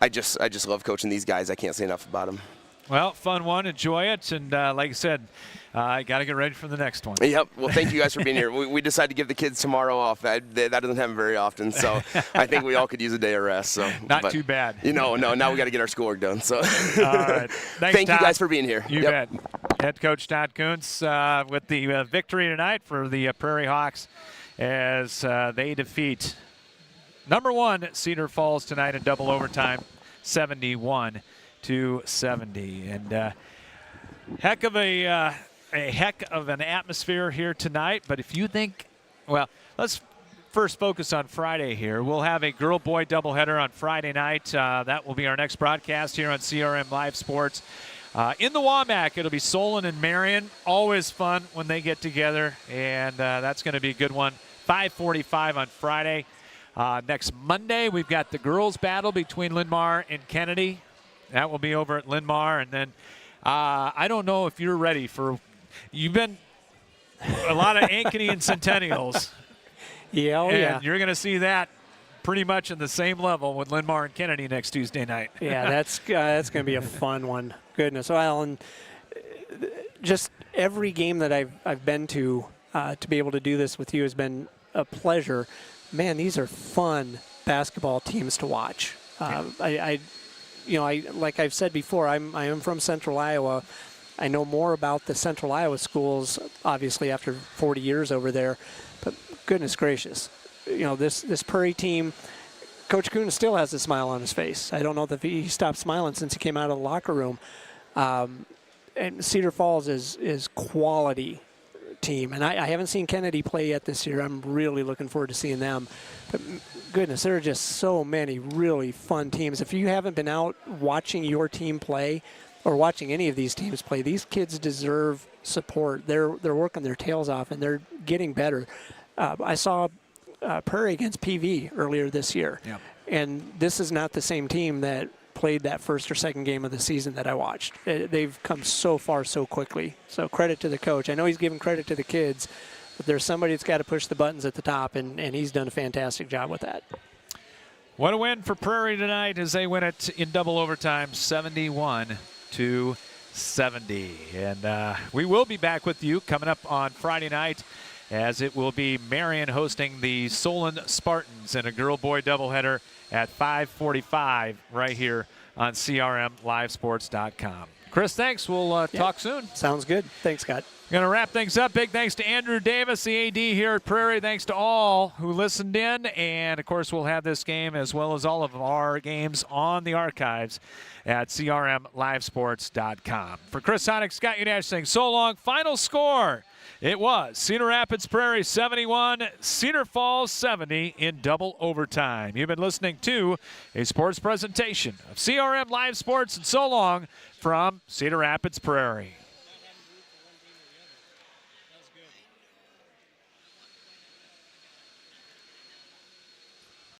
I just love coaching these guys. I can't say enough about them. Well, fun one. Enjoy it. And like I said, I got to get ready for the next one. Yep. Well, thank you guys for being here. We decided to give the kids tomorrow off. That doesn't happen very often. So I think we all could use a day of rest. So Not too bad. No, now we got to get our schoolwork done. So all right. Thanks, thank Todd. you guys for being here. You bet. Head coach Todd Kuntz with the victory tonight for the Prairie Hawks as they defeat number 1 Cedar Falls tonight in double overtime, 71-70. And heck of an atmosphere here tonight. But if you think, well, let's first focus on Friday here. We'll have a girl-boy doubleheader on Friday night. That will be our next broadcast here on CRM Live Sports. In the WAMAC, it'll be Solon and Marion. Always fun when they get together, and that's going to be a good one. 5:45 on Friday. Next Monday, we've got the girls' battle between Linn-Mar and Kennedy. That will be over at Linn-Mar. And then I don't know if you're ready for – you've been a lot of Ankeny and Centennials. Yeah, and you're going to see that pretty much in the same level with Linmar and Kennedy next Tuesday night. Yeah, that's going to be a fun one. Goodness. Well, and just every game that I've been to be able to do this with you has been a pleasure. Man, these are fun basketball teams to watch. I like I've said before, I am from Central Iowa. I know more about the Central Iowa schools, obviously, after 40 years over there. But goodness gracious, this Prairie team, Coach Kuhn still has a smile on his face. I don't know that he stopped smiling since he came out of the locker room. And Cedar Falls is quality team. And I haven't seen Kennedy play yet this year. I'm really looking forward to seeing them. But goodness, there are just so many really fun teams. If you haven't been out watching your team play or watching any of these teams play, these kids deserve support. They're working their tails off, and they're getting better. I saw Prairie against PV earlier this year. Yeah. And this is not the same team that played that first or second game of the season that I watched. They've come so far so quickly. So credit to the coach. I know he's giving credit to the kids, but there's somebody that's got to push the buttons at the top, and he's done a fantastic job with that. What a win for Prairie tonight as they win it in double overtime, 71-70. And we will be back with you coming up on Friday night, as it will be Marion hosting the Solon Spartans in a girl-boy doubleheader at 5:45 right here on CRMLiveSports.com. Chris, thanks. We'll talk soon. Sounds good. Thanks, Scott. Going to wrap things up. Big thanks to Andrew Davis, the AD here at Prairie. Thanks to all who listened in. And, of course, we'll have this game as well as all of our games on the archives at CRMLiveSports.com. For Chris Sonic, Scott Udash saying so long. Final score. It was Cedar Rapids Prairie 71, Cedar Falls 70 in double overtime. You've been listening to a sports presentation of CRM Live Sports, and so long from Cedar Rapids Prairie.